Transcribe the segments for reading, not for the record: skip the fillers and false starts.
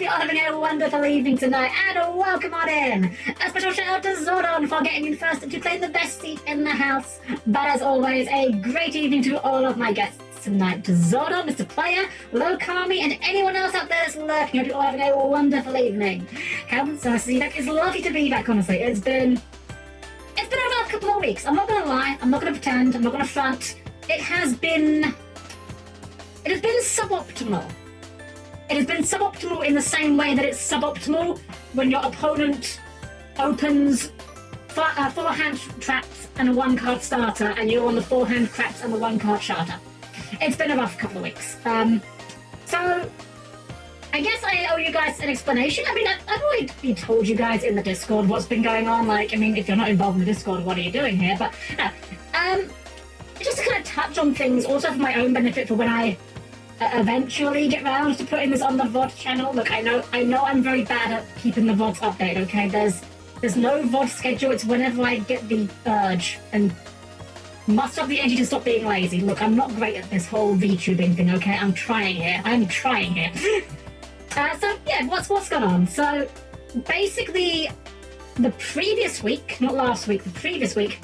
you're having a wonderful evening tonight, and welcome on in. A special shout out to Zordon for getting in first to claim the best seat in the house. But as always, a great evening to all of my guests tonight. To Zordon, Mr. Player, Lokami, and anyone else out there that's lurking. Hope you're all having a wonderful evening. Helm-Chan, it's lovely to be back, honestly. It's been a rough couple of weeks. I'm not going to lie, I'm not going to pretend, I'm not going to front. It has been suboptimal. It has been suboptimal in the same way that it's suboptimal when your opponent opens 4-hand traps and a 1-card starter, and you're on the 4-hand traps and the 1-card starter. It's been a rough couple of weeks. So I guess I owe you guys an explanation. I mean, I've already told you guys in the Discord what's been going on. Like, I mean, if you're not involved in the Discord, what are you doing here? But just to kind of touch on things, also for my own benefit, for when I eventually get round to putting this on the VOD channel. Look, I know I'm very bad at keeping the VODs updated, okay? There's no VOD schedule, it's whenever I get the urge and muster up the energy to stop being lazy. Look, I'm not great at this whole VTubing thing, okay? I'm trying here. So yeah, what's going on? So basically, the previous week, not last week, the previous week,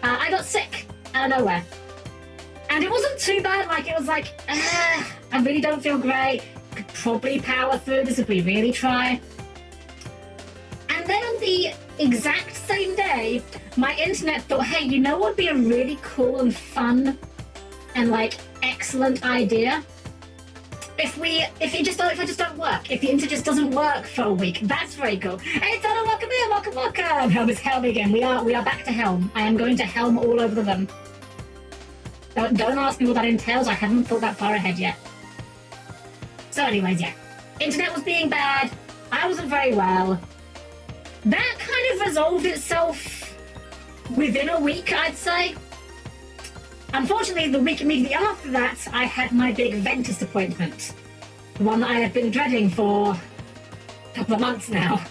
I got sick out of nowhere. And it wasn't too bad. Like, it was like, I really don't feel great. Could probably power through this if we really try. And then on the exact same day, my internet thought, hey, you know what would be a really cool and fun and like excellent idea? If it just don't work. If the internet just doesn't work for a week, that's very cool. Hey, Donna, welcome in, welcome. Helm is Helm again. We are back to Helm. I am going to Helm all over the room. Don't ask me what that entails, I haven't thought that far ahead yet. So anyways, yeah. Internet was being bad, I wasn't very well. That kind of resolved itself within a week, I'd say. Unfortunately, the week immediately after that, I had my big dentist appointment. The one that I have been dreading for a couple of months now.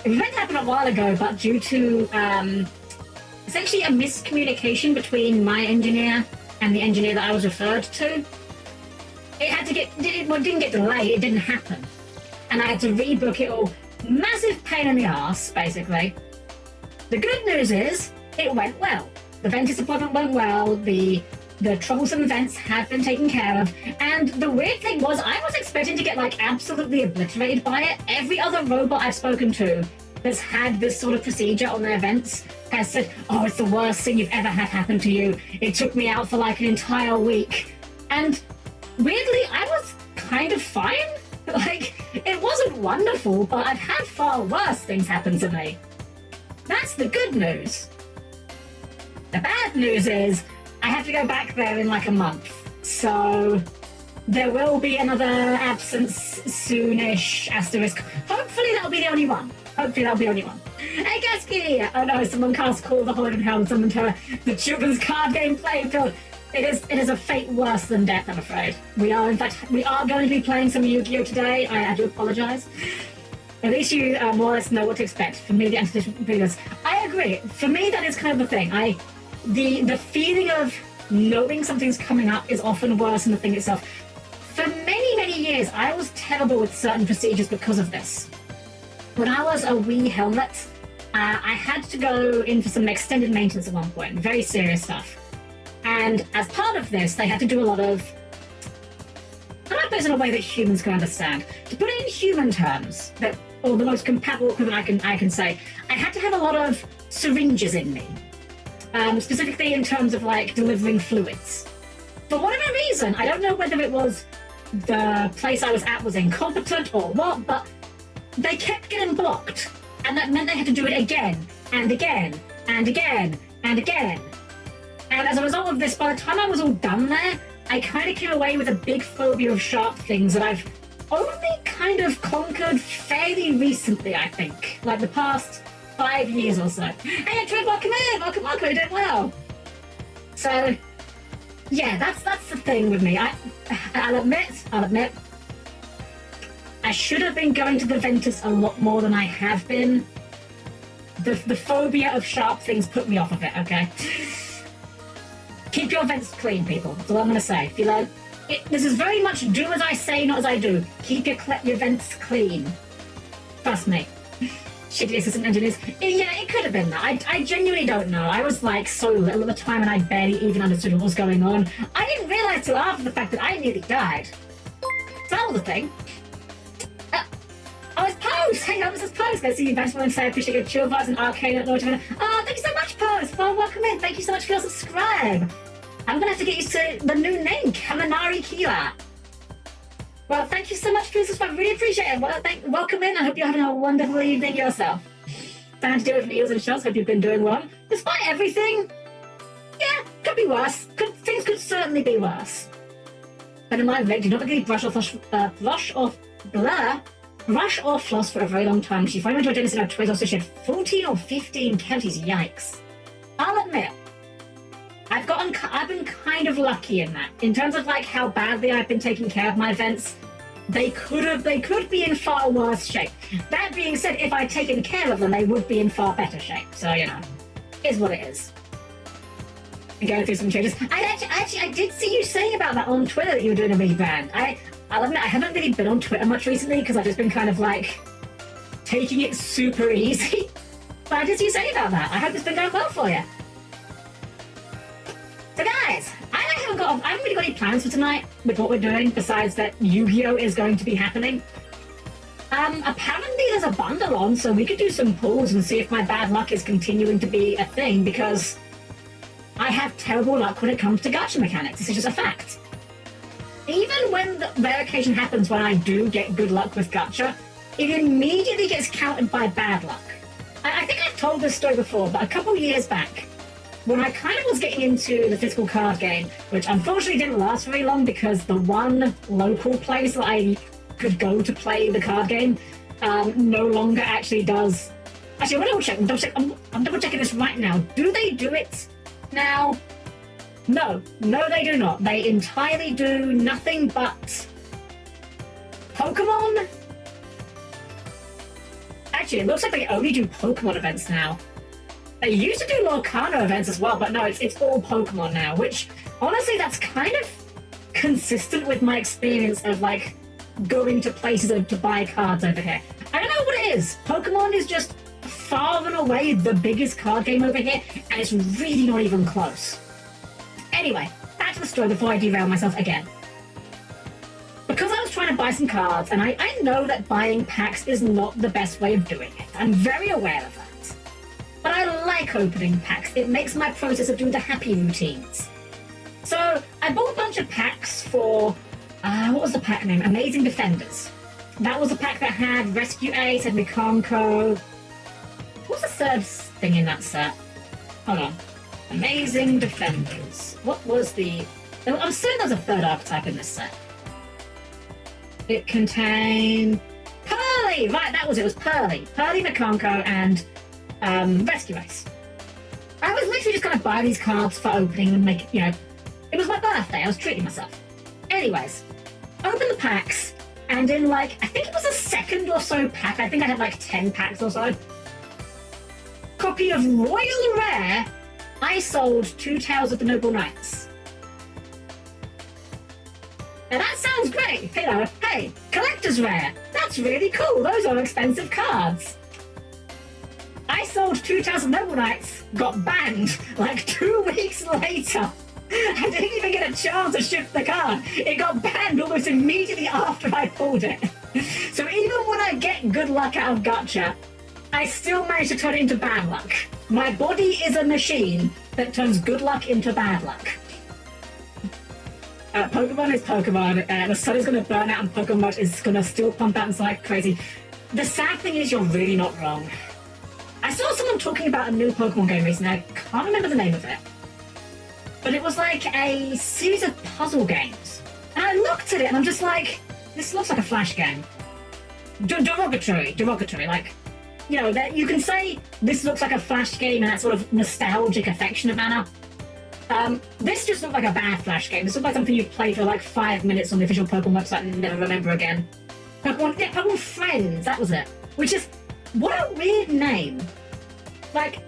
It was meant to happen a while ago, but due to essentially a miscommunication between my engineer and the engineer that I was referred to. It didn't get delayed, it didn't happen. And I had to rebook it all. Massive pain in the arse, basically. The good news is, it went well. The dentist appointment went well, the troublesome events have been taken care of, and the weird thing was, I was expecting to get like absolutely obliterated by it. Every other robot I've spoken to that's had this sort of procedure on their events has said, oh, it's the worst thing you've ever had happen to you. It took me out for like an entire week. And weirdly, I was kind of fine. Like, it wasn't wonderful, but I've had far worse things happen to me. That's the good news. The bad news is, I have to go back there in like a month. So there will be another absence soonish, asterisk. Hopefully that'll be the only one. Hey, Gasky! Oh no, someone cast Call of the Horde and Helm, summoned her. The children's card game playing field. It is a fate worse than death, I'm afraid. We are going to be playing some Yu-Gi-Oh! Today. I do apologise. At least you more or less know what to expect. For me, the anticipation videos. I agree. For me, that is kind of the thing. The feeling of knowing something's coming up is often worse than the thing itself. For many, many years, I was terrible with certain procedures because of this. When I was a wee Helmlet, I had to go in for some extended maintenance at one point, very serious stuff. And as part of this, they had to do a lot of, I like this in a way that humans can understand. To put it in human terms, or the most compatible equivalent I can say, I had to have a lot of syringes in me, specifically in terms of like delivering fluids. For whatever reason, I don't know whether it was the place I was at was incompetent or what, but they kept getting blocked, and that meant they had to do it again, and again, and again, and again. And as a result of this, by the time I was all done there, I kind of came away with a big phobia of sharp things that I've only kind of conquered fairly recently, I think. Like the past 5 years or so. Hey, Trev, welcome in! Welcome, you're doing well! So, yeah, that's the thing with me. I'll admit, I should have been going to the dentist a lot more than I have been. The phobia of sharp things put me off of it, okay? Keep your vents clean, people. That's all I'm going to say. If you learn, This is very much do as I say, not as I do. Keep your vents clean. Trust me. Shitty assistant engineers. Yeah, it could have been that. I genuinely don't know. I was like so little at the time and I barely even understood what was going on. I didn't realize till after the fact that I nearly died. So that was the thing. Oh, it's Pose! Hang on, this is Pose. Guys, see you back and say I appreciate your chill vibes and arcane at Lord. Oh, thank you so much, Pose! Well, welcome in. Thank you so much for your subscribe. I'm gonna have to get used to the new name, Kaminari Kila. Well, thank you so much for your subscribe. Really appreciate it. Well, welcome in. I hope you're having a wonderful evening yourself. Time to deal with needles and shots. Hope you've been doing well. Despite everything, yeah, could be worse. Things could certainly be worse. But in my rig, do not really brush or floss for a very long time. She finally went to a dentist in her 20s, so she had 14 or 15 cavities. Yikes. I'll admit, I've been kind of lucky in that. In terms of like how badly I've been taking care of my vents, they could be in far worse shape. That being said, if I'd taken care of them, they would be in far better shape. So, you know, is what it is. And going through some changes. I did see you saying about that on Twitter that you were doing a rebrand. I'll admit, I haven't really been on Twitter much recently because I've just been kind of like taking it super easy. But I did see you saying about that. I hope it's been going well for you. So guys, I haven't really got any plans for tonight with what we're doing besides that Yu-Gi-Oh is going to be happening. Apparently there's a bundle on, so we could do some pulls and see if my bad luck is continuing to be a thing, because I have terrible luck when it comes to gacha mechanics. This is just a fact. Even when the rare occasion happens when I do get good luck with gacha, it immediately gets countered by bad luck. I think I've told this story before, but a couple years back, when I kind of was getting into the physical card game, which unfortunately didn't last very long because the one local place that I could go to play the card game no longer actually does. Actually, I'm double check. I'm double checking this right now. Do they do it now? No, they do not. They entirely do nothing but Pokemon. Actually, it looks like they only do Pokemon events now. They used to do Lorcana events as well, but no, it's all Pokemon now, which, honestly, that's kind of consistent with my experience of, like, going to places to buy cards over here. I don't know what it is. Pokemon is just far and away the biggest card game over here, and it's really not even close. Anyway, back to the story before I derail myself again. Because I was trying to buy some cards, and I know that buying packs is not the best way of doing it. I'm very aware of that. But I like opening packs. It makes my process of doing the happy routines. So I bought a bunch of packs for, what was the pack name? Amazing Defenders. That was a pack that had Rescue Ace, had Mikanko. What was the third thing in that set? Hold on. Amazing Defenders. What was the... I'm certain there's a third archetype in this set. It contained... Pearly! Right, that was it. It was Pearly. Pearly, Mikanko, and... Rescue Ace. I was literally just going to buy these cards for opening and make, you know, it was my birthday, I was treating myself. Anyways, open the packs, and in like, I think it was a second or so pack, I think I had like 10 packs or so, copy of Royal Rare, I sold 2 Tales of the Noble Knights. Now that sounds great, you know, hey, Collector's Rare, that's really cool, those are expensive cards. I sold 2 Tales of Noble Knights, got banned like 2 weeks later. I didn't even get a chance to shift the card. It got banned almost immediately after I pulled it. So even when I get good luck out of gacha, I still manage to turn it into bad luck. My body is a machine that turns good luck into bad luck. Pokemon is Pokemon. The sun is going to burn out and Pokemon is going to still pump out and like crazy. The sad thing is you're really not wrong. I saw someone talking about a new Pokemon game recently. I can't remember the name of it. But it was like a series of puzzle games. And I looked at it and I'm just like, this looks like a Flash game. Derogatory. Like, you know, that you can say this looks like a Flash game in that sort of nostalgic, affectionate manner. This just looked like a bad Flash game. This looked like something you'd play for like 5 minutes on the official Pokemon website and never remember again. Pokemon Friends, that was it. Which is... what a weird name. Like,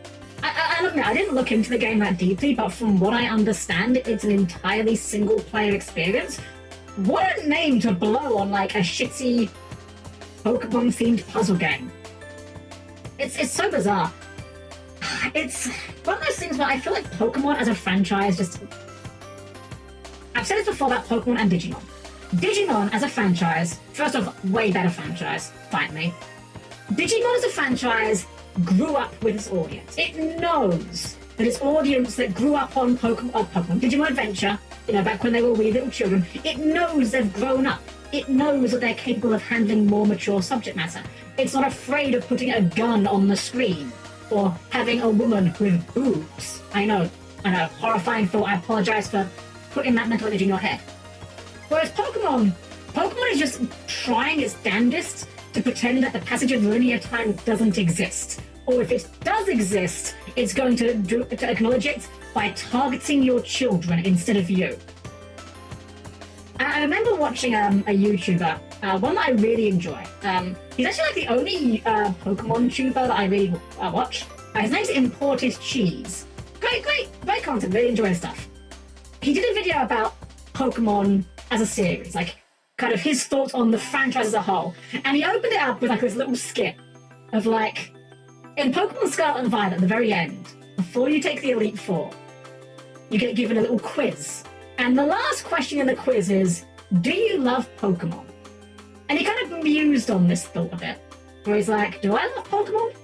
I admit, I didn't look into the game that deeply, but from what I understand, it's an entirely single-player experience, what a name to blow on like a shitty Pokemon-themed puzzle game. It's so bizarre. It's one of those things where I feel like Pokemon as a franchise just... I've said this before about Pokemon and Digimon. Digimon as a franchise, first off, way better franchise, fight me. Digimon as a franchise grew up with its audience. It knows that its audience that grew up on Pokemon Digimon Adventure, you know, back when they were wee little children, it knows they've grown up. It knows that they're capable of handling more mature subject matter. It's not afraid of putting a gun on the screen or having a woman with boobs. I know, horrifying thought. I apologize for putting that mental image in your head. Whereas Pokemon is just trying its damnedest to pretend that the passage of linear time doesn't exist. Or if it does exist, it's going to acknowledge it by targeting your children instead of you. I remember watching a YouTuber, one that I really enjoy. He's actually like the only Pokemon tuber that I really watch. His name's Imported Cheese. Great content, really enjoy his stuff. He did a video about Pokemon as a series, like kind of his thoughts on the franchise as a whole. And he opened it up with like this little skit of like, in Pokemon Scarlet and Violet at the very end, before you take the Elite Four, you get given a little quiz. And the last question in the quiz is, do you love Pokemon? And he kind of mused on this thought a bit, where he's like, do I love Pokemon?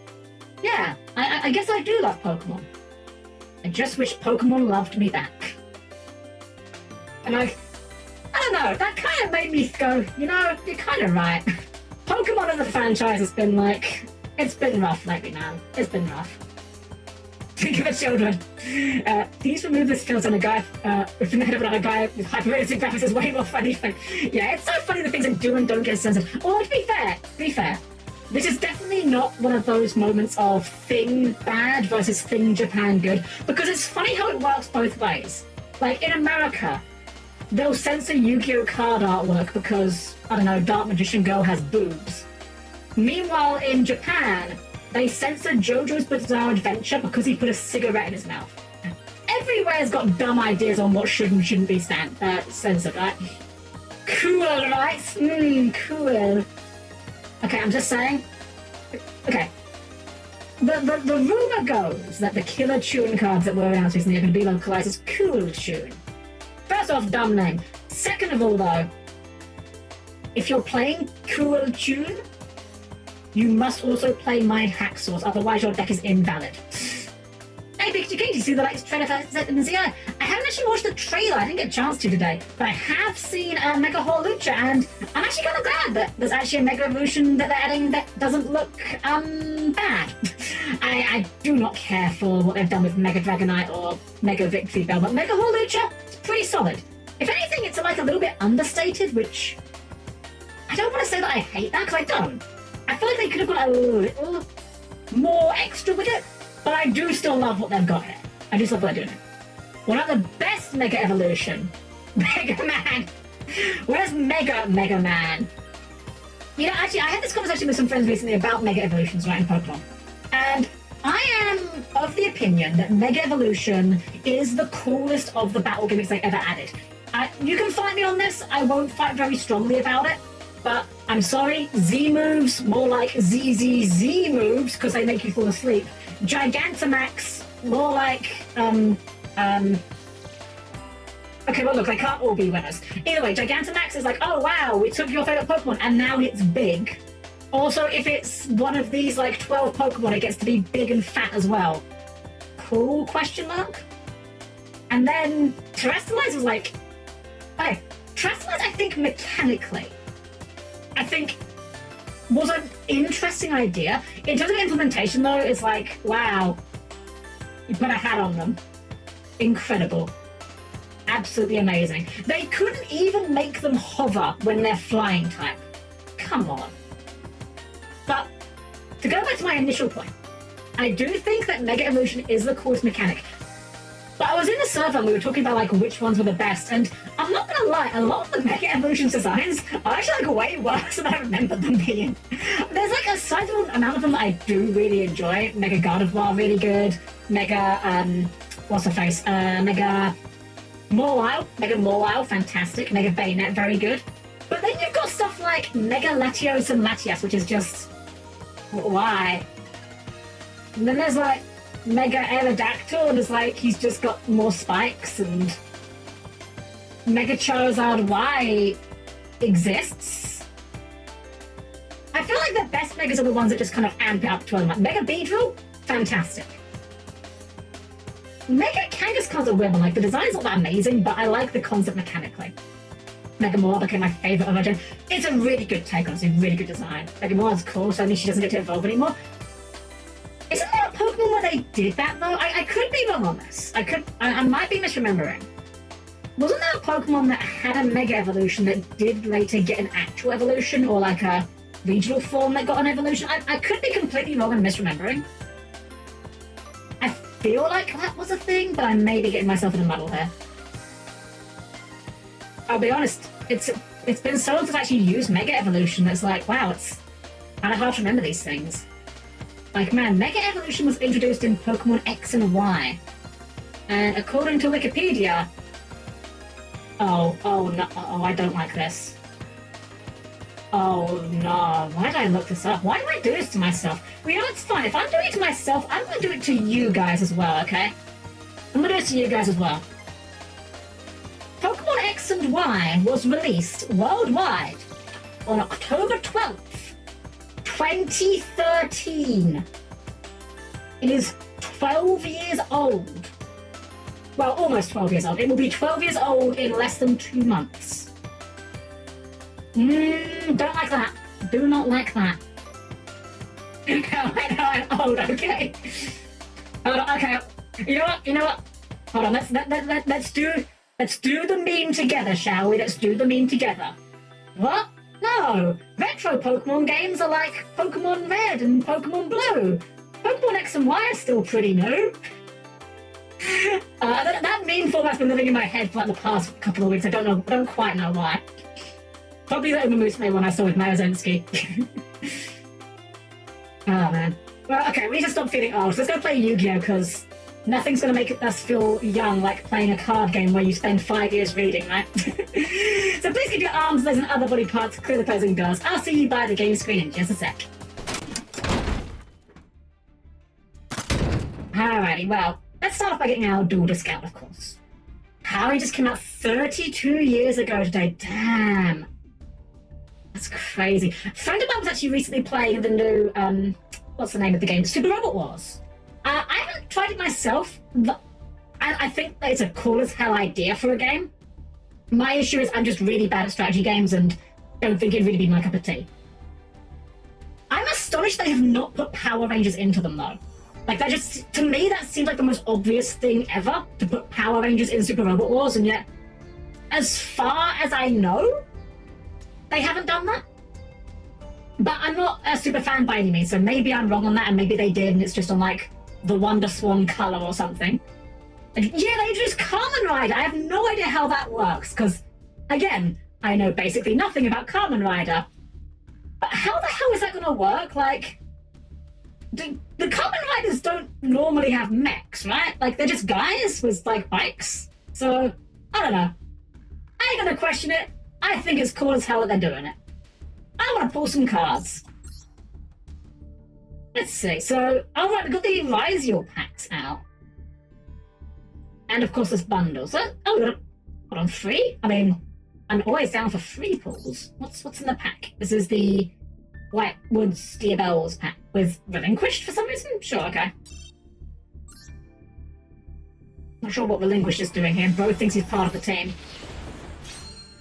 Yeah, I guess I do love Pokemon. I just wish Pokemon loved me back. And I don't know, that kind of made me go, you know, you're kind of right. Pokemon as a franchise has been like, it's been rough lately, man. It's been rough. Think of the children. Please remove the skills on a guy within the head of another guy with hyper-realistic graphics is way more funny. Yeah, it's so funny the things that do and don't get censored. Well, to be fair, this is definitely not one of those moments of thing bad versus thing Japan good, because it's funny how it works both ways. Like, in America, they'll censor Yu-Gi-Oh! Card artwork because, I don't know, Dark Magician Girl has boobs. Meanwhile, in Japan, they censored JoJo's Bizarre Adventure because he put a cigarette in his mouth. Everywhere's got dumb ideas on what should and shouldn't be censored, right? Cool, right? Cool. Okay, I'm just saying. Okay. The rumor goes that the Killer Tune cards that were announced recently are going to be localized as Cool Tune. First off, dumb name. Second of all, though, if you're playing Cool Tune, you must also play Mind Hack Source, otherwise your deck is invalid. Hey, Big Chicken, did you see the latest trailer for ZI? I haven't actually watched the trailer, I didn't get a chance to today, but I have seen Mega Lucha, and I'm actually kind of glad that there's actually a Mega Evolution that they're adding that doesn't look bad. I do not care for what they've done with Mega Dragonite or Mega Victory Bell, but Mega Lucha is pretty solid. If anything, it's like a little bit understated, which I don't want to say that I hate that, because I don't. I feel like they could have got a little more extra with it, but I do still love what they've got here. I do still love what they're doing. One of the best Mega Evolution, Mega Man. Where's Mega Man? You know, actually, I had this conversation with some friends recently about Mega Evolutions, right, in Pokemon. And I am of the opinion that Mega Evolution is the coolest of the battle gimmicks they've ever added. You can fight me on this. I won't fight very strongly about it. But I'm sorry, Z moves, more like ZZZ moves, because they make you fall asleep. Gigantamax, more like, okay, well look, they can't all be winners. Either way, Gigantamax is like, oh wow, we took your favourite Pokemon and now it's big. Also, if it's one of these like 12 Pokemon, it gets to be big and fat as well. Cool, question mark? And then Terrestrialize was like, okay, Terrestrialize I think mechanically, was an interesting idea. In terms of implementation, though, it's like, wow, you put a hat on them. Incredible. Absolutely amazing. They couldn't even make them hover when they're flying type. Come on. But to go back to my initial point, I do think that Mega Evolution is the coolest mechanic. But I was in the server and we were talking about like which ones were the best, and I'm not gonna lie, a lot of the Mega Evolution designs are actually like way worse than I remember them being. There's like a sizable amount of them that I do really enjoy. Mega Gardevoir really good. Mega Mega Mega Morwile, fantastic. Mega Bayonet, very good. But then you've got stuff like Mega Latios and Latias, which is just... why? And then there's like Mega Aerodactyl, and it's like he's just got more spikes, and Mega Charizard Y exists. I feel like the best Megas are the ones that just kind of amp up to them. Like Mega Beedrill, fantastic. Mega Kangaskhan's a wibble. Like the design's not that amazing, but I like the concept mechanically. Mega Morwile became my favourite of Legend. It's a really good take on it, it's a really good design. Mega Morwile's cool, so only she doesn't get to evolve anymore. Isn't there a Pokemon where they did that though? I could be wrong on this. I might be misremembering. Wasn't there a Pokemon that had a Mega Evolution that did later get an actual evolution, or like a regional form that got an evolution? I could be completely wrong and misremembering. I feel like that was a thing, but I may be getting myself in a muddle here. I'll be honest, it's been so long since I actually used Mega Evolution that it's like, wow, it's kind of hard to remember these things. Like, man, Mega Evolution was introduced in Pokemon X and Y. And according to Wikipedia... Oh no, I don't like this. Oh no, why did I look this up? Why do I do this to myself? Well, you know, it's fine. If I'm doing it to myself, I'm going to do it to you guys as well, okay? I'm going to do it to you guys as well. Pokemon X and Y was released worldwide on October 12th, 2013. It is 12 years old. Well, almost 12 years old. It will be 12 years old in less than 2 months. Don't like that. Do not like that. I know I'm old, okay. Hold on, okay. You know what? Hold on, let's do the meme together, shall we? Let's do the meme together. What? No! Retro Pokemon games are like Pokemon Red and Pokemon Blue. Pokemon X and Y are still pretty new. That meme format's been living in my head for like the past couple of weeks. I don't quite know why. Probably the Umamusume one I saw with Mayozensky. Oh man. Well, okay, we need to stop feeling old. So let's go play Yu-Gi-Oh! Because nothing's going to make us feel young like playing a card game where you spend 5 years reading, right? So please keep your arms, legs, and other body parts clear the closing doors. I'll see you by the game screen in just a sec. Alrighty, well, let's start off by getting our Duel discount, of course. Harry just came out 32 years ago today. Damn. That's crazy. A friend of mine was actually recently playing the new, what's the name of the game? Super Robot Wars. I haven't tried it myself, but I think that it's a cool as hell idea for a game. My issue is I'm just really bad at strategy games and don't think it'd really be my cup of tea. I'm astonished they have not put Power Rangers into them, though. Like, that just, to me, that seems like the most obvious thing ever, to put Power Rangers in Super Robot Wars, and yet, as far as I know, they haven't done that. But I'm not a super fan by any means, so maybe I'm wrong on that, and maybe they did, and it's just on, like, the Wonder Swan color or something. And yeah, they introduced Kamen Rider. I have no idea how that works, because, again, I know basically nothing about Kamen Rider. But how the hell is that going to work? Like, the Kamen Riders don't normally have mechs, right? Like, they're just guys with, like, bikes. So, I don't know. I ain't going to question it. I think it's cool as hell that they're doing it. I want to pull some cards. Let's see. So, alright, we've got the Ryzeal packs out. And of course, there's bundles. Oh, hold on, free? I mean, I'm always down for free pulls. What's in the pack? This is the Whitewoods Diabells pack with Relinquished for some reason? Sure, okay. Not sure what Relinquished is doing here. Bro thinks he's part of the team.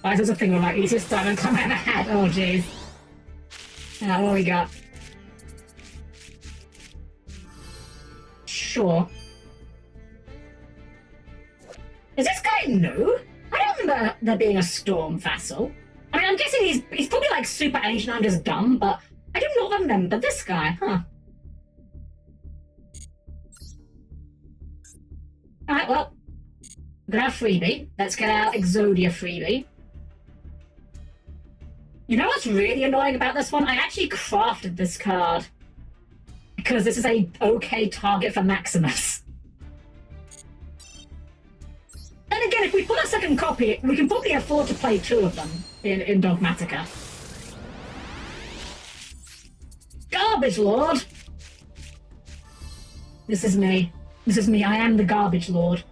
Why is there a thing where like easiest diamond come ever had? Oh jeez. What we got? Sure. Is this guy new? I don't remember there being a Storm Vassal. I mean, I'm guessing he's probably like super ancient, I'm just dumb, but I do not remember this guy, huh? Alright, well, we're gonna have freebie. Let's get our Exodia freebie. You know what's really annoying about this one? I actually crafted this card because this is a okay target for Maximus. Then again, if we put a second copy, we can probably afford to play 2 of them in Dogmatica. Garbage Lord! This is me. This is me. I am the Garbage Lord.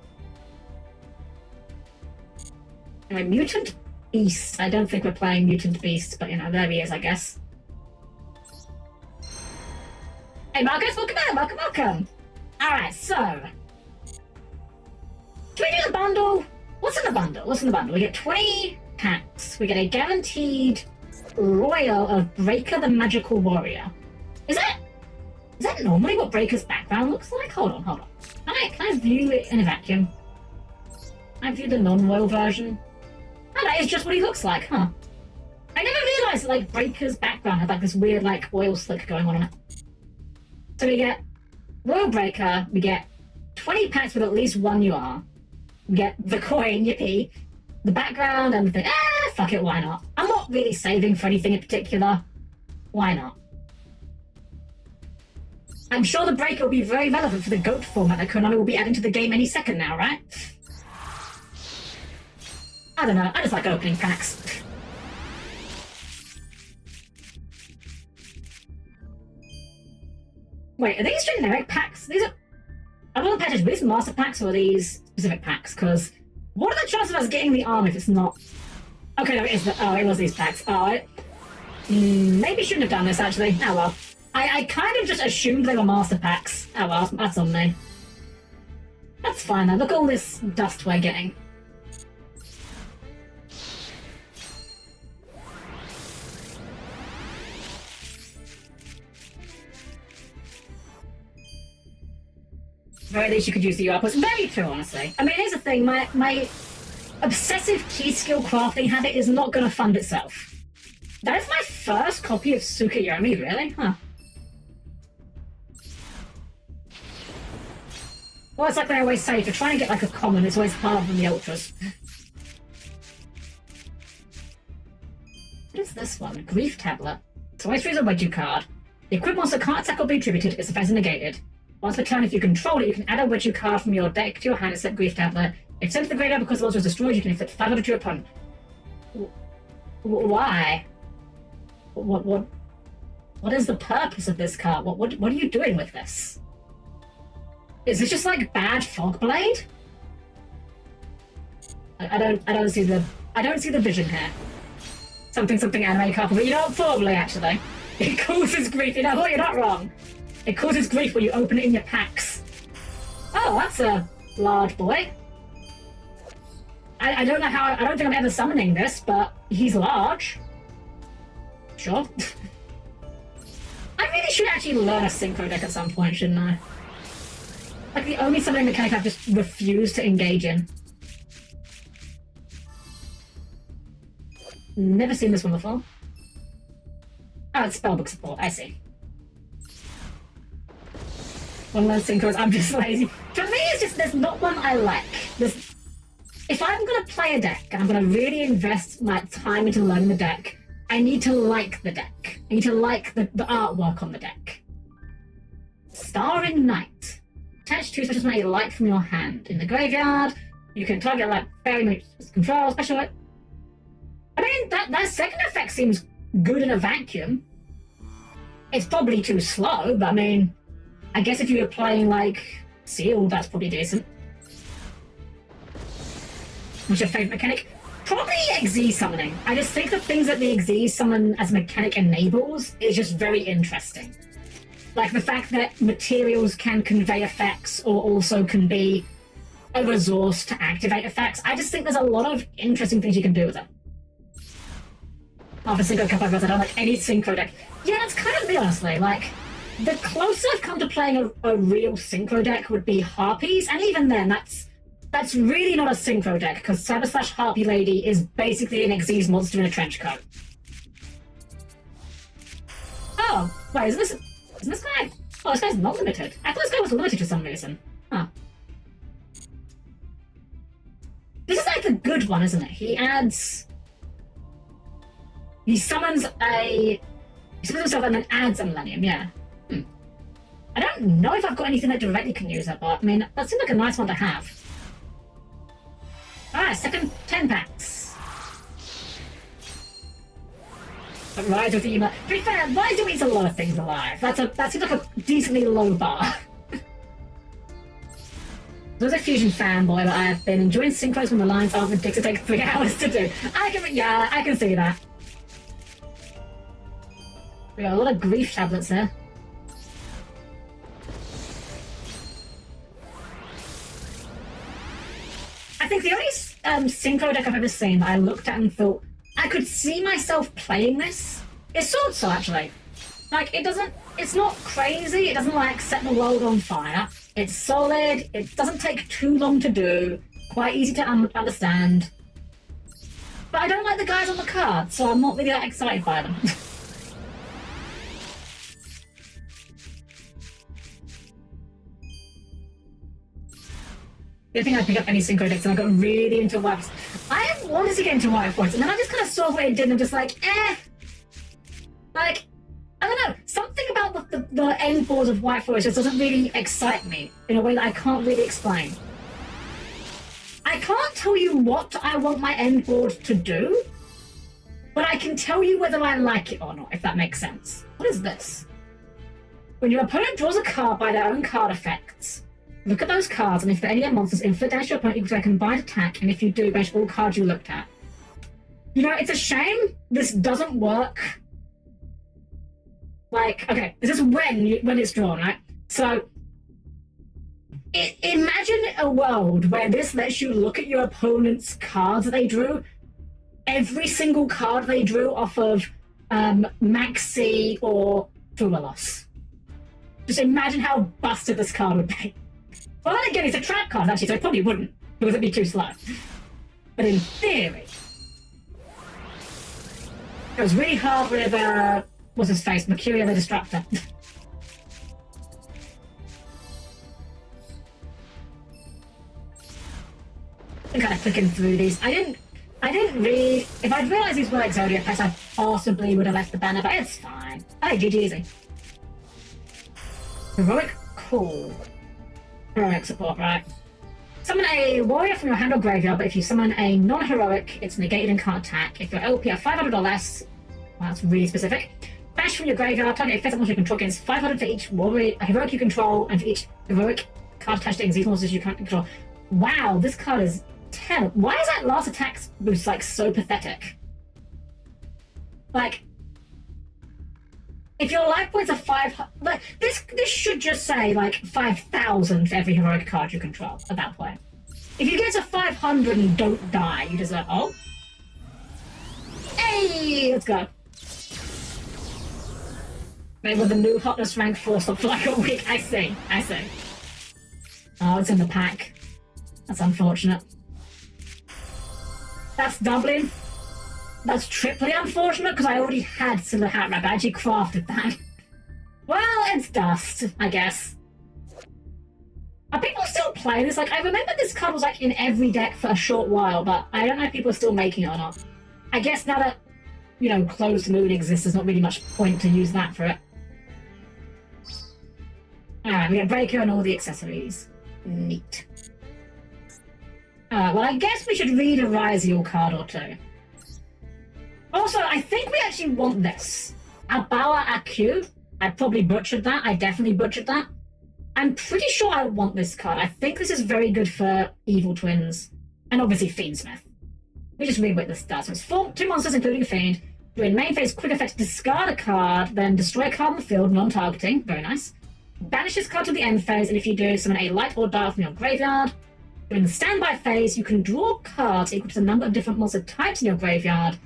Anyway, Mutant Beast. I don't think we're playing Mutant Beast, but you know, there he is, I guess. Hey Marcus, welcome in, welcome. Alright, so... Can we do the bundle? What's in the bundle? We get 20 packs. We get a guaranteed Royal of Breaker the Magical Warrior. Is that normally what Breaker's background looks like? Hold on. Can I view it in a vacuum? Can I view the non-royal version? Oh, that is just what he looks like, huh? I never realized that, like, Breaker's background had, like, this weird, like, oil slick going on in it. So we get Royal Breaker, we get 20 packs with at least 1 UR. We get the coin, yippee, the background, and the thing. Fuck it, why not? I'm not really saving for anything in particular. Why not? I'm sure the Breaker will be very relevant for the GOAT format that Konami will be adding to the game any second now, right? I don't know, I just like opening packs. Wait, are these generic packs? These are the patches, were these master packs or are these specific packs? Because what are the chances of us getting the arm if it's not... Okay, no, it was these packs. Maybe shouldn't have done this, actually. Oh well. I kind of just assumed they were master packs. Oh well, that's on me. That's fine though, look at all this dust we're getting. Very least you could use the outputs. Very true, honestly. I mean, here's the thing, my obsessive key skill crafting habit is not going to fund itself. That is my first copy of Tsukuyomi, really? Huh. Well, it's like they always say, if you're trying to get like a common, it's always harder than the ultras. What is this one? Grief Tablet. So always freeze a Wedgie card. The equipped monster can't attack or be attributed, its effects are negated. Once per turn, if you control it, you can add a Wedgie card from your deck to your hand and set Grief Tablet. If sent to the graveyard because the monster is destroyed, you can inflict 500 to your opponent. Why? What is the purpose of this card? What are you doing with this? Is this just like bad Fogblade? I don't see the vision here. Something anime couple, but you know what, probably actually. It causes grief, you know what, you're not wrong. It causes grief when you open it in your packs. Oh, that's a large boy. I don't know how, I don't think I'm ever summoning this, but he's large. Sure. I really should actually learn a synchro deck at some point, shouldn't I? Like the only summoning mechanic I've just refused to engage in. Never seen this one before. Oh, it's spellbook support, I see. One of those synchros, I'm just lazy. For me, it's just, there's not one I like. If I'm going to play a deck, and I'm going to really invest my time into learning the deck, I need to like the deck. I need to like the artwork on the deck. Starring Knight. Attach 2 special you like from your hand. In the graveyard, you can target like fairy moves, control, special. I mean, that second effect seems good in a vacuum. It's probably too slow, but I mean, I guess if you were playing like Seal, that's probably decent. What's your favourite mechanic? Probably XZ summoning. I just think the things that the XZ summon as mechanic enables is just very interesting. Like the fact that materials can convey effects or also can be a resource to activate effects. I just think there's a lot of interesting things you can do with it. After Synchro Cup, I don't like any Synchro deck. Yeah, that's kind of me, honestly. Like, the closest I've come to playing a real Synchro deck would be Harpies, and even then, that's really not a Synchro deck, because Cyber / Harpy Lady is basically an XYZ monster in a trench coat. Oh, wait, isn't this guy? Oh, this guy's not limited. I thought this guy was limited for some reason. Huh. This is like the good one, isn't it? He summons himself and then adds a Millennium, yeah. I don't know if I've got anything that directly can use it, but I mean, that seems like a nice one to have. nice, second 10 packs. But Ryzeal eats to be fair, Ryzeal eats a lot of things alive. That seems like a decently low bar. As a Fusion fanboy, but I have been enjoying synchros when the lines aren't ridiculous to take 3 hours to do. I can see that. We got a lot of grief tablets here. I think the only synchro deck I've ever seen that I looked at and thought I could see myself playing this is Sword Soul, actually. Like, it's not crazy, it doesn't like set the world on fire. It's solid, it doesn't take too long to do, quite easy to understand. But I don't like the guys on the card, so I'm not really that excited by them. I think I picked up any synchro decks and I got really into White. I wanted to get into White Forest, and then I just kind of saw what it did and I'm just like, eh. Like, I don't know, something about the end board of White Forest just doesn't really excite me in a way that I can't really explain. I can't tell you what I want my end board to do, but I can tell you whether I like it or not, if that makes sense. What is this? When your opponent draws a card by their own card effects, look at those cards, and if there are any monsters, inflict damage to your opponent equal to a combined attack, and if you do, banish all cards you looked at. You know, it's a shame this doesn't work. Like, okay, this is when it's drawn, right? So, imagine a world where this lets you look at your opponent's cards they drew, every single card they drew off of Maxi or Duelos. Just imagine how busted this card would be. Well, then again, it's a trap card, actually, so it probably wouldn't, because it'd be too slow. But in theory, it was really hard with, what's his face? Mercurio the Disruptor. I'm kind of clicking through these. I didn't read. If I'd realised these were like Zodiac packs, I possibly would have left the banner, but it's fine. Hey, GG easy. Heroic Call. Heroic support, right? Summon a warrior from your hand or graveyard, but if you summon a non-heroic, it's negated and can't attack. If your LP are 500 or less, well, that's really specific. Bash from your graveyard, target a physical monster you control gains 500 for each warrior, heroic you control, and for each heroic card attached to these monsters you can't control. Wow, this card is terrible. Why is that last attack boost like so pathetic? Like, if your life points are 500, like this should just say like 5,000 for every heroic card you control at that point. If you get to 500 and don't die, you deserve. Oh, hey, let's go. Maybe with the new hotness rank 4 stop for like a week. I see. Oh, it's in the pack. That's unfortunate. That's doubling. That's triply unfortunate because I already had Silver Hat Wrap. I actually crafted that. Well, it's dust, I guess. Are people still playing this? Like, I remember this card was like in every deck for a short while, but I don't know if people are still making it or not. I guess now that, you know, Closed Moon exists, there's not really much point to use that for it. Alright, we get Breaker and all the accessories. Neat. Well, I guess we should read a Ryzeal card or two. Also, I think we actually want this. Abawa Aku. I probably butchered that. I definitely butchered that. I'm pretty sure I want this card. I think this is very good for Evil Twins. And obviously Fiendsmith. We just read what this does. So it's 2 monsters, including a Fiend. During main phase, quick effect, discard a card, then destroy a card on the field, non-targeting. Very nice. Banish this card to the end phase, and if you do, summon a light or dark from your graveyard. During the standby phase, you can draw cards equal to the number of different monster types in your graveyard.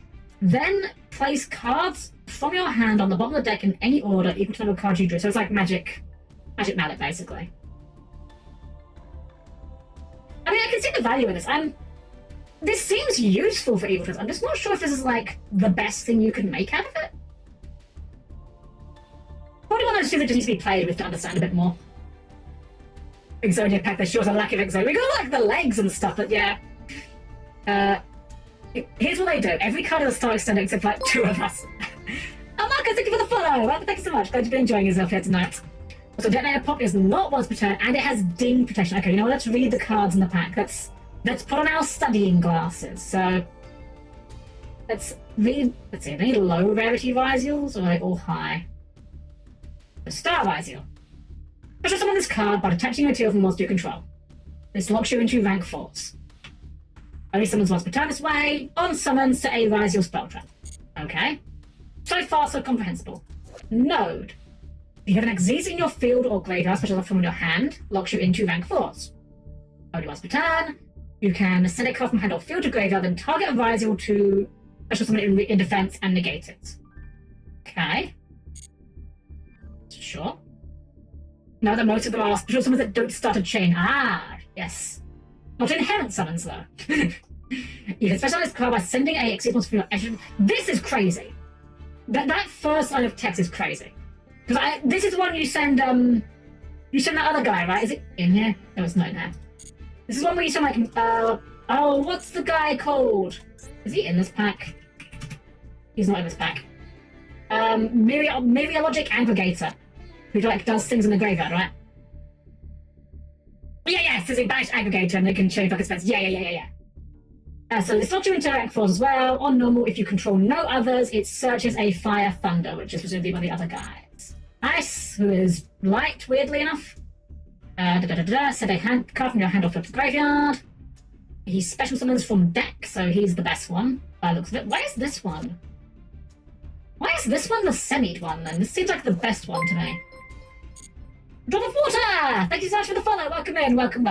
Then place cards from your hand on the bottom of the deck in any order equal to the number of cards you drew. So it's like Magic Mallet, basically. I mean, I can see the value in this. This seems useful for Evil Twins. I'm just not sure if this is like the best thing you can make out of it. Probably one of those things that just needs to be played with to understand a bit more. Big Zodiac pack, there shows a lack of Exodia. We got like the legs and stuff, but yeah. Here's what they do. Every card is a star extender except for like 2 of us. Oh, Marcus, thank you for the follow. Well, thank you so much. Glad you've been enjoying yourself here tonight. So Detonator Pop is not once per turn, and it has Ding protection. Okay, you know what? Let's read the cards in the pack. Let's let's put on our studying glasses. So let's see, are they low rarity Ryzeals or are they all high? The Star Ryzeal. Special summon this card by detaching a material from monster you control. This locks you into rank 4s. Only summons once per turn this way. On summons to a Ryzeal spell trap. Okay. So far, so comprehensible. Node. If you have an Xyz in your field or graveyard, special from your hand, locks you into rank 4s. Only once per turn. You can send a card from hand or field to graveyard, then target a Ryzeal to special summon it in defense and negate it. Okay. Sure. Now that most of them are special summons that don't start a chain. Ah, yes. Not inherent summons, though. You can specialize this card by sending a Xyz monster from your edge. This is crazy. That first line of text is crazy. Because this is one you send that other guy, right? Is it in here? No, it's not in here. This is one where you send like, oh, what's the guy called? Is he in this pack? He's not in this pack. Myriologic Aggregator, who like does things in the graveyard, right? Yeah, it's a banished aggregator and they can change like expense. Yeah. So this locks you into rank 4s as well. On normal, if you control no others, it searches a Fire Thunder, which is presumably one of the other guys. Nice, who is light, weirdly enough. Set a card from your hand or flip to the graveyard. He special summons from deck, so he's the best one. Looks of it. Why is this one? Why is this one the semi one then? This seems like the best one to me. Drop of water! Thank you so much for the follow. Welcome in, welcome.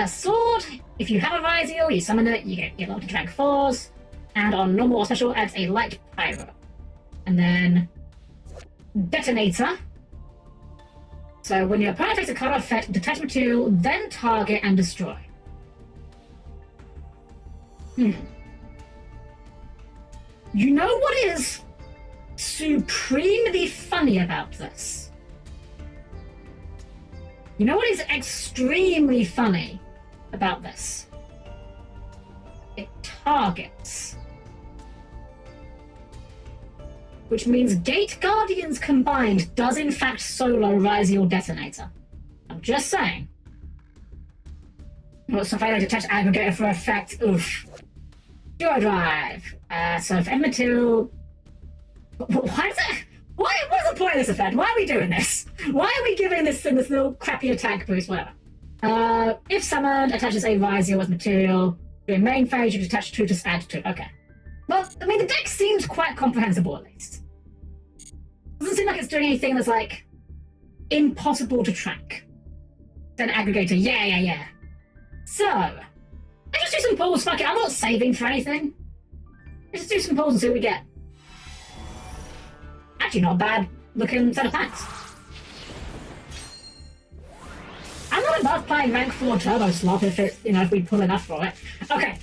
Sword. If you have a Ryzeal, you summon it, you get locked into rank 4s. And on normal or special, adds a light pyro. And then Detonator. So when your opponent takes a card effect, detach material, then target and destroy. You know what is supremely funny about this? You know what is extremely funny about this? It targets. Which means Gate Guardians combined does in fact solo Ryzeal Detonator. I'm just saying. What's if I detach Aggregator for effect? Oof. Dual Drive. So for end material. Why is it? What's the point of this effect? Why are we doing this? Why are we giving this thing this little crappy attack boost? Whatever. If summoned, attaches a Ryzeal with material. During main phase, you can attach 2 to add 2. Okay. Well, I mean, the deck seems quite comprehensible at least. Doesn't seem like it's doing anything that's like impossible to track. Then aggregator, yeah. So, let's just do some pulls. Fuck it, I'm not saving for anything. Let's just do some pulls and see what we get. Actually, not a bad looking set of packs. I'm not above playing rank 4 Turbo Slop if we pull enough for it. Okay.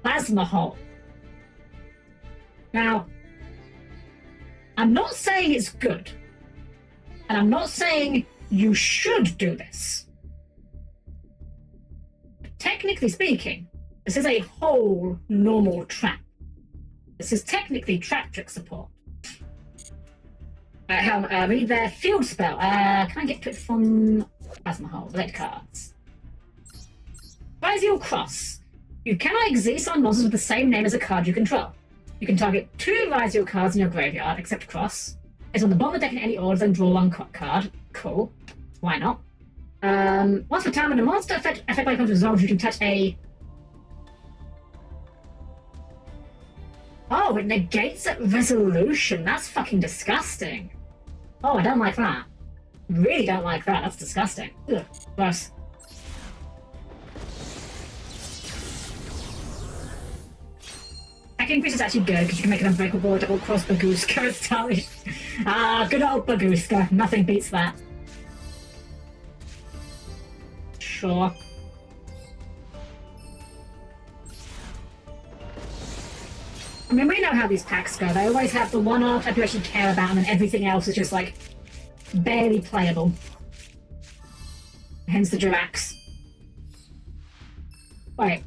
Plasma Hole. Now, I'm not saying it's good. And I'm not saying you should do this. Technically speaking, this is a whole normal trap. This is technically trap trick support. Read their field spell. Can I get to it from Plasma Hole? Red cards. Ryzeal Cross. You cannot exist on monsters with the same name as a card you control. You can target 2 Ryzeal cards in your graveyard, except Cross. It's on the bottom of the deck in any order, then draw 1 card. Cool. Why not? Once per time, when a monster effect by becomes resolved, you can touch a... Oh, it negates resolution. That's fucking disgusting. Oh, I don't like that. Really don't like that. That's disgusting. Ugh, gross. Deck increase is actually good because you can make an unbreakable double cross Bagooska. It's stylish. Good old Bagooska. Nothing beats that. Sure. I mean, we know how these packs go. They always have the one archetype you actually care about, and then everything else is just, like, barely playable. Hence the Jirax. Wait.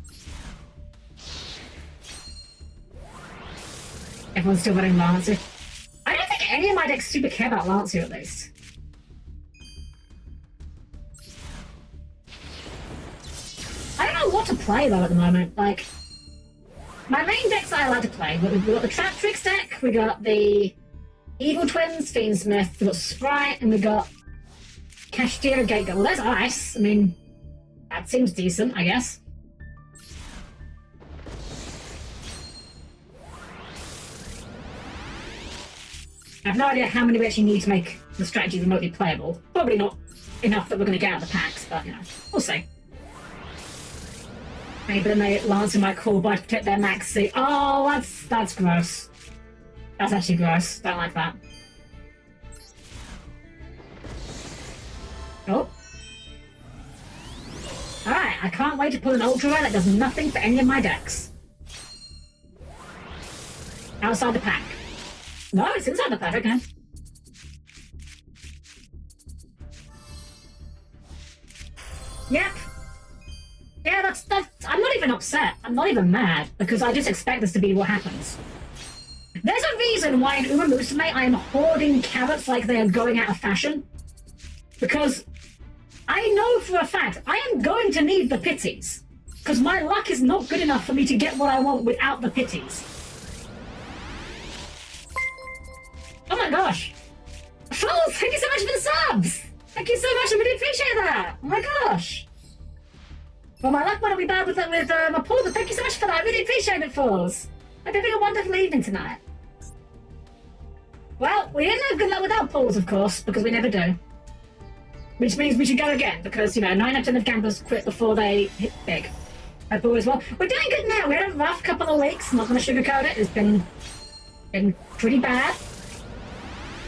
Everyone's still running Lancer. I don't think any of my decks super care about Lancer, at least. what to play though at the moment. Like, my main decks I like to play. We've got the Trap Tricks deck, we got the Evil Twins, Fiendsmith, we got Sprite, and we got Cashier Gateway. Well, there's Ice. I mean, that seems decent, I guess. I have no idea how many we actually need to make the strategy remotely playable. Probably not enough that we're going to get out of the packs, but, you know, we'll see. Maybe then they Lancer might call by to protect their maxi. Oh, that's gross. That's actually gross. Don't like that. Oh. Alright, I can't wait to pull an Ultra Rare that does nothing for any of my decks. Outside the pack. No, it's inside the pack, okay. Yep. Yeah, that's... I'm not even upset. I'm not even mad, because I just expect this to be what happens. There's a reason why in Uma Musume I am hoarding carrots like they are going out of fashion. Because I know for a fact I am going to need the pitties. Because my luck is not good enough for me to get what I want without the pitties. Oh my gosh. Fools, thank you so much for the subs! Thank you so much, I really appreciate that! Oh my gosh! Well, my luck might be bad with my pool, but thank you so much for that, I really appreciate it, fools! Hope you're having a wonderful evening tonight. Well, we didn't have good luck with our pools, of course, because we never do. Which means we should go again, because, you know, 9 out of 10 of gamblers quit before they hit big. I pool as well. We're doing good now, we had a rough couple of weeks, I'm not going to sugarcoat it, it's been pretty bad.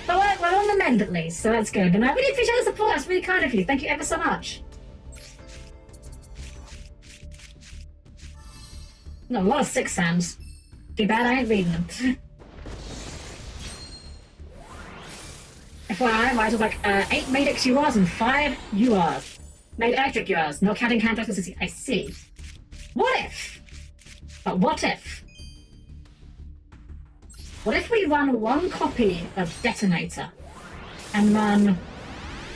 But we're on the mend at least, so that's good. And I really appreciate the support, that's really kind of you. Thank you ever so much. No, a lot of 6 Sams. Too bad I ain't reading them. FYI, Ryzeal like 8 made X URs and 5 URs. Made electric URs, not counting hand toxicity. I see. What if? But what if? What if we run 1 copy of Detonator and run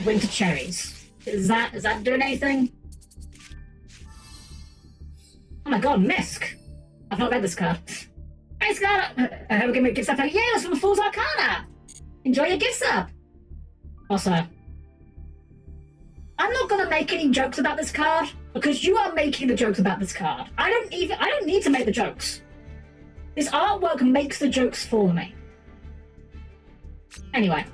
Winter Cherries? Is that doing anything? Oh my god, Misk! I've not read this card. Hey Scott! I hope we can make gift sub. Yeah, it's from Fool's Arcana! Enjoy your gift sub! Also, I'm not gonna make any jokes about this card, because you are making the jokes about this card. I don't need to make the jokes. This artwork makes the jokes for me. Anyway.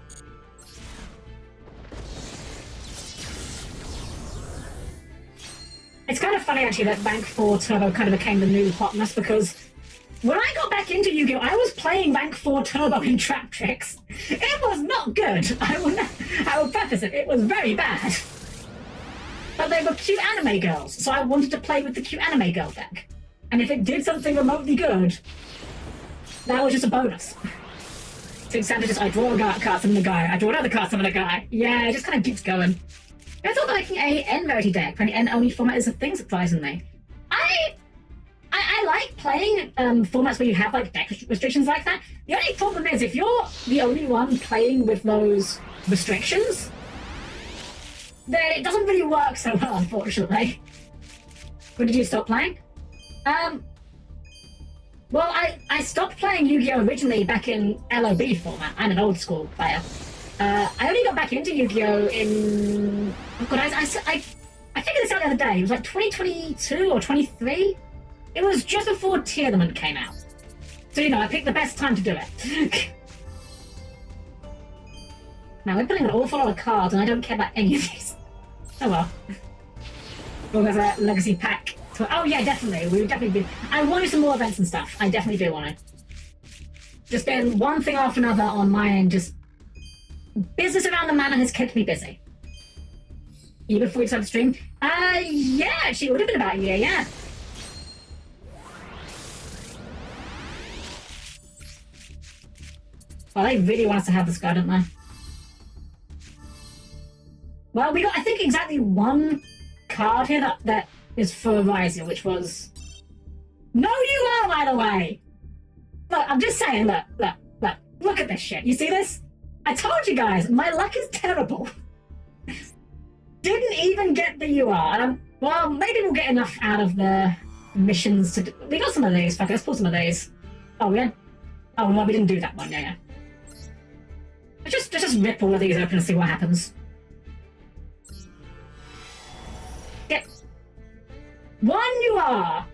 It's kind of funny actually that Bank 4 Turbo kind of became the new hotness, because when I got back into Yu-Gi-Oh! I was playing Bank 4 Turbo in Trap Tricks. It was not good. I will preface it. It was very bad. But they were cute anime girls, so I wanted to play with the cute anime girl deck. And if it did something remotely good, that was just a bonus. So instead of just, I draw a card, summon a guy, I draw another card, summon a guy. Yeah, it just kind of keeps going. I thought making a N rarity deck when the N only format is a thing, surprisingly. I like playing formats where you have like deck restrictions like that. The only problem is if you're the only one playing with those restrictions, then it doesn't really work so well, unfortunately. When did you stop playing? Well, I stopped playing Yu-Gi-Oh! Originally back in LOB format. I'm an old school player. I only got back into Yu-Gi-Oh! In... Oh god, I figured this out the other day. It was like 2022 or 23? It was just before Tournament came out. So, you know, I picked the best time to do it. Now, we're putting an awful lot of cards and I don't care about any of these. Oh well. Well, there's a legacy pack. Oh yeah, definitely. We would definitely be... I wanted some more events and stuff. I definitely do want it. Just been one thing after another on my end, just... Business around the manor has kept me busy. Even before we started the stream? Yeah, actually, it would have been about a year, yeah. Well, they really want us to have this guy, don't they? Well, we got, I think, exactly 1 card here that is for Ryzeal, which was... No, you are, by the way! Look, I'm just saying, look at this shit. You see this? I told you guys, my luck is terrible. Didn't even get the UR. Well, maybe we'll get enough out of the missions to do. We got some of these. Fuck, let's pull some of these. Oh, we had. Oh, no, we didn't do that one. Yeah. Let's just rip all of these open and see what happens. Get 1 UR!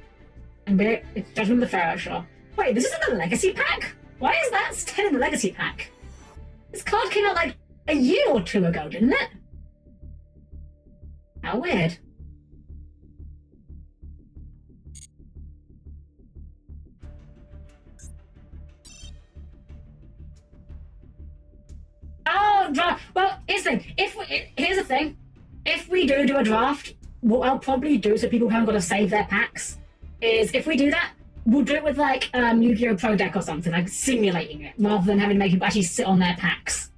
And it's Judgment of the Pharaoh, sure. Wait, this isn't a Legacy pack? Why is that still in the Legacy pack? This card came out like a year or 2 ago, didn't it? How weird. Oh, draft. Well, here's the thing. Here's the thing. If we do a draft, what I'll probably do so people haven't got to save their packs is if we do that, we'll do it with like Yu-Gi-Oh! Pro Deck or something, like simulating it, rather than having to make people actually sit on their packs.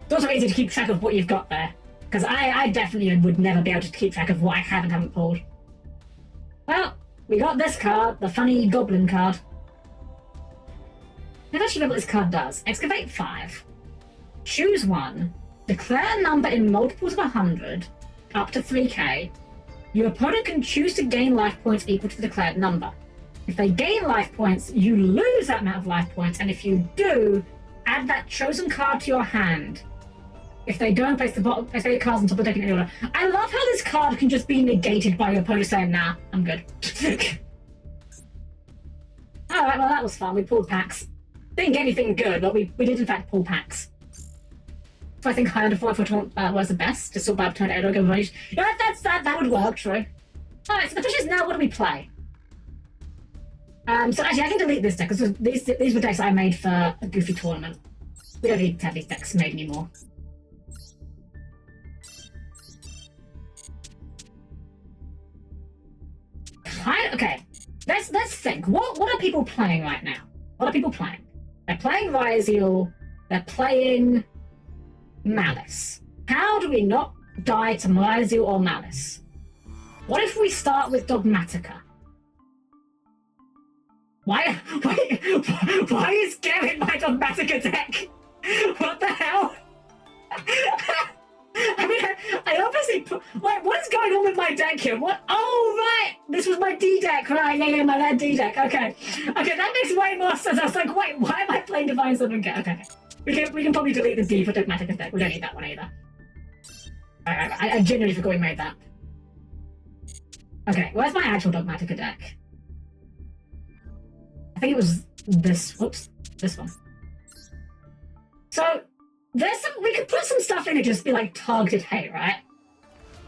It's also easy to keep track of what you've got there, because I definitely would never be able to keep track of what I haven't pulled. Well, we got this card, the funny goblin card. I've actually read what this card does. Excavate 5. Choose 1. Declare a number in multiples of 100, up to 3k. Your opponent can choose to gain life points equal to the declared number. If they gain life points, you lose that amount of life points, and if you do, add that chosen card to your hand. If they don't, place the cards on top of the deck in any order. I love how this card can just be negated by your opponent saying, nah, I'm good. Alright, well that was fun. We pulled packs. Didn't get anything good, but we did in fact pull packs. So I think high under 4 was the best. Just sort of turn it over. Yeah, that would work, true. Alright, so the question is now what do we play? So actually I can delete this deck, because these were decks I made for a goofy tournament. We don't need to have these decks made anymore. Okay, let's think. What are people playing right now? What are people playing? They're playing Ryzeal. They're playing Maliss. How do we not die to Ryzeal or Maliss? What if we start with Dogmatica? Why is Garrett my Dogmatica deck? What the hell? I mean, I obviously put, like, what is going on with my deck here? What? Oh, right! This was my D deck, right? Yeah, my D deck. Okay, that makes way more sense. I was like, wait, why am I playing Divine Summon? Okay. We can probably delete the D for Dogmatica deck. We don't need that one either. I genuinely forgot we made that. Okay, where's my actual Dogmatica deck? I think it was this. Whoops, this one. So. We could put some stuff in and just be like targeted hate, right?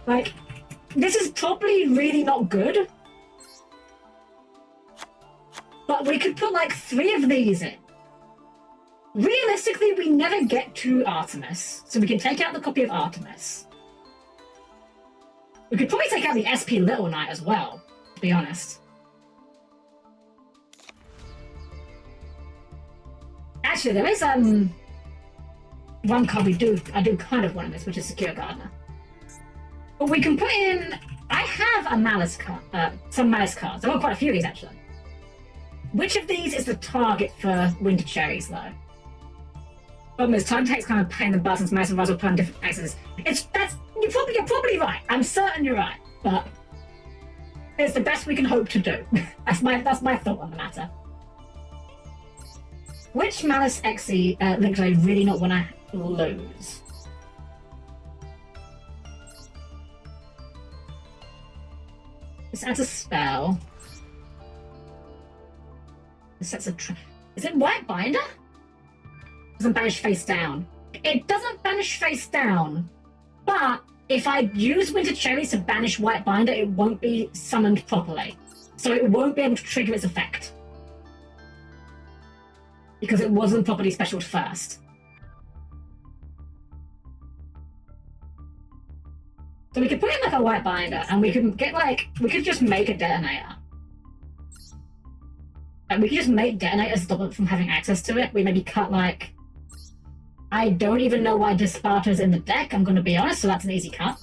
Like, this is probably really not good. But we could put like 3 of these in. Realistically, we never get to Artemis, so we can take out the copy of Artemis. We could probably take out the SP Little Knight as well, to be honest. Actually, there is one card I do kind of want to miss, which is Secure Gardener. But we can put in. I have a Maliss card, some Maliss cards. I want quite a few of these actually. Which of these is the target for Winter Cherries, though? Problem is, time takes kind of pain in the butt since Maliss and Ryzeal put on different axes. You're probably right. I'm certain you're right, but it's the best we can hope to do. that's my thought on the matter. Which Maliss XE link do I really not want to lose? This adds a spell. This sets a Is it White Binder? Doesn't banish face down. It doesn't banish face down, but if I use Winter Cherries to banish White Binder, it won't be summoned properly. So it won't be able to trigger its effect. Because it wasn't properly specialed first. So we could put in like a White Binder, and we could just make a detonator. And we could just make detonators stop it from having access to it. We maybe cut like... I don't even know why Disparta's in the deck, I'm gonna be honest, so that's an easy cut.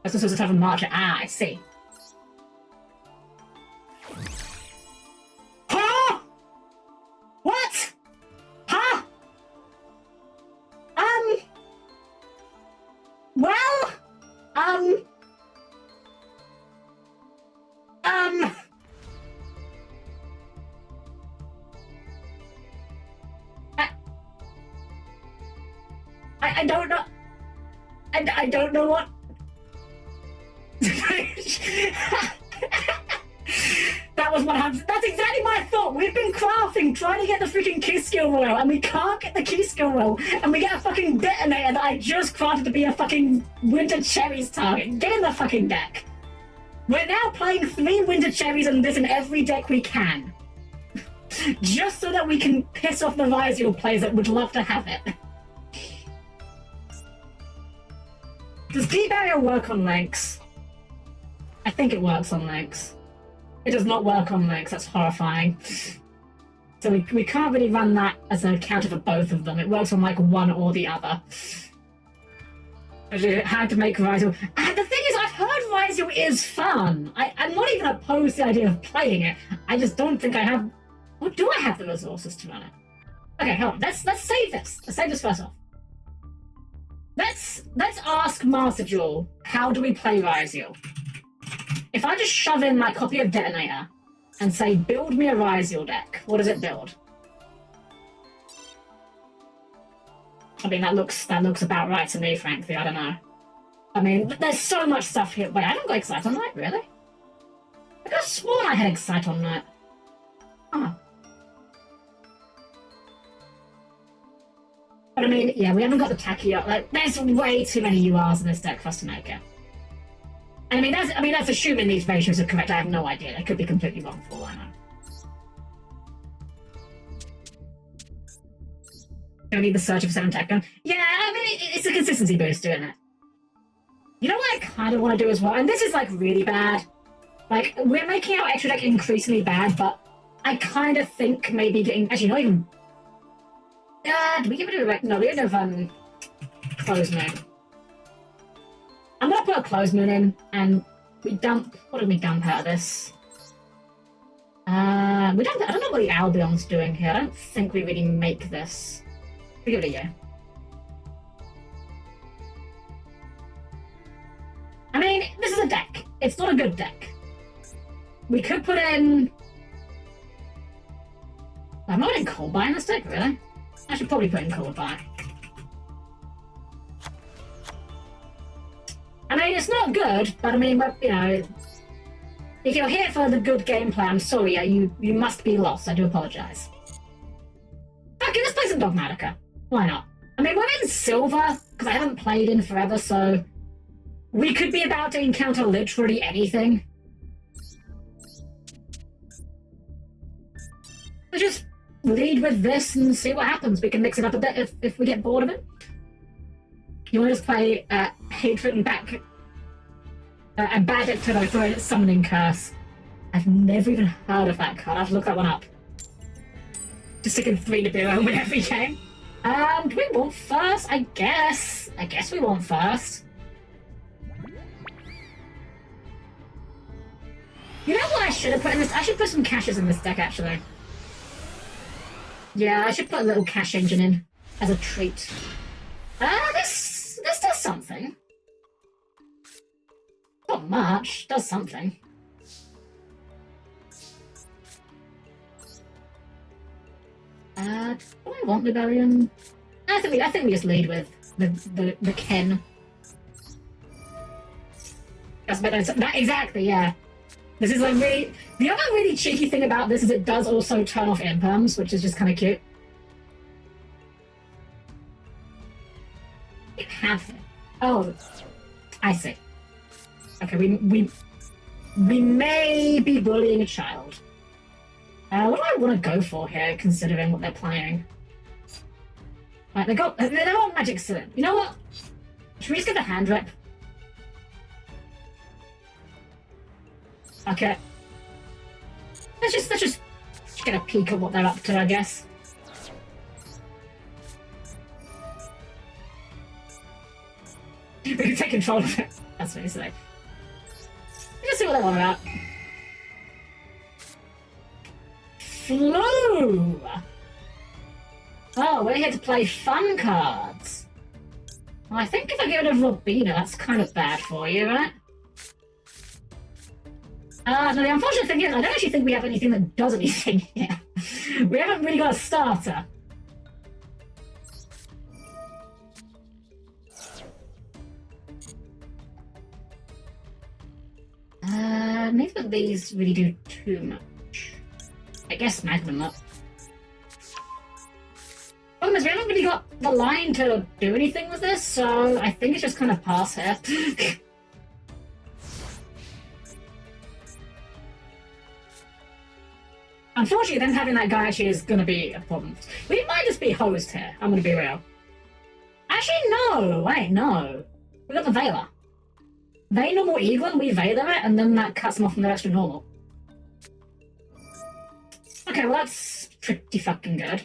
That's also supposed to have a Marcher. Ah, I see. I don't know. I don't know what. That was what happened. That's exactly my thought. We've been crafting, trying to get the freaking key skill royal, and we can't get the key skill royal, and we get a fucking detonator that I just crafted to be a fucking winter cherries target. Get in the fucking deck. We're now playing 3 winter cherries and this in every deck we can. Just so that we can piss off the Ryzeal players that would love to have it. Does key barrier work on Lynx? I think it works on Lynx. It does not work on Lynx, that's horrifying. So we can't really run that as a counter for both of them. It works on like one or the other. How to make Ryzeal. And the thing is, I've heard Ryzeal is fun. I'm not even opposed to the idea of playing it. I just don't think I have... Or do I have the resources to run it? Okay, hold on. Let's save this. Let's save this first off. Let's ask Master Duel, how do we play Ryzeal? If I just shove in my copy of Detonator and say, build me a Ryzeal deck, what does it build? I mean, that looks about right to me, frankly. I don't know. I mean, there's so much stuff here. Wait, I haven't got Excite on Night, really? I could have sworn I had Excite on Night. Oh. But I mean, yeah, we haven't got the Tachyon. Like, there's way too many URs in this deck for us to make it. And I mean, that's assuming these ratios are correct. I have no idea. They could be completely wrong for all I know. Don't need the search of 7 tech gun. Yeah, I mean, it's a consistency boost, isn't it? You know what I kind of want to do as well? And this is, like, really bad. Like, we're making our extra deck increasingly bad, but I kind of think maybe getting... Actually, not even... do we give it a... No, we don't have, Closed Moon. I'm going to put a Closed Moon in, and we dump... What did we dump out of this? We dump... I don't know what the Albion's doing here. I don't think we really make this. We give it a year. I mean, this is a deck. It's not a good deck. We could put in... I'm not in Cold Buy in this deck, really. I should probably put in Cold Buy. I mean, it's not good, but I mean, you know... If you're here for the good gameplay, I'm sorry, you must be lost. I do apologise. Okay, let's play some Dogmatica. Why not? I mean, we're in Silver, because I haven't played in forever, so... We could be about to encounter literally anything. So just lead with this and see what happens. We can mix it up a bit if we get bored of it. You want to just play Hatred and back... and Bad Dictator for Summoning Curse. I've never even heard of that card. I have to look that one up. Just sticking 3 to 0 win every game. Do we want first? I guess we want first. You know what I should have put in this? I should put some caches in this deck, actually. Yeah, I should put a little cache engine in as a treat. This does something. Not much, does something. Do I want Liberian? I think we just lead with the Ken. That exactly, yeah. This is like really... The other really cheeky thing about this is it does also turn off imperms, which is just kind of cute. We have it. Oh, I see. Okay, we may be bullying a child. What do I want to go for here, considering what they're playing? Right, they're on Magic Cylinder. You know what? Should we just get the hand rep? Okay. Let's just get a peek at what they're up to, I guess. We can take control of it. That's what you say. Let's see what they're on about. Flu! Oh, we're here to play fun cards. Well, I think if I get rid of Robina, that's kind of bad for you, right? No, the unfortunate thing is, I don't actually think we have anything that does anything here. We haven't really got a starter. Neither of these really do too much. I guess Magnum up. Problem is, we haven't really got the line to do anything with this, so I think it's just kind of pass here. Unfortunately, then having that guy actually is going to be a problem. We might just be hosed here, I'm going to be real. Actually, no! Wait, no. We got the Veiler. They normal Eagle, we Veiler it, and then that cuts them off from their extra normal. Okay, well that's pretty fucking good.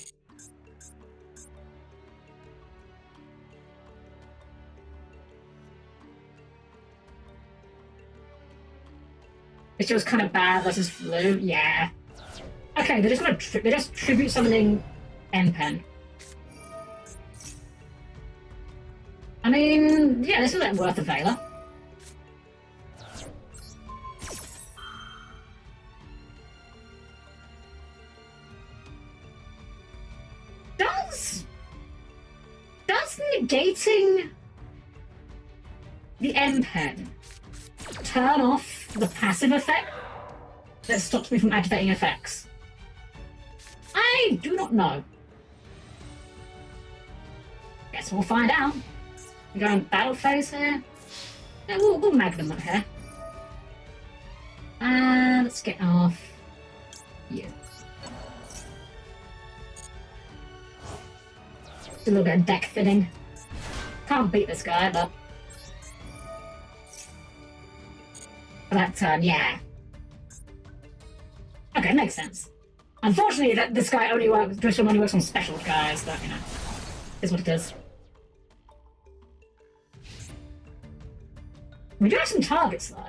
It's just kind of bad versus Flu, yeah. Okay, they're just tribute summoning M-Pen. I mean, yeah, this isn't worth a Veiler. Does negating the M-Pen turn off the passive effect that stops me from activating effects? I do not know. Guess we'll find out. We're going battle phase here. Yeah, we'll Magnum up here. And let's get off you. A little bit of deck fitting. Can't beat this guy, but for that turn, yeah. Okay, makes sense. Unfortunately, that this guy only works on special guys, but you know, is what it is. We do have some targets though.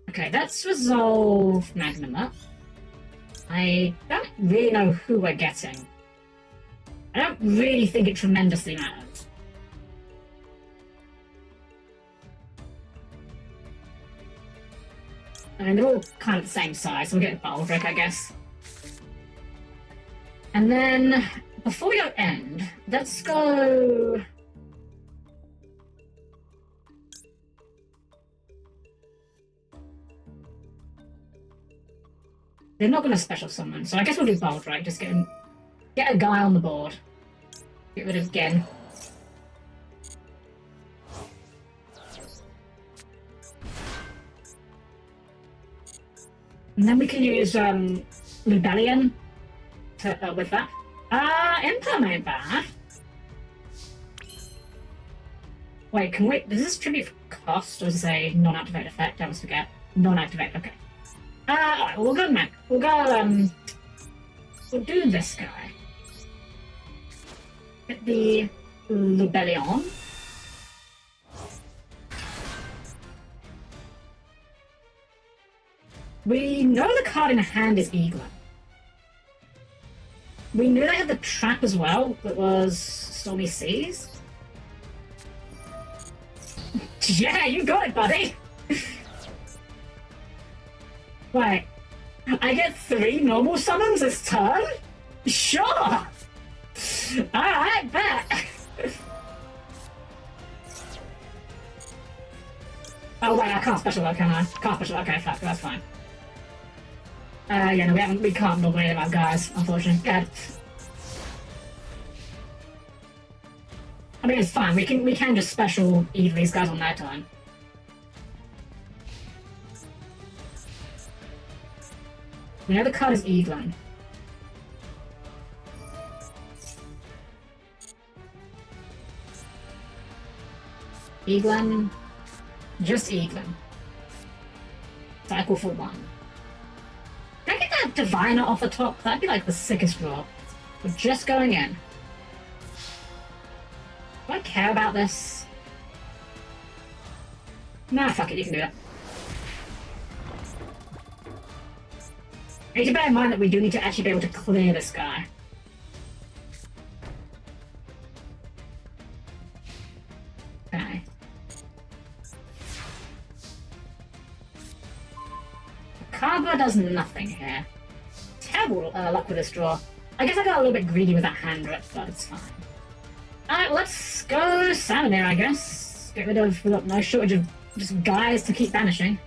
Okay, let's resolve Magnum up. I don't really know who we're getting. I don't really think it tremendously matters. I mean, they're all kind of the same size, so we'll get Baldric, I guess. And then, before we go end, let's go... They're not going to special summon, so I guess we'll do Baldric, just get a guy on the board. Get rid of Gen. And then we can use Rebellion with that. Imperm ain't bad. Wait, can we... Does this tribute for cost, or is this a non-activate effect? I always forget. Non-activate, okay. Alright, we'll go Mac. We'll do this guy. Get the Rebellion. We know the card in hand is Eagle. We knew they had the trap as well, that was Stormy Seas. Yeah, you got it, buddy! Right. I get 3 normal summons this turn? Sure! Alright, bet! Oh wait, I can't special lock, can I? Can't special lock, okay, fuck, that's fine. Yeah, no, we can't normally any of our guys, unfortunately. God. I mean, it's fine, we can just special either these guys on their turn. We know the card is Eaglin. Eaglin. Just Eaglin. Cycle for 1. Can I get that Diviner off the top? That'd be like the sickest draw. We're just going in. Do I care about this? Nah, fuck it, you can do that. I need to bear in mind that we do need to actually be able to clear this guy. Okay. Carver does nothing here. Terrible luck with this draw. I guess I got a little bit greedy with that hand rip, but it's fine. Alright, let's go Salamir, I guess. Get rid of, we've got no shortage of just guys to keep banishing.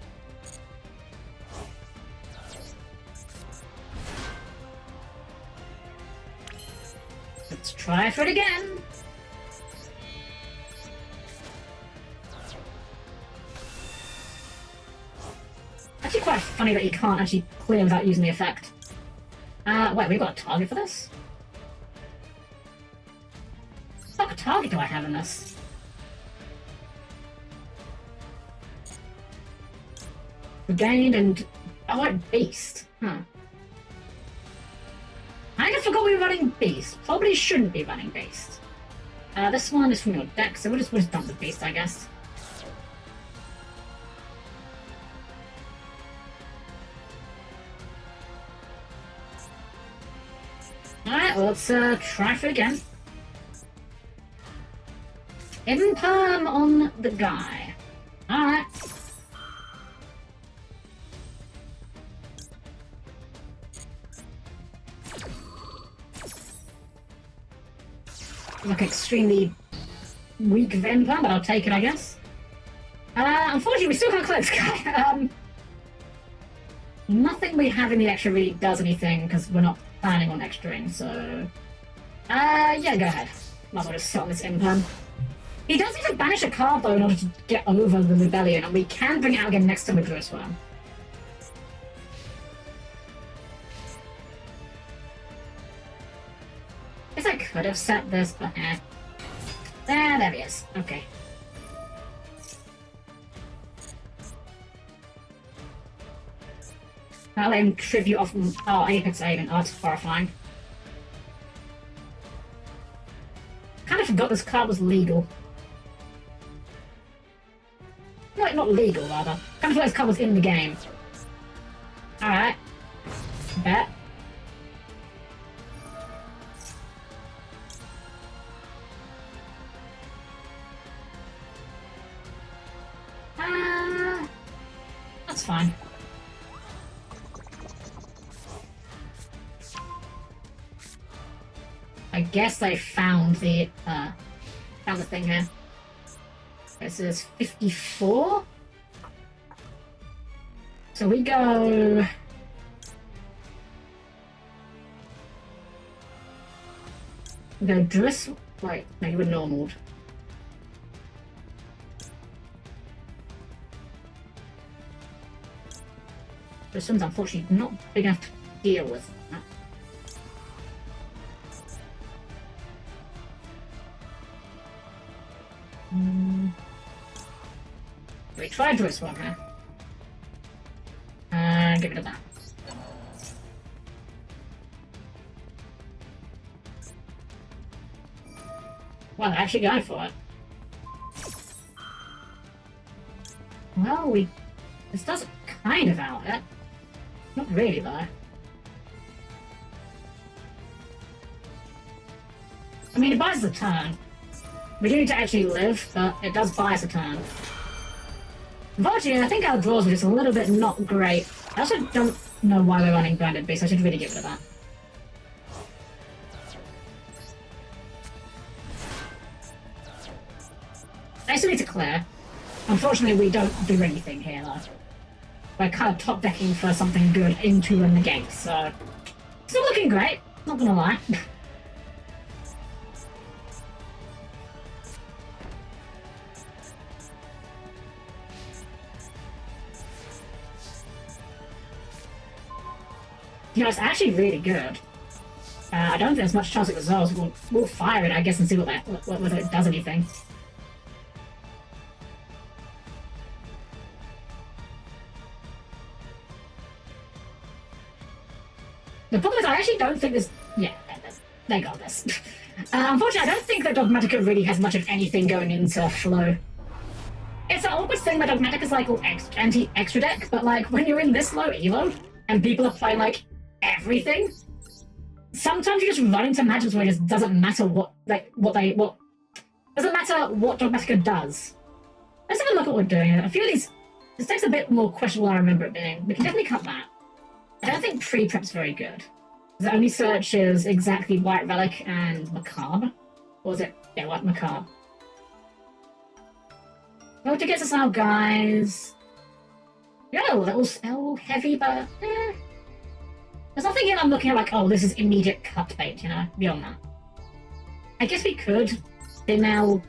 Let's try for it again. Actually quite funny that you can't actually clear without using the effect. Wait, we've got a target for this? What target do I have in this? Regained and... oh, what Beast? Huh. I kind of forgot we were running Beast. Probably shouldn't be running Beast. This one is from your deck, so we'll just dump the Beast, I guess. Alright, well, let's try for it again. Imperm on the guy. Alright. Like extremely weak Imperm, but I'll take it, I guess. Unfortunately, we still can't clear this guy. Nothing we have in the extra really does anything, because we're not planning on extraing, so... yeah, go ahead. Might as well just sit on this Imperm. He does need to banish a card, though, in order to get over the Rebellion, and we can bring it out again next time we draw a Swarm. Guess I could have set this, but eh. There he is. Okay. I'll let him tribute off... oh, Apex Aiden. Oh, that's horrifying. Kind of forgot this card was legal. No, not legal, rather. Kind of forgot this card was in the game. Alright. Bet. That's fine. I guess I found the thing here. This is 54. So we go. We go dress. Wait, no, you were normaled. This one's unfortunately not big enough to deal with that. We tried this one here. And get rid of that. Well, actually going for it. Well, this does kind of out it. Not really, though. I mean, it buys the turn. We do need to actually live, but it does buy us a turn. Unfortunately, I think our draws were just a little bit not great. I also don't know why we're running Branded Beast. I should really get rid of that. I still need to clear. Unfortunately, we don't do anything here, though. We're kind of top decking for something good into a negate, so... Still looking great, not gonna lie. You know, it's actually really good. I don't think there's much chance it resolves. We'll fire it, I guess, and see whether it does anything. The problem is, I actually don't think this... yeah, they got this. Unfortunately, I don't think that Dogmatica really has much of anything going into flow. It's an awkward thing that Dogmatica is like all anti-extra deck, but like when you're in this low elo and people are playing like everything, sometimes you just run into matchups where it just doesn't matter what doesn't matter what Dogmatica does. Let's have a look at what we're doing. A few of these... this deck's a bit more questionable than I remember it being. We can definitely cut that. I don't think pre-prep's very good. The only search is exactly White Relic and Macabre. Or was it? Yeah, what, my card. Well, to get us out, guys. Yo, that was L heavy, but there's nothing here I'm looking at like, oh, this is immediate cut bait, you know, beyond that. I guess we could now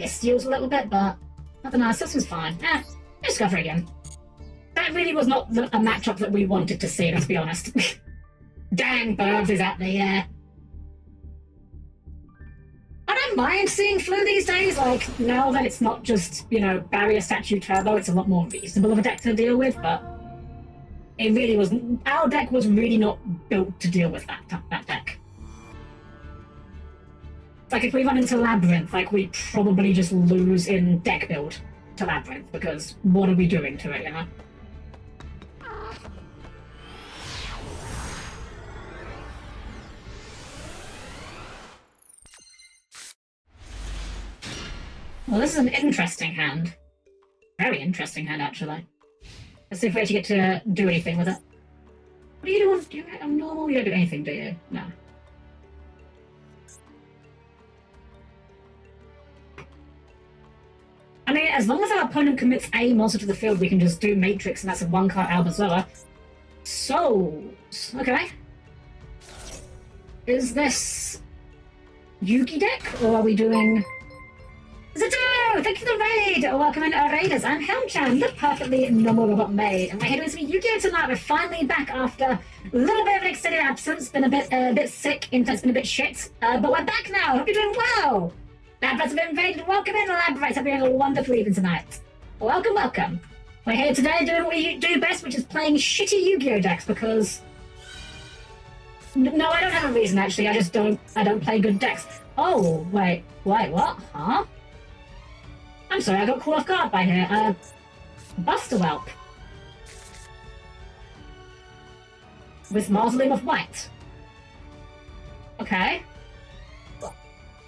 steals a little bit, but I don't know, this was fine. Let's go for it again. That really was not a matchup that we wanted to see, let's be honest. Dang, Burbs is out there. I don't mind seeing Flu these days, like, now that it's not just, you know, Barrier Statue Turbo, it's a lot more reasonable of a deck to deal with, but it really was, our deck was really not built to deal with that deck. Like, if we run into Labyrinth, like, we probably just lose in deck build to Labyrinth, because what are we doing to it, you know? Well, this is an interesting hand. Very interesting hand, actually. Let's see if we actually get to do anything with it. What do you do? Do you have normal? You don't do anything, do you? No. I mean, as long as our opponent commits a monster to the field, we can just do Matrix, and that's a one-card Albazoa. Souls. Okay. Is this Yugi deck, or are we doing... Zato! Thank you for the raid! Welcome in, raiders. I'm Helm-Chan, the perfectly normal robot maid. And we're here doing some Yu-Gi-Oh! Tonight. We're finally back after a little bit of an extended absence. Been a bit sick, internet's been a bit shit. But we're back now. Hope you're doing well. Lab rats have been invaded. Welcome in, Lab rats. Hope you're having a wonderful evening tonight. Welcome, welcome. We're here today doing what we do best, which is playing shitty Yu-Gi-Oh! Decks because... No, I don't have a reason, actually. I don't play good decks. Oh, wait, what? Huh? I'm sorry, I got caught off guard by here. Buster Whelp. With Mausoleum of White. Okay.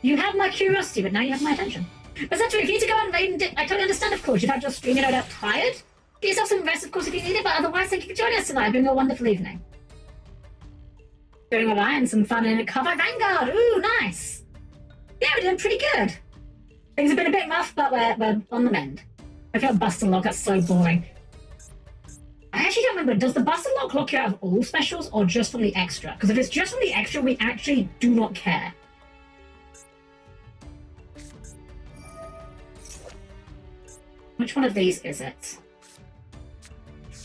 You have my curiosity, but now you have my attention. But that's true, if you need to go and raid and I totally understand, of course. You've had your stream, no doubt, tired. Get yourself some rest, of course, if you need it, but otherwise, thank you for joining us tonight. Having a wonderful evening. Doing alright and some fun in a cover. Vanguard! Ooh, nice! Yeah, we're doing pretty good. Things have been a bit rough, but we're on the mend. I feel Buster Lock, that's so boring. I actually don't remember, does the Buster Lock lock you out of all specials or just from the extra? Because if it's just from the extra, we actually do not care. Which one of these is it?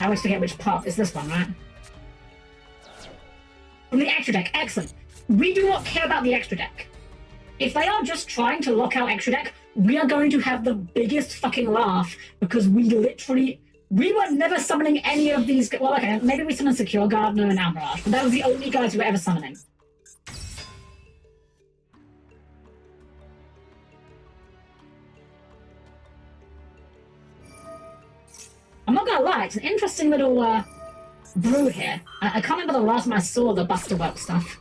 I always forget which part is this one, right? From the extra deck, excellent. We do not care about the extra deck. If they are just trying to lock out extra deck, we are going to have the biggest fucking laugh because we were never summoning any of these. Well, okay, maybe we summoned Secure Gardener and Almirage, but that was the only guys we were ever summoning. I'm not gonna lie, it's an interesting little brew here. I can't remember the last time I saw the Buster Whelp stuff.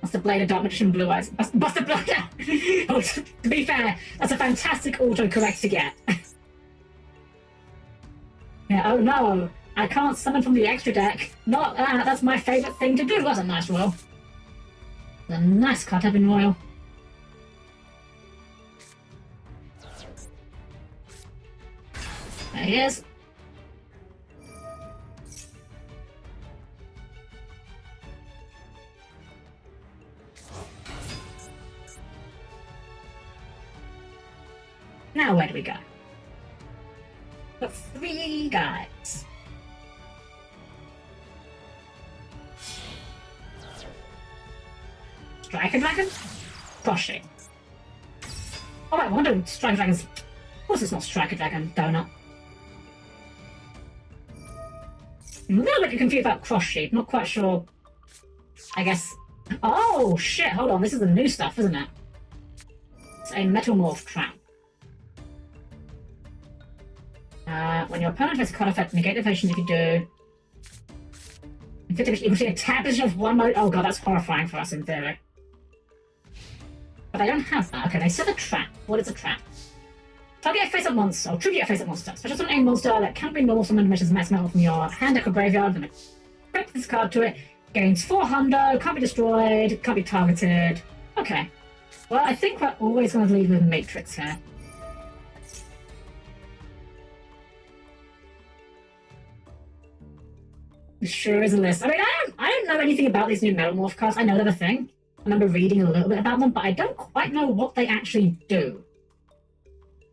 Buster Blade, Dark Magician, Blue Eyes. Buster Blade! Oh, to be fair, that's a fantastic autocorrect to get. Yeah, oh no, I can't summon from the extra deck. Not that, that's my favourite thing to do. That's a nice royal. A nice card having royal. There he is. Now where do we go? Got 3 guys. Striker Dragon? Gosh. Oh, I wonder Striker Dragon's... Of course it's not Striker Dragon, Donut. I'm a little bit confused about Cross Sheep, not quite sure. I guess... Oh, shit, hold on, this is the new stuff, isn't it? It's a Metamorph Trap. When your opponent has a card effect, negate the evasion if you do. You can see a tap position of 1 mode. Oh god, that's horrifying for us in theory. But I don't have that. Okay, they set a trap. What is a trap? Target a face-up monster, or tribute a face-up monster. Special summon a monster that can't be normal summoned, measures max metal from your hand deck or graveyard, and equip this card to it. Gains 400, can't be destroyed, can't be targeted. Okay. Well, I think we're always going to leave with Matrix here. It sure is a list. I mean, I don't know anything about these new Metamorph cards. I know they're a thing. I remember reading a little bit about them, but I don't quite know what they actually do.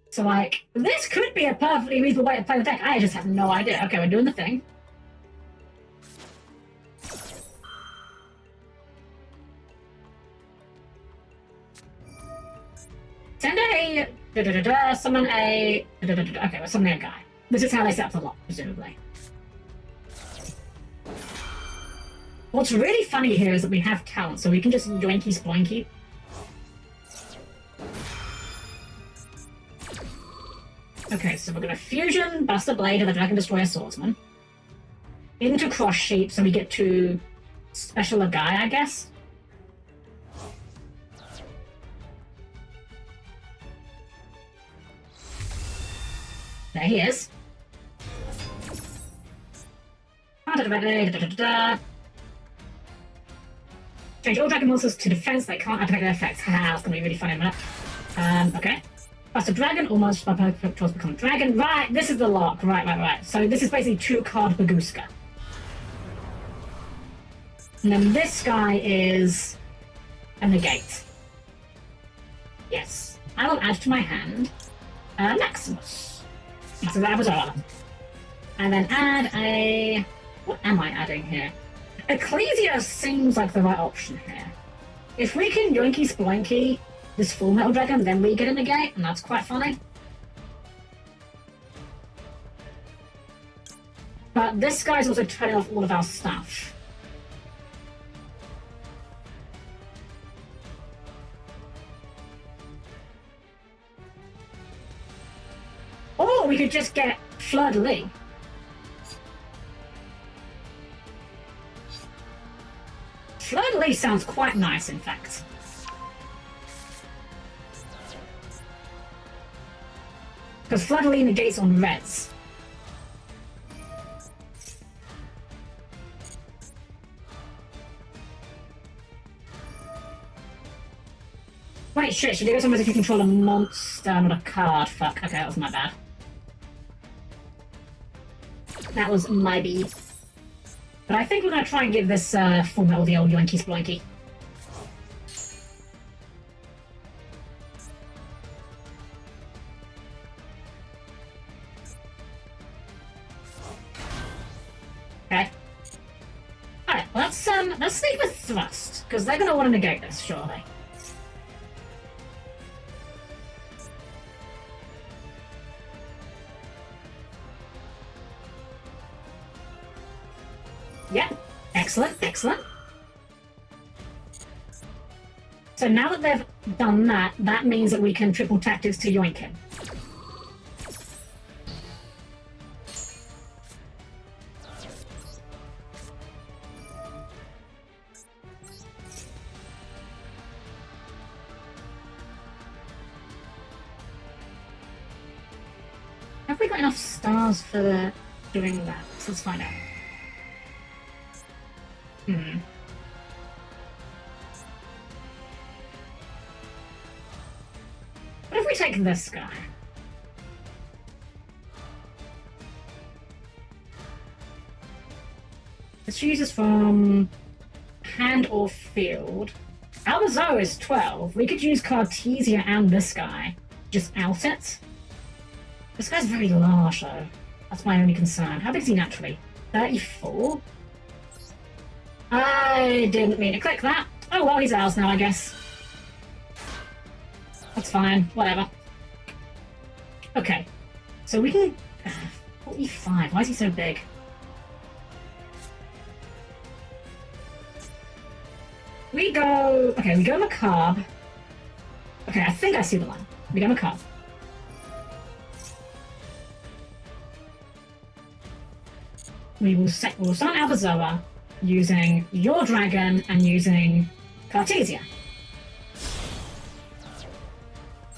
So, like, this could be a perfectly reasonable way to play the deck. I just have no idea. Okay, we're doing the thing. Send a... summon a... Okay, we're summoning a guy. This is how they set up the lock, presumably. What's really funny here is that we have talent, so we can just yoinky sploinky. Okay, so we're going to fusion Buster Blade and the Dragon Destroyer Swordsman into Cross Sheep, so we get to special a guy, I guess. There he is. Change all dragon monsters to defense, they can't attack their effects. Haha, that's gonna be really funny in a minute. Okay. Buster Dragon, almost by perfect choice become dragon. Right, this is the lock. Right. So this is basically 2-card Baguska. And then this guy is a negate. Yes. I will add to my hand Maximus. So that was all. And then add a... What am I adding here? Ecclesia seems like the right option here. If we can yoinky sploinky this Full Metal Dragon, then we get a negate, and that's quite funny. But this guy's also turning off all of our stuff. Or we could just get Fleur de Lis. Fleur de Lis sounds quite nice, in fact. Because Fleur de Lis negates on reds. Wait, shit, she goes on if you control a monster, not a card. Fuck, okay, that was my bad. That was my bad. But I think we're going to try and give this Full Metal the old yoinky sploinky. Okay. Alright, let's sneak with Thrust, because they're going to want to negate this, surely. Yeah, excellent. So now that they've done that, that means that we can triple tactics to yoink him. Have we got enough stars for doing that? So let's find out. What if we take this guy? Let's use this from hand or field. Almazo is 12. We could use Cartesia and this guy. Just out it. This guy's very large though. That's my only concern. How big is he naturally? 34? I didn't mean to click that. Oh well, he's ours now, I guess. That's fine, whatever. Okay, so we can... 45, why is he so big? We go... Okay, we go Macabre. Okay, I think I see the line. We go Macabre. We'll summon Albazoa using your dragon and using Cartesia.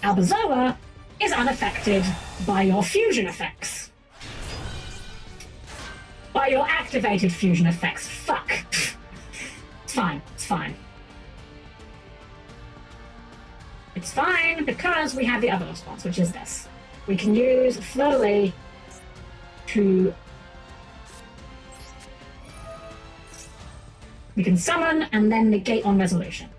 Albazoa is unaffected by your fusion effects. By your activated fusion effects. Fuck. fine. It's fine. It's fine because we have the other response, which is this. We can use Flurry to... We can summon and then negate on resolution.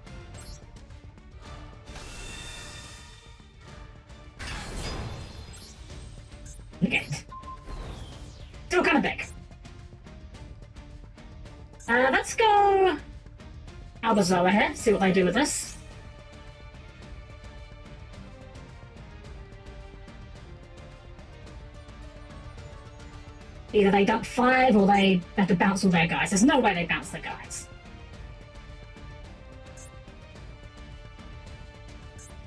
Negate. Still kind of big. Let's go Albazoa here, see what they do with this. Either they dump 5 or they have to bounce all their guys. There's no way they bounce their guys.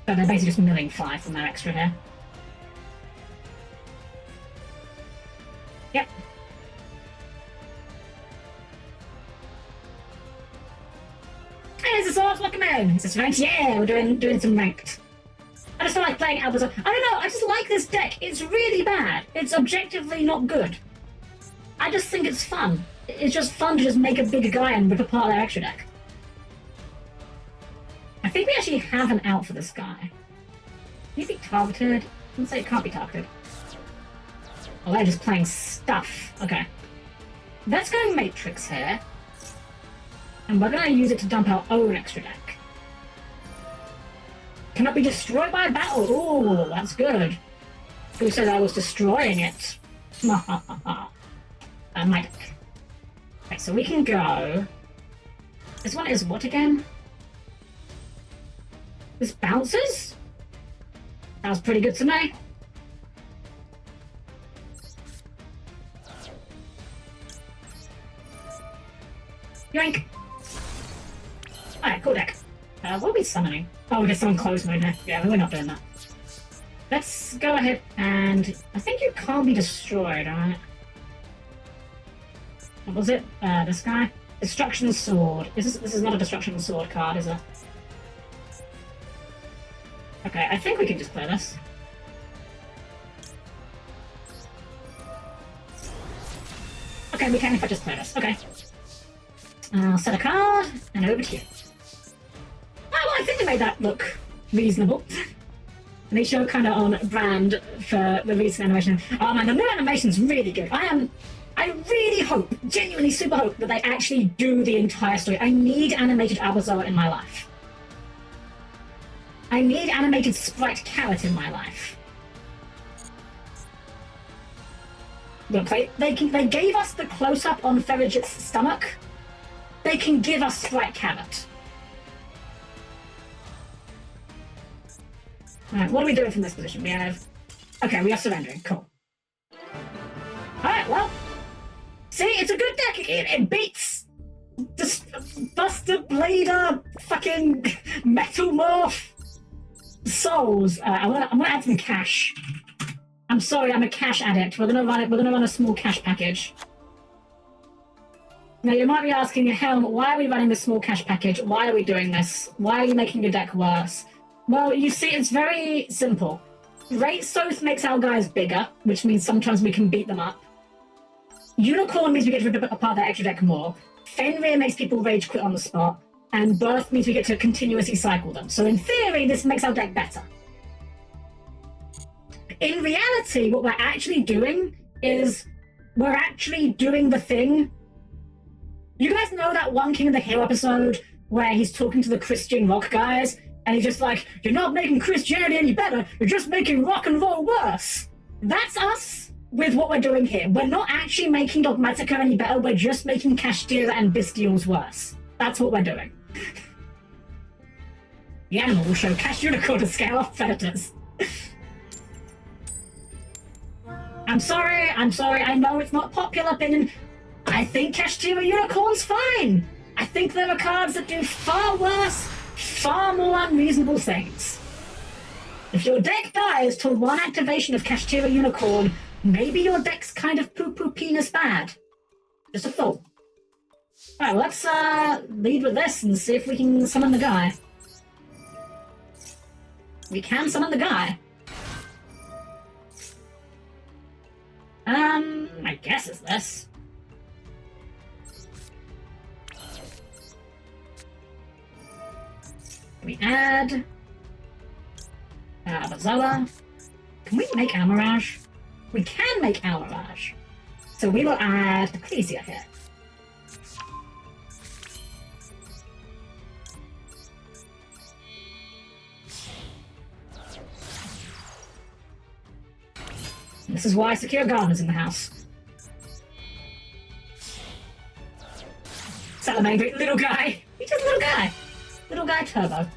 So they're basically just milling 5 from their extra here. Yep. Hey, this is Source, welcome in! Is this ranked? Yeah, we're doing some ranked. I just feel like playing Albazoa. I don't know, I just like this deck. It's really bad. It's objectively not good. I just think it's fun. It's just fun to just make a bigger guy and rip apart their extra deck. I think we actually have an out for this guy. Can he be targeted? I wouldn't say it can't be targeted. Oh, they're just playing stuff. Okay. Let's go Matrix here. And we're going to use it to dump our own extra deck. Cannot be destroyed by a battle. Ooh, that's good. Who said I was destroying it? My deck. Okay, so we can go... This one is what again? This bounces? Sounds pretty good to me. Yoink! Alright, cool deck. What are we summoning? Oh, we just summon close mode here. Yeah, we're not doing that. Let's go ahead and... I think you can't be destroyed, alright? What was it? This guy? Destruction Sword. This is not a Destruction Sword card, is it? Okay, I think we can just play this. Okay, we can if I just play this. Okay. I'll set a card, and over to you. Oh, well, I think they made that look reasonable. And they show kind of on brand for the recent animation. Oh man, the new animation's really good. I really hope, genuinely super hope, that they actually do the entire story. I need animated Albazoa in my life. I need animated Sprite Carrot in my life. Look, they gave us the close-up on Ferrigit's stomach. They can give us Sprite Carrot. Alright, what are we doing from this position? We have... Okay, we are surrendering. Cool. Alright, well... See, it's a good deck. It beats... Buster Blader... Fucking... Metal Morph... Souls. I'm gonna add some cash. I'm sorry, I'm a cash addict. We're gonna run a small cash package. Now you might be asking, Helm, why are we running this small cash package? Why are we doing this? Why are you making your deck worse? Well, you see, it's very simple. Rate Soth makes our guys bigger, which means sometimes we can beat them up. Unicorn means we get to rip apart their extra deck more. Fenrir makes people rage quit on the spot. And Birth means we get to continuously cycle them. So in theory, this makes our deck better. In reality, what we're actually doing is we're actually doing the thing. You guys know that one King of the Hill episode where he's talking to the Christian rock guys and he's just like, you're not making Christianity any better, you're just making rock and roll worse. That's us with what we're doing here. We're not actually making Dogmatica any better, we're just making Kashtira and Bestials worse. That's what we're doing. The animal will show Cash Unicorn to scale off predators. I'm sorry, I know it's not popular opinion. I think Kashtira Unicorn's fine. I think there are cards that do far worse, far more unreasonable things. If your deck dies to one activation of Kashtira Unicorn, maybe your deck's kind of poo-poo penis bad. Just a thought. Alright, well, let's lead with this and see if we can summon the guy. We can summon the guy. I guess it's this. We add Ryzeal. Can we make Almirage? We can make Almirage. So we will add Ecclesia here. And this is why Secure Gardener's in the house. Salamander, little guy. He's just a little guy. Little guy turbo.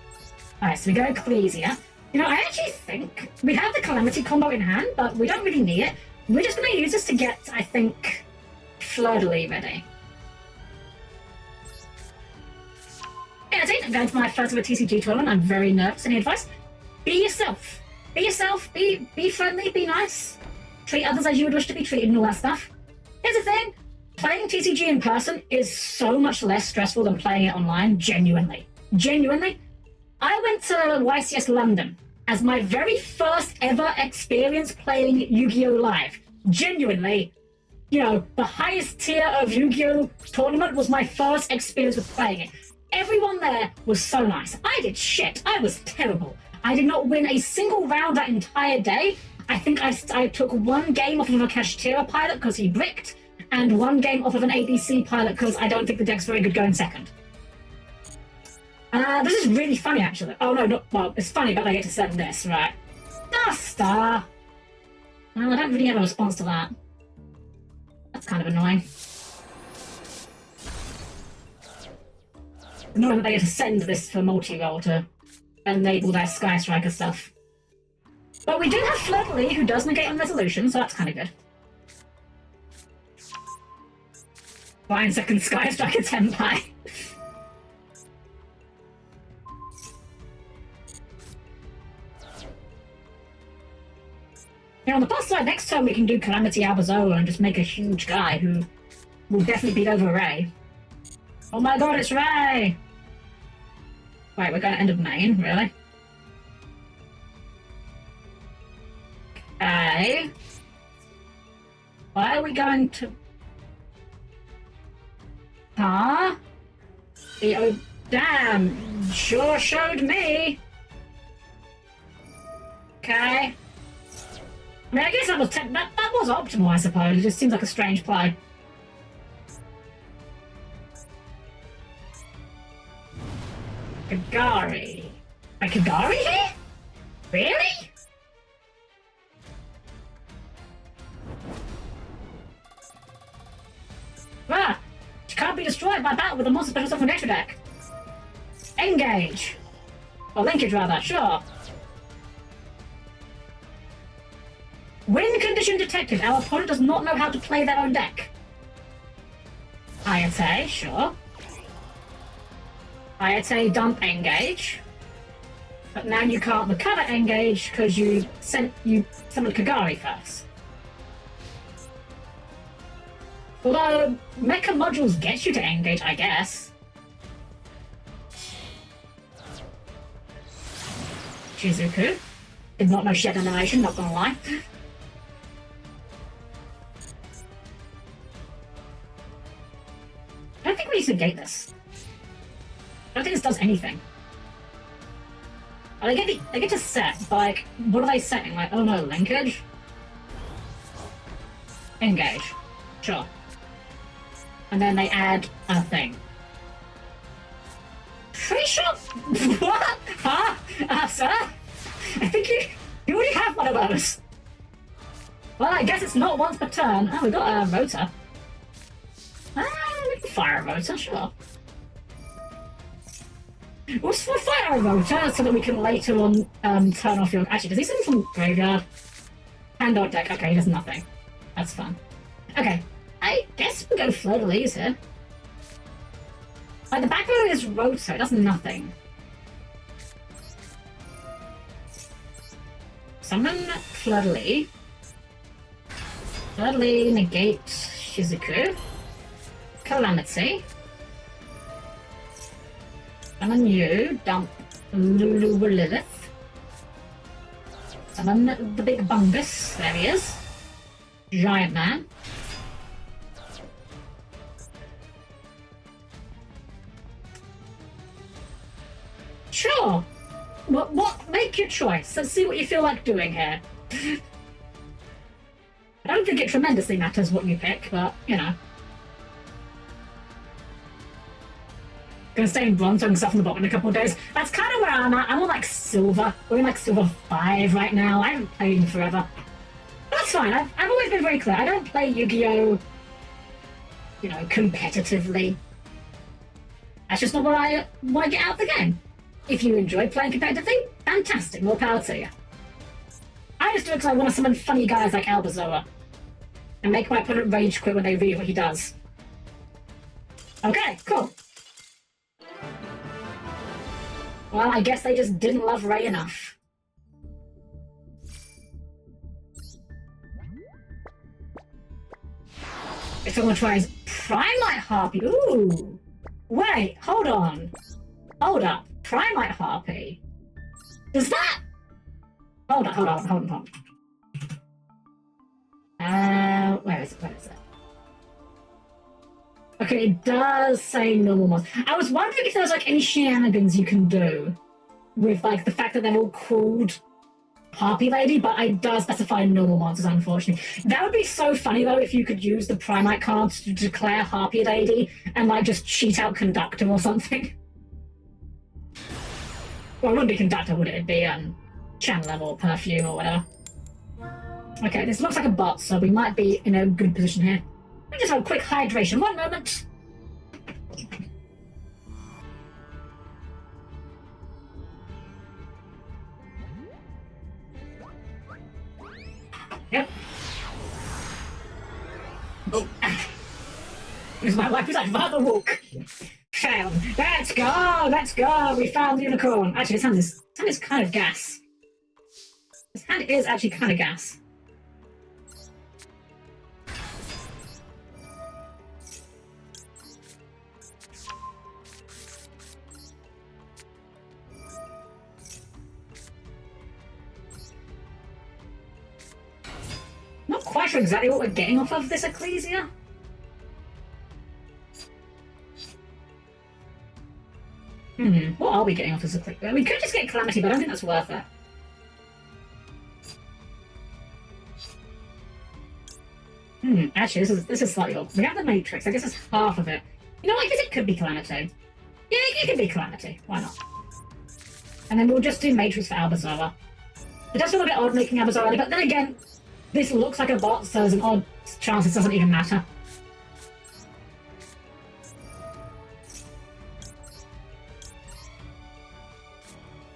Alright, so we go Ecclesia. You know, I actually think we have the Calamity combo in hand, but we don't really need it. We're just going to use this to get, I think, Fleur-de-Lis ready. Yeah, I think I'm going to my first ever TCG tournament. I'm very nervous. Any advice? Be yourself. Be yourself. Be friendly. Be nice. Treat others as you would wish to be treated and all that stuff. Here's the thing. Playing TCG in person is so much less stressful than playing it online. Genuinely. Genuinely. I went to YCS London as my very first ever experience playing Yu-Gi-Oh! Live. Genuinely, you know, the highest tier of Yu-Gi-Oh! Tournament was my first experience with playing it. Everyone there was so nice. I did shit. I was terrible. I did not win a single round that entire day. I think I took one game off of a Kashtira pilot because he bricked, and one game off of an ABC pilot because I don't think the deck's very good going second. This is really funny, actually. Oh, no, not, well, it's funny, but I get to send this, right? Star! Well, I don't really have a response to that. That's kind of annoying. Annoying that they get to send this for multi-roll to enable their Sky Striker stuff. But we do have Fleur-de-Lis, who does negate on resolution, so that's kind of good. Fine, second Sky Striker Tenpai. You know, on the plus side, next turn we can do Calamity Abazoa and just make a huge guy who will definitely beat over Ray. Oh my god, it's Ray! Right, we're going to end of main, really? Okay. Why are we going to... Huh? Oh, damn! Sure showed me! Okay. I mean, I guess that was optimal, I suppose. It just seems like a strange play. Kagari. A Kagari here? Really? Ah! She can't be destroyed by battle with a monster special stuff from extra deck. Engage! Or linkage, rather, sure. Win condition detected. Our opponent does not know how to play their own deck. Ayate, sure. Ayate, dump engage. But now you can't recover engage because you summoned Kagari first. Although, Mecha Modules gets you to engage, I guess. Shizuku. Did not know she had animation, not gonna lie. I don't think we need to gate this. I don't think this does anything. Oh, they get to set, but like, what are they setting? Like, oh no, linkage? Engage. Sure. And then they add a thing. Free shot? What? Huh? Sir? I think you already have one of those. Well, I guess it's not once per turn. Oh, we got a rotor. We can fire a rotor, sure. We'll fire a rotor so that we can later on turn off your... Actually, does he send from graveyard? Hand dot deck. Okay, he does nothing. That's fun. Okay, I guess we'll go Fleur-de-Lis here. Like, the back row is rotor, it does nothing. Summon Fleur-de-Lis. Fleur-de-Lis negate Shizuku. Calamity. Summon you, dump Lulu Lilith. Summon the big bungus, there he is. Giant man. Sure. What? Make your choice. Let's see what you feel like doing here. I don't think it tremendously matters what you pick, but, you know. Gonna stay in bronze, so I can stuff on the bottom in a couple of days. That's kind of where I'm at. I'm on, like, silver. We're in, like, silver 5 right now. I haven't played in forever. But that's fine. I've always been very clear. I don't play Yu-Gi-Oh!, you know, competitively. That's just not where I want to get out of the game. If you enjoy playing competitively, fantastic. More power to you. I just do it because I want to summon funny guys like Albazoa and make my opponent rage quit when they read what he does. Okay, cool. Well, I guess they just didn't love Ray enough. If someone tries Primite Harpy, ooh! Wait, hold on. Hold up. Primite Harpy? Does that... Hold on. Where is it? Okay, it does say normal monsters. I was wondering if there was, like, any shenanigans you can do with, like, the fact that they're all called Harpy Lady, but it does specify normal monsters, unfortunately. That would be so funny, though, if you could use the Primite cards to declare Harpy Lady and, like, just cheat out Conductor or something. Well, it wouldn't be Conductor, would it? It'd be, Chandler or Perfume or whatever. Okay, this looks like a bot, so we might be in a good position here. Let me just have a quick hydration. One moment. Yep. Oh. Because my wife was like, rather walk. Found. Let's go. We found the unicorn. Actually, this hand is kind of gas. This hand is actually kind of gas. Not quite sure exactly what we're getting off of this Ecclesia. What are we getting off this Ecclesia? We could just get Calamity, but I don't think that's worth it. Actually, this is slightly odd. We have the Matrix. I guess it's half of it. You know, I guess it could be Calamity. Yeah, it could be Calamity. Why not? And then we'll just do Matrix for Albazoa. It does feel a bit odd making Albazoa, but then again, this looks like a bot, so there's an odd chance it doesn't even matter.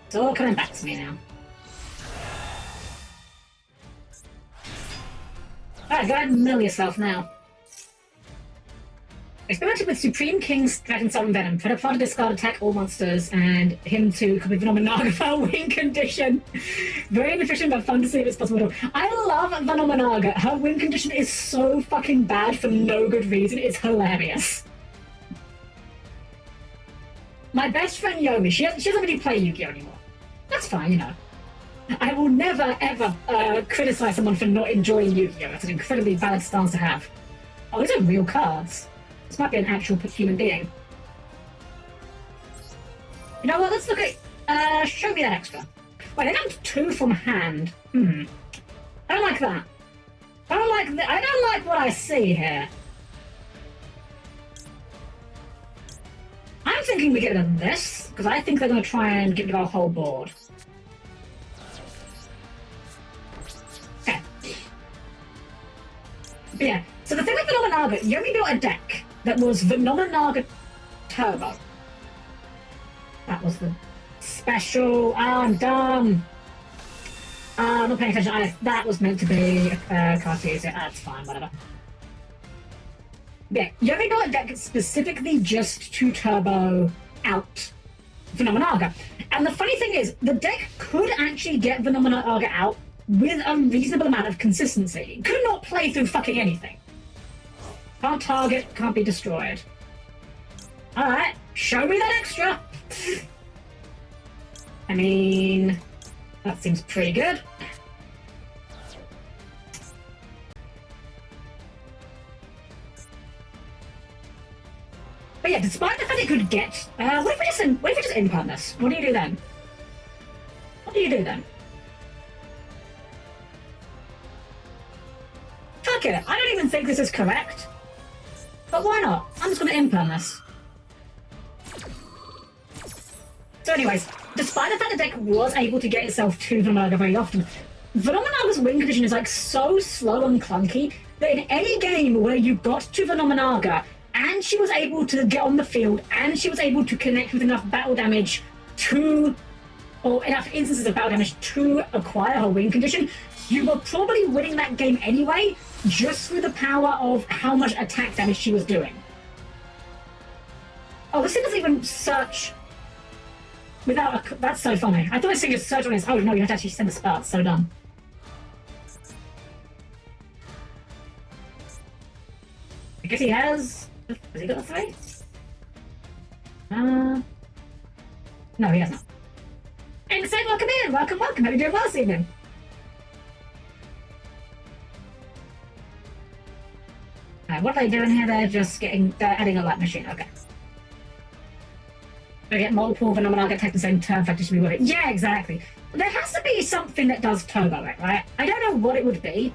It's all coming back to me now. Alright, go ahead and mill yourself now. Experimented with Supreme King's Dragon Soul and Venom. Try to plot to discard attack all monsters and him to copy Phenomenaga for a win condition. Very inefficient but fun to see if it's possible. I love Phenomenaga. Her win condition is so fucking bad for no good reason. It's hilarious. My best friend Yomi, she doesn't really play Yu-Gi-Oh! Anymore. That's fine, you know. I will never, ever criticize someone for not enjoying Yu-Gi-Oh! That's an incredibly valid stance to have. Oh, these are real cards. This might be an actual human being. You know what, let's look at... show me that extra. Wait, they're down to 2 from hand. I don't like that. I don't like what I see here. I'm thinking we get rid of this, because I think they're going to try and get rid of our whole board. Okay. But yeah, so the thing with Phenomenaga, you only built a deck that was Phenomenaga Turbo. That was the special... I'm dumb. I'm not paying attention. That was meant to be Cartesia. That's fine, whatever. Yeah, you only built a deck specifically just to turbo out Phenomenaga. And the funny thing is, the deck could actually get Phenomenaga out with a reasonable amount of consistency. It could not play through fucking anything. Can't target, can't be destroyed. Alright, show me that extra! I mean, that seems pretty good. But yeah, despite the fact it could get... what if we just imperm this? What do you do then? What do you do then? Fuck it, I don't even think this is correct. But why not? I'm just going to imperm this. So anyways, despite the fact the deck was able to get itself to Vanaga very often, Vanomenaga's win condition is like so slow and clunky that in any game where you got to Vanomenaga and she was able to get on the field and she was able to connect with enough battle damage to, or enough instances of battle damage to acquire her win condition, you were probably winning that game anyway, just through the power of how much attack damage she was doing. Oh, this thing doesn't even search without a... That's so funny. I thought this thing just searched on its... Oh, no, you have to actually send the spell. It's so dumb. I guess he has... Has he got a 3? No, he hasn't. Hey, Mr. Welcome in! Welcome, welcome! How are you doing well this evening? What are they doing here? They're just getting... They're adding a light machine. Okay. They get multiple Vanomenaga attack the same turn, fact, it should be worth it. Yeah, exactly. There has to be something that does turbo it, right? I don't know what it would be,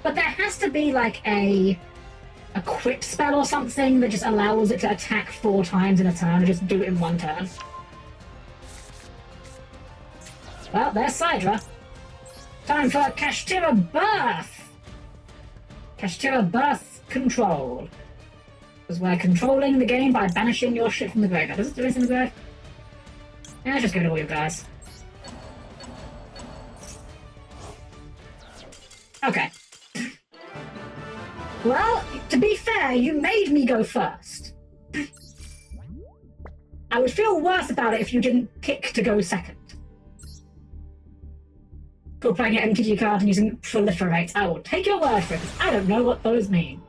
but there has to be like a quip spell or something that just allows it to attack 4 times in a turn and just do it in 1 turn. Well, there's Sidra. Time for Kashtira Birth! Kashtira Birth Control. Because we're controlling the game by banishing your shit from the graveyard. Does it do anything in the graveyard? Yeah, just give it to all you guys. Okay. Well, to be fair, you made me go first. I would feel worse about it if you didn't pick to go second. Cool, playing your MTG card and using Proliferate. I will take your word for it. I don't know what those mean.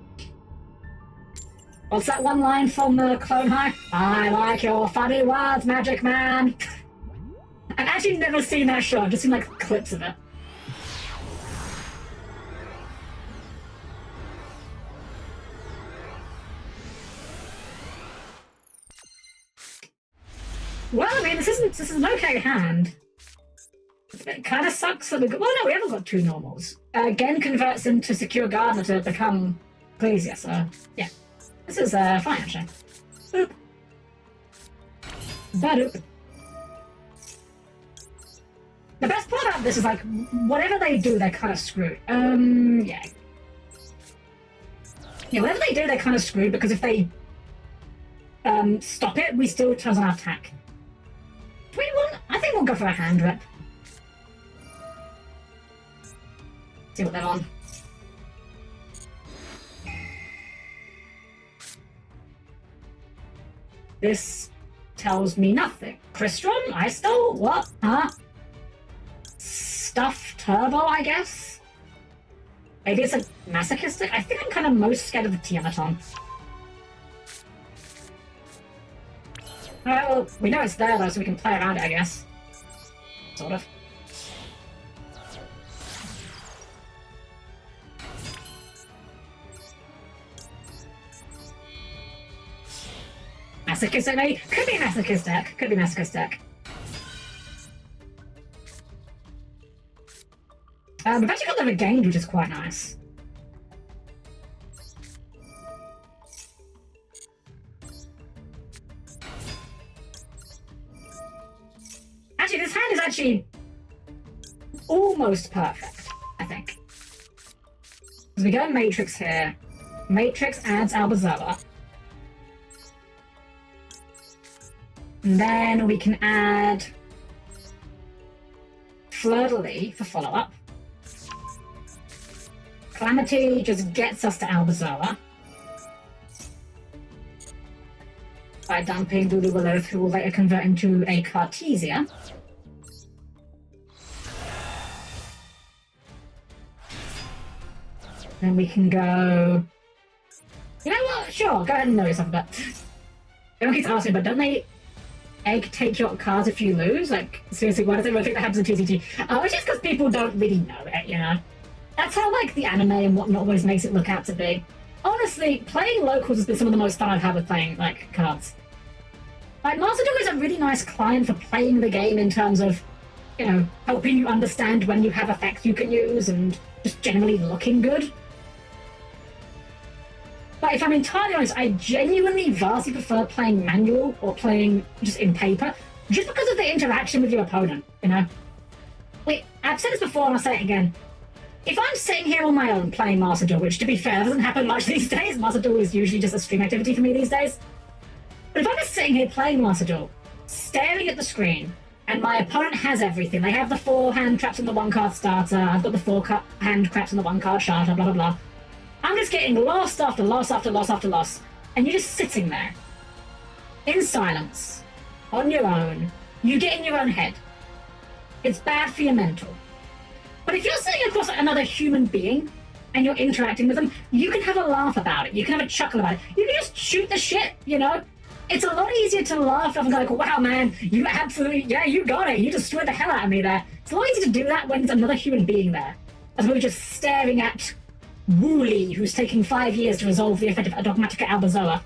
What's that one line from the Clone High? I like your funny words, Magic Man. I've actually never seen that show. I've just seen like clips of it. Well, I mean, this is an okay hand. It kind of sucks that we got... Well, no, we haven't got 2 normals. Again, converts into Secure Gardener to become Ecclesia, so yeah. This is fine, actually. Boop. Ba-doop. The best part about this is, like, whatever they do, they're kind of screwed. Yeah. Yeah, whatever they do, they're kind of screwed, because if they stop it, we still turn on our attack. Do we want... I think we'll go for a hand rep. See what they're on. This tells me nothing. Crystron? Ice Stole? What? Huh? Stuff Turbo, I guess? Maybe it's a masochistic? I think I'm kind of most scared of the Tiamaton. Alright, well, we know it's there though, so we can play around it, I guess. Sort of. Masochist maybe? Could be Masochist deck. Could be Masochist deck. We've actually got the Regained, which is quite nice. Actually, this hand is actually almost perfect, I think. Because we go Matrix here. Matrix adds Albazoa. And then we can add Fleur-de-Lis for follow-up. Calamity just gets us to Albazoa by dumping Lulu-Willow, who will later convert into a Cartesia. Then we can go... You know what? Sure, go ahead and know yourself a bit. Everyone keeps asking, but don't they egg take your cards if you lose? Like, seriously, why does everyone think that happens in TCG? It's just because people don't really know it, you know? That's how, like, the anime and whatnot always makes it look out to be. honestly, playing locals has been some of the most fun I've had with playing, like, cards. Like, Master Duel is a really nice client for playing the game in terms of, you know, helping you understand when you have effects you can use and just generally looking good. But if I'm entirely honest, I genuinely vastly prefer playing manual or playing just in paper, just because of the interaction with your opponent, you know? Wait, I've said this before and I'll say it again. If I'm sitting here on my own playing Master Duel, which to be fair doesn't happen much these days, Master Duel is usually just a stream activity for me these days. But if I'm just sitting here playing Master Duel, staring at the screen, and my opponent has everything, they have the 4 hand traps on the 1 card starter, I've got the 4 hand traps on the 1 card starter, blah blah blah. I'm just getting loss after loss after loss after loss, and you're just sitting there, in silence, on your own. You get in your own head. It's bad for your mental. But if you're sitting across another human being, and you're interacting with them, you can have a laugh about it, you can have a chuckle about it, you can just shoot the shit, you know? It's a lot easier to laugh and go like, wow man, you absolutely, yeah, you got it, you destroyed the hell out of me there. It's a lot easier to do that when there's another human being there, as opposed to just staring at Wooly, who's taking 5 years to resolve the effect of Dogmatica Albazoa.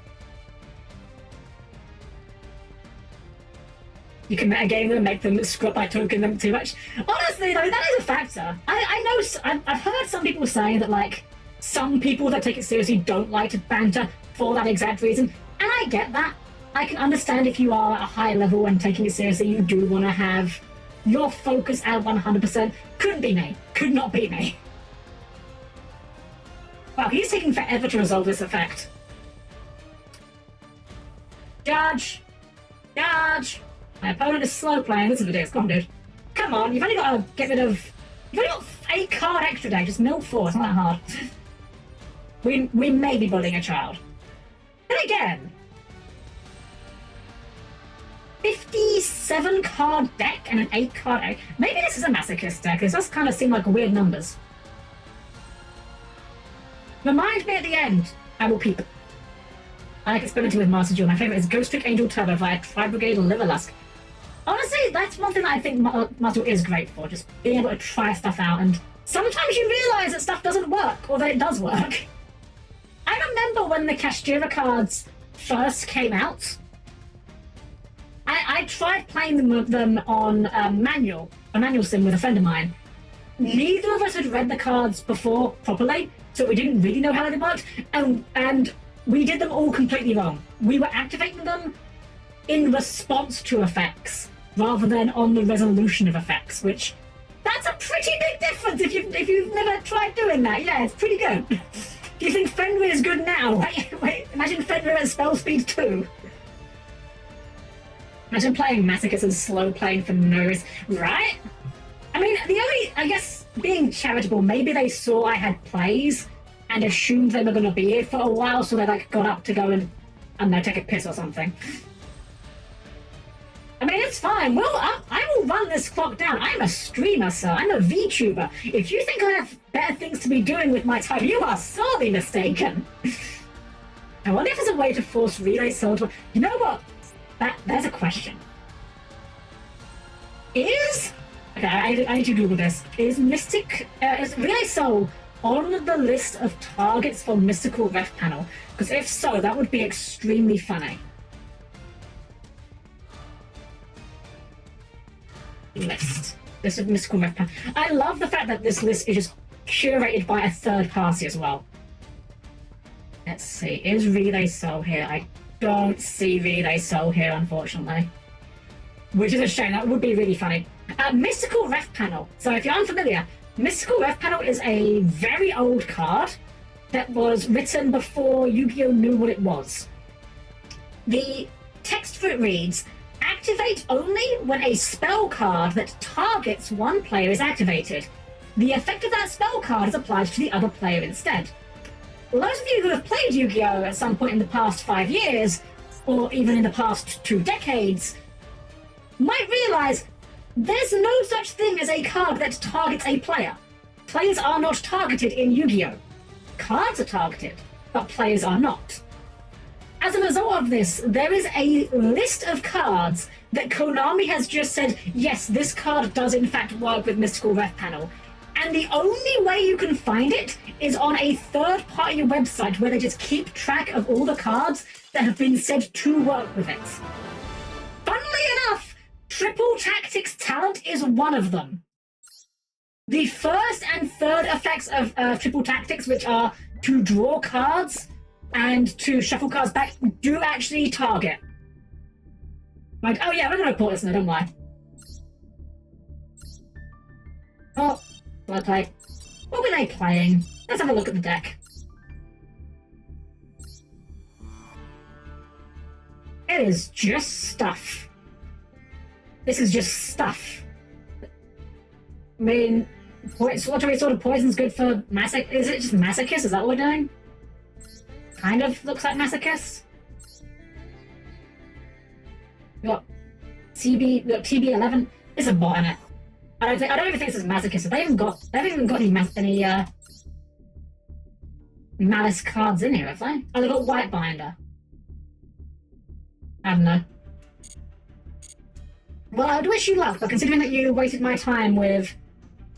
You can metagame them, make them screw up by token them too much. Honestly, though, that is a factor. I've heard some people say that, like, some people that take it seriously don't like to banter for that exact reason, and I get that. I can understand if you are at a high level and taking it seriously, you do want to have your focus at 100%. Couldn't be me. Could not be me. Wow, he's taking forever to resolve this effect. Judge! Judge! My opponent is slow playing. This is ridiculous. Come on, dude. Come on, you've only got to get rid of... You've only got 8 card extra day. Just mill 4. It's not that hard. We may be bullying a child. Then again... 57 card deck and an 8 card deck. Maybe this is a masochist deck. It does kind of seem like weird numbers. Remind me at the end. I will peep. I like experimenting with Master Duel. My favourite is Ghost Trick Angel Turbo via Tri-Brigade Liverlusk. Honestly, that's one thing that I think Master Duel is great for, just being able to try stuff out, and sometimes you realise that stuff doesn't work, or that it does work. I remember when the Kashtira cards first came out, I tried playing them on a manual sim with a friend of mine. Neither of us had read the cards before properly, so we didn't really know how they worked, and we did them all completely wrong. We were activating them in response to effects, rather than on the resolution of effects, which, that's a pretty big difference if you've never tried doing that. Yeah, it's pretty good. Do you think Fenrir is good now? Wait, imagine Fenrir at spell speed 2. Imagine playing Masochist and slow playing for no reason, right? I mean, I guess, being charitable, maybe they saw I had plays and assumed they were going to be here for a while, so they, like, got up to go and, I don't know, take a piss or something. I mean, it's fine. Well, I will run this clock down. I'm a streamer, sir. I'm a VTuber. If you think I have better things to be doing with my time, you are sorely mistaken. I wonder if there's a way to force Relay Soul to... You know what? There's a question. Okay, I need to Google this. Is Relay Soul on the list of targets for Mystical Ref Panel? Because if so, that would be extremely funny. List of Mystical Ref Panel. I love the fact that this list is just curated by a third party as well. Let's see. Is Relay Soul here? I don't see Relay Soul here, unfortunately. Which is a shame. That would be really funny. Mystical Ref Panel. So if you're unfamiliar, Mystical Ref Panel is a very old card that was written before Yu-Gi-Oh! Knew what it was. The text for it reads, activate only when a spell card that targets one player is activated. The effect of that spell card is applied to the other player instead. Those of you who have played Yu-Gi-Oh! At some point in the past 5 years, or even in the past 2 decades, might realise there's no such thing as a card that targets a player. Players are not targeted in Yu-Gi-Oh! Cards are targeted, but players are not. As a result of this, there is a list of cards that Konami has just said, yes, this card does in fact work with Mystical Ref Panel. and the only way you can find it is on a third-party website where they just keep track of all the cards that have been said to work with it. Funnily enough, Triple Tactics Talent is one of them. The first and third effects of Triple Tactics, which are to draw cards and to shuffle cards back, do actually target. Like, oh yeah, we're gonna report this now, don't lie. Oh, blood play. What were they playing? Let's have a look at the deck. It is just stuff. This is just stuff. I mean, Slaughtery Sword of Poison's good for Masochist. Is it just Masochist? Is that what we're doing? Kind of looks like Masochist. We got TB11. There's a bot in it. I don't even think this is Masochist. They haven't even got any Maliss cards in here, have they? Oh, they got White Binder. I don't know. Well, I would wish you luck, but considering that you wasted my time with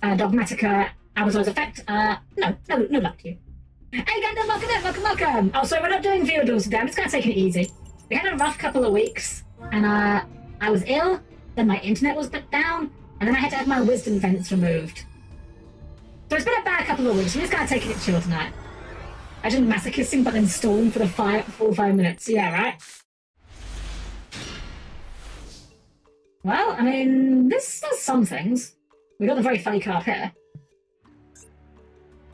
Dogmatica Abazor's Effect, no luck to you. Hey, Gandalf, welcome! Oh, so we're not doing viewer duels today. I'm just kind of taking it easy. We had a rough couple of weeks, and I was ill, then my internet was down, and then I had to have my wisdom vents removed. So it's been a bad couple of weeks. I'm just kind of taking it chill tonight. I didn't masochisting, but then stalling for the full 5 minutes. Yeah, right? Well, I mean, this does some things. We got the very funny card here.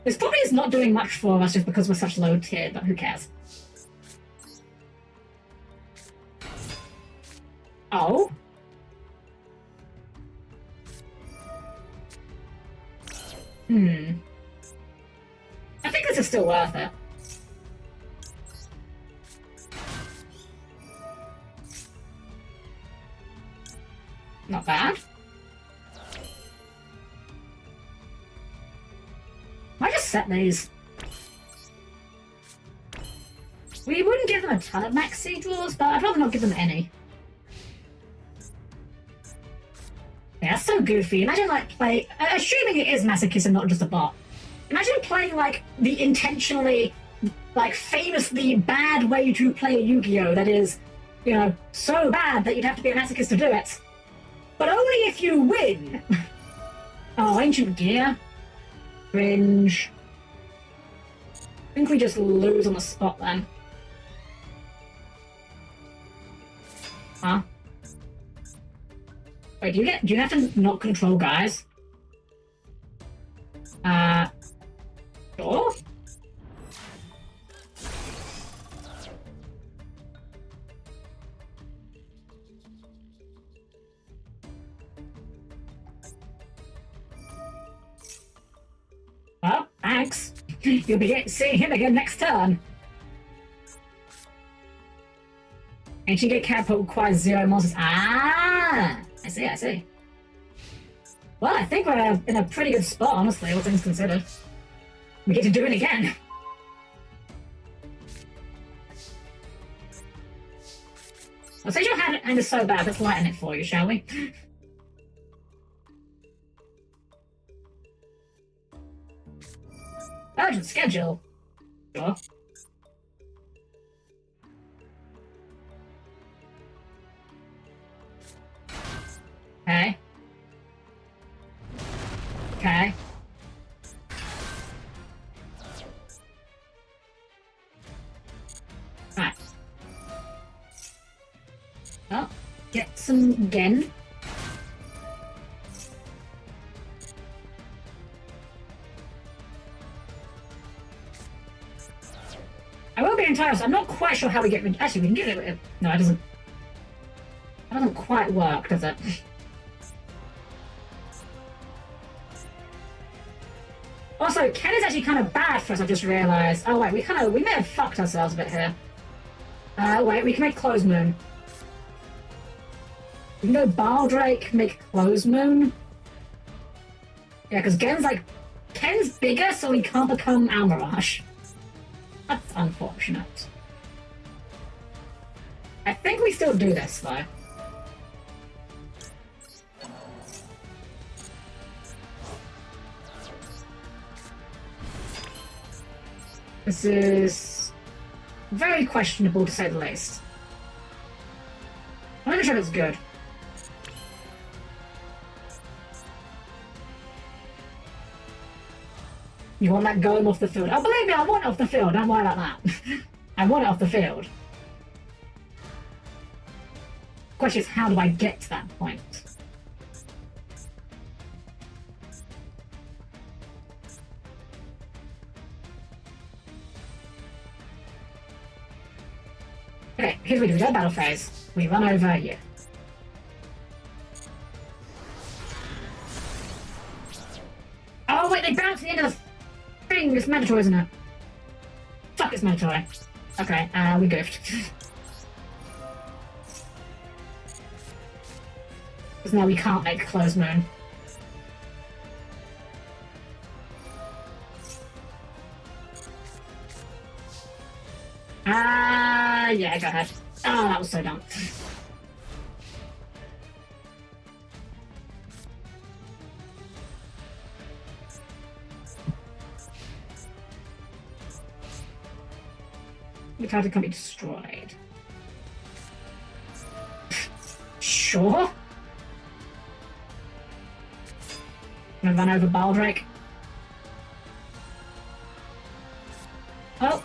This probably is not doing much for us just because we're such low tier, but who cares? Oh? I think this is still worth it. Not bad. I just set these. We wouldn't give them a ton of maxi draws, but I'd rather not give them any. Yeah, that's so goofy. Imagine like assuming it is Masochist and not just a bot. Imagine playing like the intentionally, like famously bad way to play a Yu-Gi-Oh! That is, you know, so bad that you'd have to be a Masochist to do it. But only if you win! Oh, Ancient Gear. Cringe. I think we just lose on the spot then. Huh? Wait, do you have to not control guys? Sure? Well, thanks. You'll be seeing him again next turn. Ancient Gate Catapult requires 0 monsters. Ah! I see. Well, I think we're in a pretty good spot, honestly, all things considered. We get to do it again. Well, since your hand is so bad, let's lighten it for you, shall we? Urgent schedule. Sure. Okay. Okay. Right. Well, get some Gen. I will be entirely honest, I'm not quite sure how we get rid. Actually, we can get rid of. No, it doesn't. That doesn't quite work, does it? Also, Ken is actually kind of bad for us, I've just realised. Oh wait, we may have fucked ourselves a bit here. Wait, we can make Close Moon. We can go Baldrake, make Close Moon. Yeah, because Ken's bigger, so he can't become Almirage. That's unfortunate. I think we still do this, though. This is very questionable to say the least. I'm not sure it's good. You want that going off the field? Oh, believe me, I want it off the field. Don't worry about that. I want it off the field. The question is, how do I get to that point? Okay, here's what we do. We go battle phase. We run over you. Oh wait, they bounce to the end of the thing. It's mandatory, isn't it? Fuck, it's mandatory. Okay, we goofed. Because now we can't make closed moon. Yeah, go ahead. Oh, that was so dumb. The card can be destroyed. Sure. I'm gonna run over Baldrake. Oh.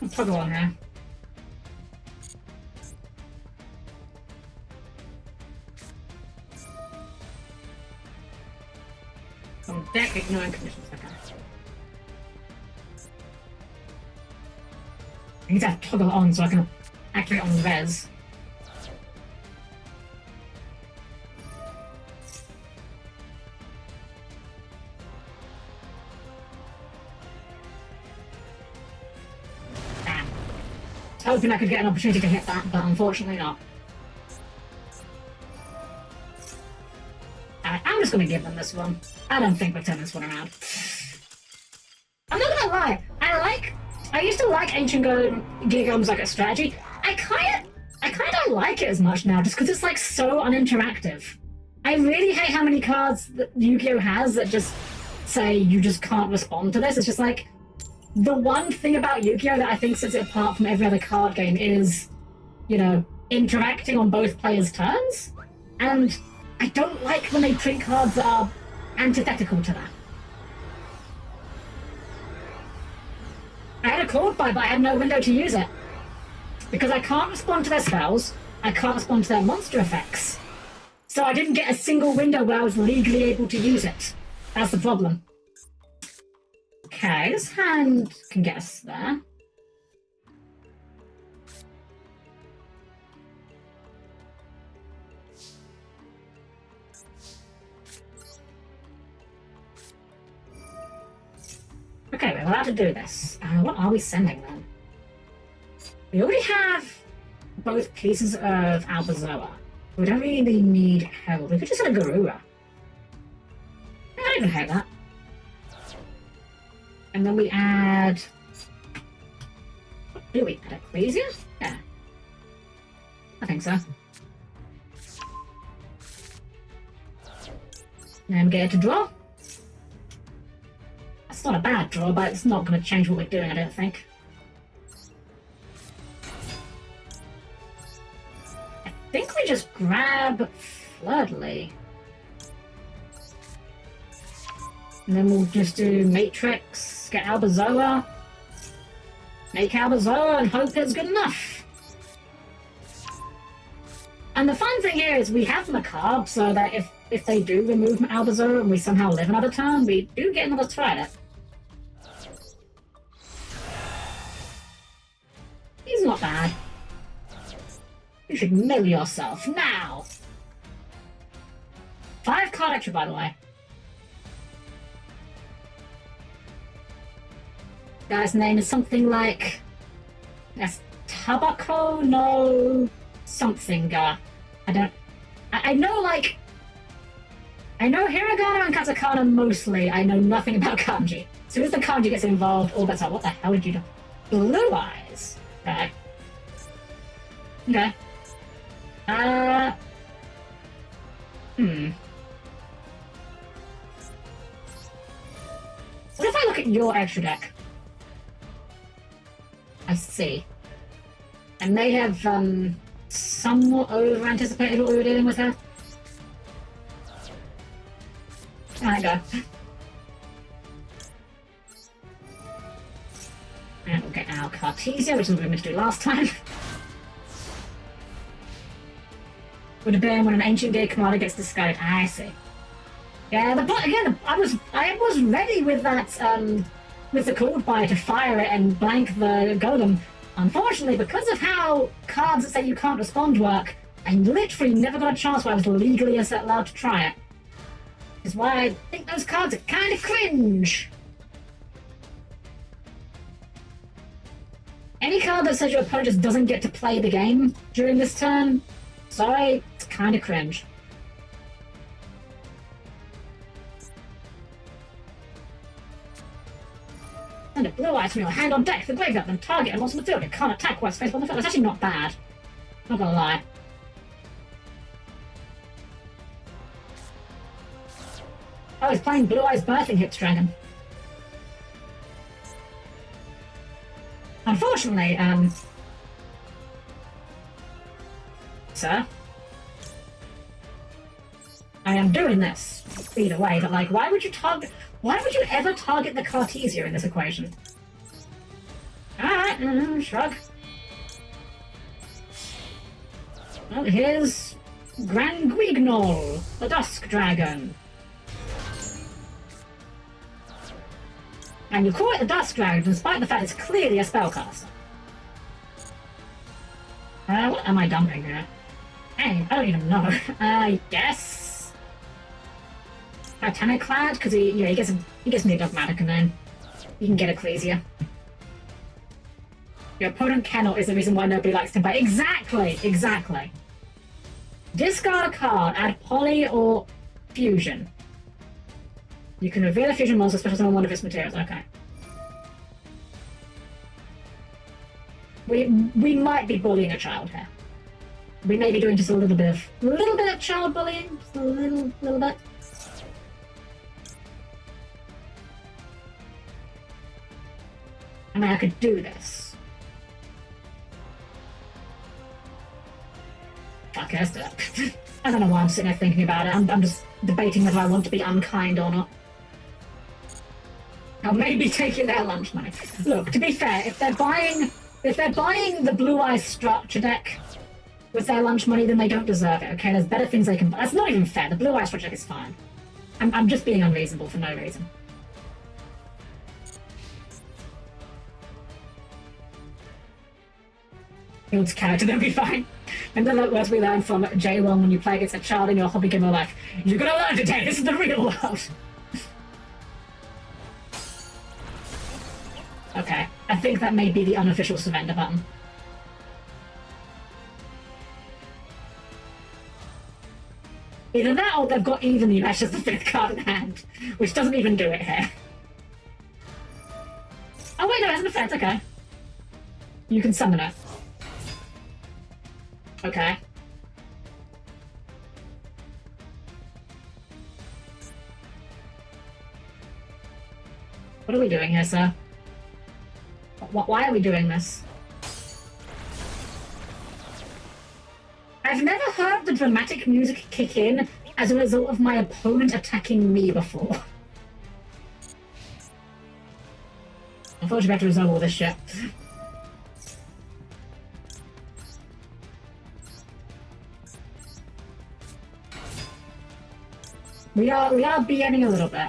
I'll toggle on here. On deck, ignoring conditions. Okay. I need to have toggle on so I can activate on res. Hoping I could get an opportunity to hit that, but unfortunately not. I'm just gonna give them this one. I don't think we're turning this one around. I'm not gonna lie, I used to like Ancient Geargum's like a strategy. I kinda don't like it as much now, just because it's like so uninteractive. I really hate how many cards that Yu-Gi-Oh has that just say you just can't respond to this. It's just like, the one thing about Yu-Gi-Oh that I think sets it apart from every other card game is, you know, interacting on both players' turns. And I don't like when they print cards that are antithetical to that. I had a Chord Buy, but I had no window to use it. Because I can't respond to their spells, I can't respond to their monster effects. So I didn't get a single window where I was legally able to use it. That's the problem. Okay, this hand can get us there. Okay, we're allowed to do this. What are we sending then? We already have both pieces of Albazoa. We don't really need Herald. We could just send a Garura. I don't even hate that. And then we add... What do we add? Ecclesia? Yeah. I think so. And get it to draw. That's not a bad draw, but it's not going to change what we're doing, I don't think. I think we just grab Floodly. And then we'll just do Matrix, get Albazoa, make Albazoa, and hope it's good enough. And the fun thing here is we have Macabre, so that if they do remove Albazoa and we somehow live another turn, we do get another try at it. He's not bad. You should mill yourself now. 5 card extra, by the way. Guy's name is something like... That's Tobacco no something. I know, like... I know Hiragana and Katakana mostly. I know nothing about kanji. As soon as the card gets involved, all bets are. What the hell did you do? Blue eyes. Okay. Okay. What if I look at your extra deck? I see. I may have, somewhat over-anticipated what we were dealing with here. There we go. And we'll get our Cartesia, which is what we meant to do last time. Would have been when an Ancient Gear commander gets discarded. I see. Yeah, but again, I was ready with that, with the Cold Buy to fire it and blank the Golem. Unfortunately, because of how cards that say you can't respond work, I literally never got a chance where I was legally allowed to try it. Which is why I think those cards are kind of cringe. Any card that says your opponent just doesn't get to play the game during this turn, sorry, it's kind of cringe. And a blue item in your hand on deck, the graveyard, then target a monster on the field. It can't attack while it's faced on the field. That's actually not bad. Not gonna lie. Oh, he's playing Blue Eyes Birthing Hips Dragon. Unfortunately, sir, I am doing this either way, but like, why would you ever target the Cartesia in this equation? Alright, shrug. Well, here's Gran Guignol, the Dusk Dragon. And you call it the Dusk Dragon despite the fact it's clearly a spellcaster. What am I dumping here? Hey, I don't even know. I guess Titanic Clad, because he gets me a Dogmatic and then you can get Ecclesia. Your opponent cannot is the reason why nobody likes to play. Exactly. Discard a card, add Poly or Fusion. You can reveal a fusion monster, special summon one of its materials. Okay. We might be bullying a child here. We may be doing just a little bit of child bullying, just a little bit. I mean, I could do this. Fuck, let's do it. I don't know why I'm sitting there thinking about it. I'm just debating whether I want to be unkind or not. Or maybe taking their lunch money. Look, to be fair, if they're buying the Blue Eyes Structure deck with their lunch money, then they don't deserve it, okay? There's better things they can buy. That's not even fair. The Blue Eyes Structure deck is fine. I'm just being unreasonable for no reason. Field's character, they'll be fine. And then as we learned from J1 when you play against a child in your hobby game of life, you're gonna learn today, this is the real world. Okay, I think that may be the unofficial surrender button. Either that or they've got evenly matched as the 5th card in hand, which doesn't even do it here. Oh wait, no, it has an effect, okay. You can summon it. Okay. What are we doing here, sir? Why are we doing this? I've never heard the dramatic music kick in as a result of my opponent attacking me before. Unfortunately, we have to resolve all this shit. We are BNing a little bit.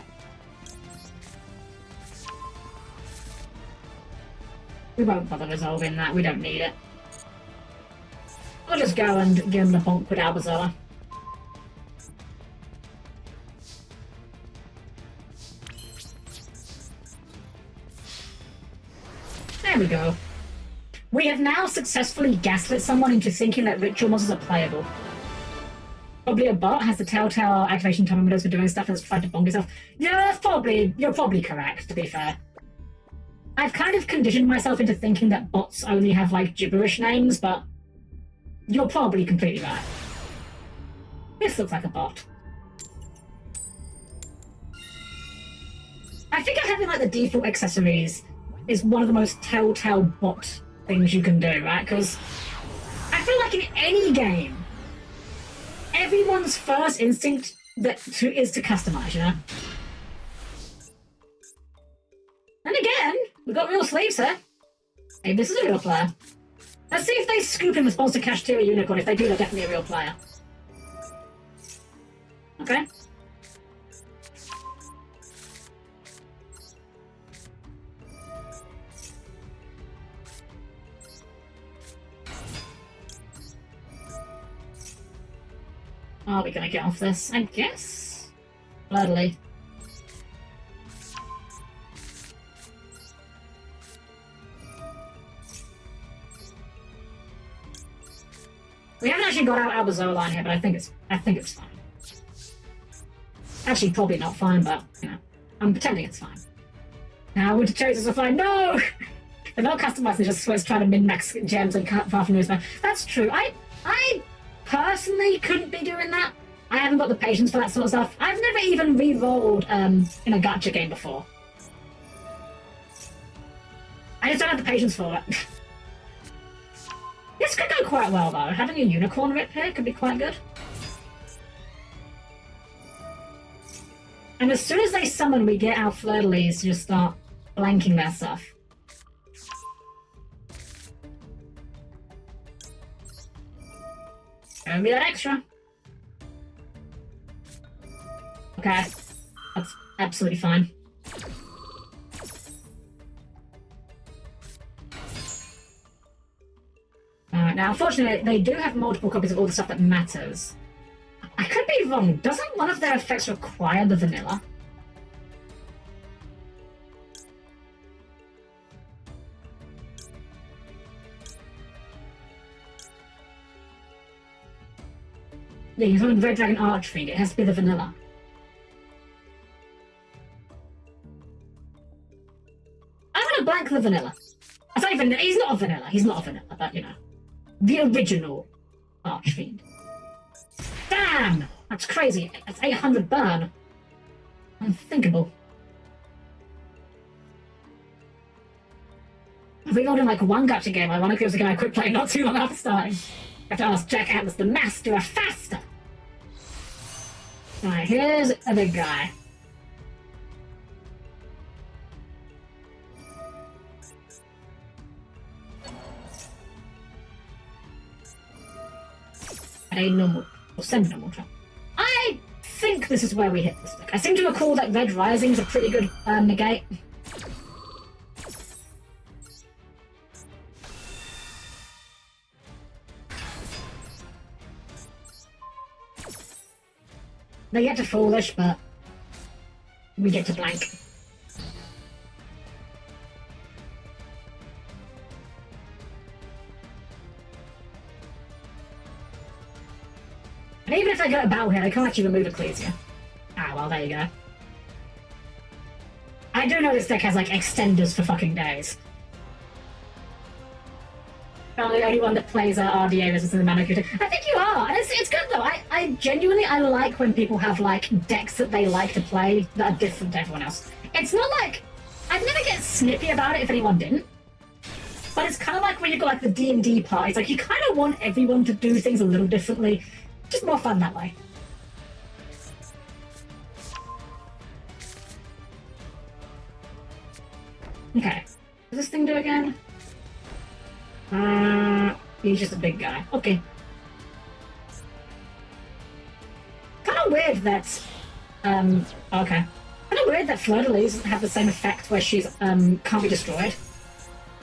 We won't bother resolving that, we don't need it. I'll just go and give him the bonk with Albazoa. There we go. We have now successfully gaslit someone into thinking that ritual monsters are playable. Probably a bot has the telltale activation time windows for doing stuff and has tried to bonk yourself. Yeah, you're probably correct, to be fair. I've kind of conditioned myself into thinking that bots only have, like, gibberish names, but you're probably completely right. This looks like a bot. I think having, like, the default accessories is one of the most telltale bot things you can do, right? Because I feel like in any game, everyone's first instinct is to customize, you know? And again, we've got real sleeves here. Maybe this is a real player. Let's see if they scoop in response to Cash Tier Unicorn. If they do, they're definitely a real player. Okay. Are we gonna get off this? I guess. Gladly. We haven't actually got out Albazoa line here, but I think it's fine. Actually, probably not fine, but you know, I'm pretending it's fine. Now Winter Cherries are fine. No, they're not customized. They're just trying to min-max gems and far from news. That's true. I personally couldn't be doing that. I haven't got the patience for that sort of stuff. I've never even re-rolled in a gacha game before. I just don't have the patience for it. This could go quite well, though. Having a unicorn rip here could be quite good. And as soon as they summon, we get our fleur-de-lis to just start blanking their stuff. Show me that extra. Okay. That's absolutely fine. Alright, now unfortunately they do have multiple copies of all the stuff that matters. I could be wrong. Doesn't one of their effects require the vanilla? Yeah, you're talking Red Dragon Archfiend. It has to be the vanilla. I'm gonna blank the vanilla. I say vanilla. He's not a vanilla. He's not a vanilla, but you know, the original Archfiend. Damn, that's crazy. That's 800 burn. Unthinkable. If we rolled in like one gacha game, ironically it was a game I quit playing not too long after starting. I have to ask Jack Atlas, the master of faster. Alright, here's a big guy. A normal, or semi-normal trap. I think this is where we hit this deck. I seem to recall that Red Rising is a pretty good negate. They get to Foolish, but we get to blank. And even if they go to battle here, they can't actually remove Ecclesia. Ah, well, there you go. I do know this deck has, like, extenders for fucking days. I'm the only one that plays RDA resistance in the mana queue. I think you are! And it's good, though. I genuinely like when people have, like, decks that they like to play that are different to everyone else. It's not like... I'd never get snippy about it if anyone didn't. But it's kind of like when you've got, like, the D&D parties. Like, you kind of want everyone to do things a little differently. Just more fun that way. Okay. What does this thing do again? He's just a big guy. Okay. Kind of weird that... okay. Kind of weird that Fleur-de-Lis doesn't have the same effect where she's, can't be destroyed.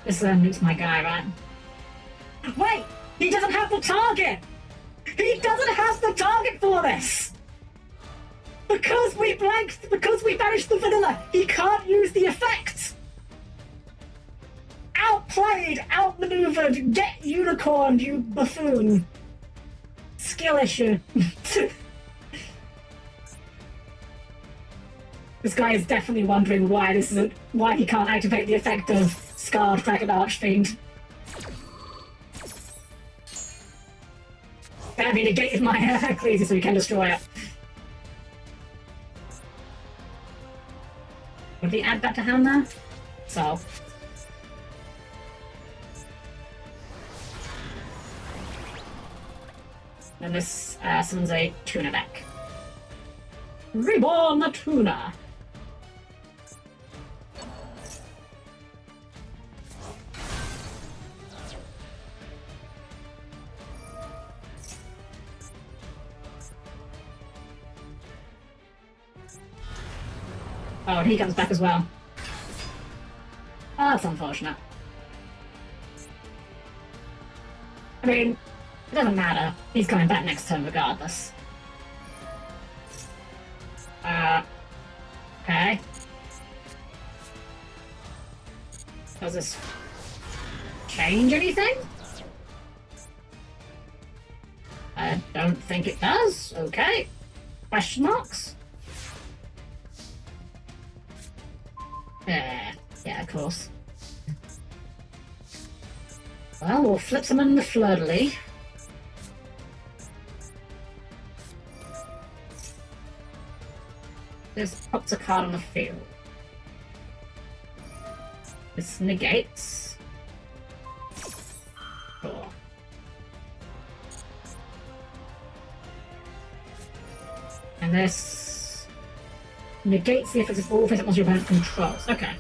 This, it's my guy, right? Wait! He doesn't have the target! He doesn't have the target for this! Because we banished the vanilla, he can't use the effect! Outplayed, outmaneuvered, get unicorned, you buffoon. Skill issue. This guy is definitely wondering why why he can't activate the effect of Scarred Dragon Archfiend. Better be negated my Ecclesia so we can destroy it. Would he add that to hand there? So. And this summons a tuna deck. Reborn the tuna! Oh, and he comes back as well. Oh, that's unfortunate. I mean, it doesn't matter. He's coming back next turn regardless. Okay. Does this change anything? I don't think it does. Okay. Question marks? Yeah, of course. Well, we'll flip someone in the fleur-de-lis. This pops a card on the field. This negates. Sure. And this negates the effects of all physical your opponent controls. Okay.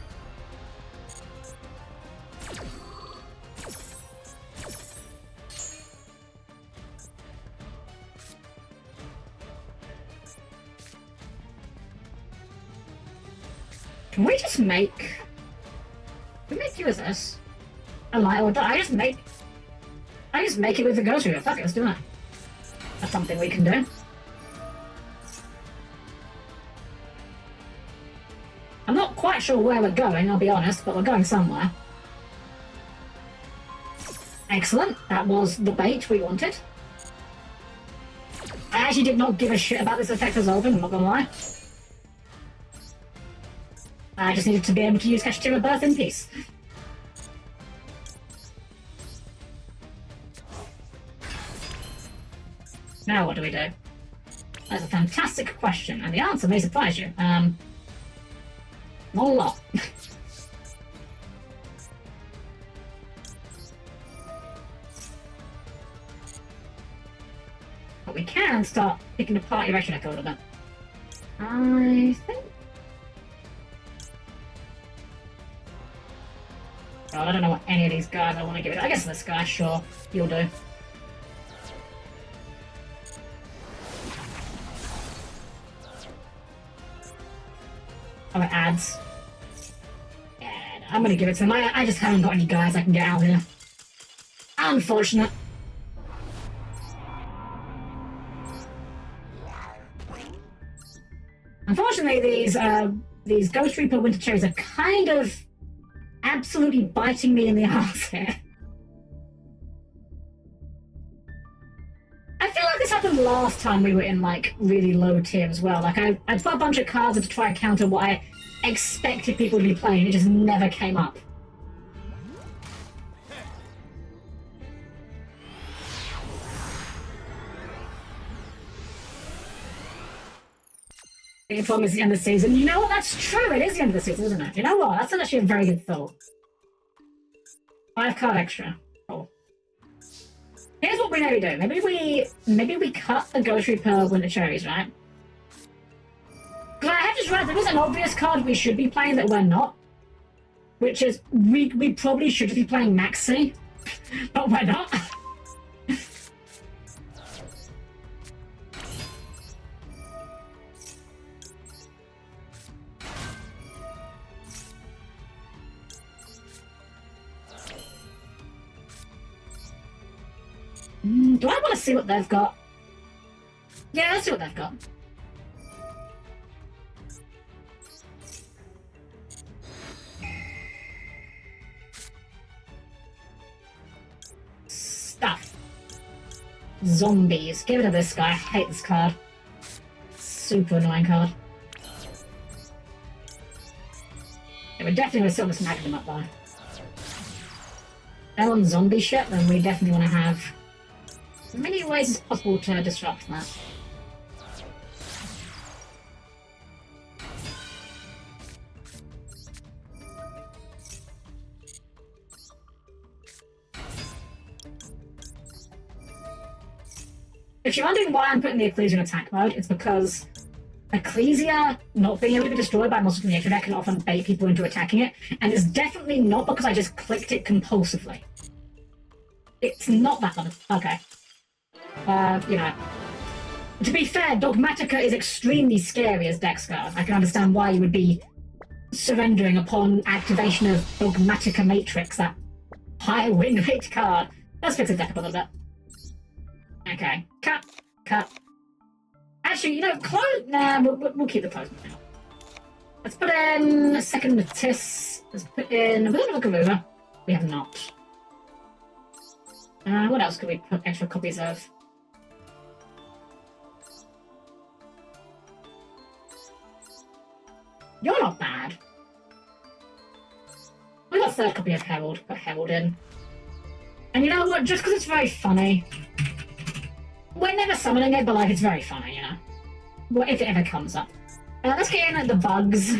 Can we just make... Can we make you as this? A light or die? I just make it with the ghost reader. Fuck it, let's do that. That's something we can do. I'm not quite sure where we're going, I'll be honest, but we're going somewhere. Excellent. That was the bait we wanted. I actually did not give a shit about this effect resolving, I'm not gonna lie. I just needed to be able to use Kashtira Birth in peace. Now what do we do? That's a fantastic question, and the answer may surprise you. Not a lot. But we can start picking apart your action deck a little bit. I think... God, I don't know what any of these guys I want to give it. I guess this guy, sure. You'll do. Oh, it adds. Yeah, no, I'm gonna give it to him. I just haven't got any guys I can get out here. Unfortunate. Unfortunately, these Ghost Reaper Winter Cherries are kind of absolutely biting me in the ass here. I feel like this happened last time we were in, like, really low tier as well. Like, I put a bunch of cards to try and counter what I expected people to be playing. It just never came up. The problem is the end of the season. You know what? That's true. It is the end of the season, isn't it? You know what? That's actually a very good thought. 5 card extra. Cool. Here's what we maybe do. Maybe we cut the Ghost Reaper Winter Cherries, right? Because I have just realized there is an obvious card we should be playing that we're not. Which is, we probably should be playing Maxi. But we're not. Do I want to see what they've got? Yeah, let's see what they've got. Stuff. Zombies. Get rid of this guy. I hate this card. Super annoying card. Yeah, we're definitely still just snagging them up though. They're on zombie shit, then we definitely want to have as many ways as possible to disrupt that. If you're wondering why I'm putting the Ecclesia in attack mode, it's because Ecclesia not being able to be destroyed by monsters from the extra deck can often bait people into attacking it, and it's definitely not because I just clicked it compulsively. It's not that bad. Okay. You know. To be fair, Dogmatica is extremely scary as deck card. I can understand why you would be surrendering upon activation of Dogmatica Matrix, that high win rate card. Let's fix the deck up a little bit. Okay, cut. Actually, you know, close. Nah, we'll keep the close now. Let's put in a second Matisse. Let's put in a bit of a Garuda. We have not. What else could we put extra copies of? You're not bad. We got a third copy of Herald. Put Herald in. And you know what? Just because it's very funny. We're never summoning it, but like it's very funny, you know. Well, if it ever comes up. Let's get in at the bugs.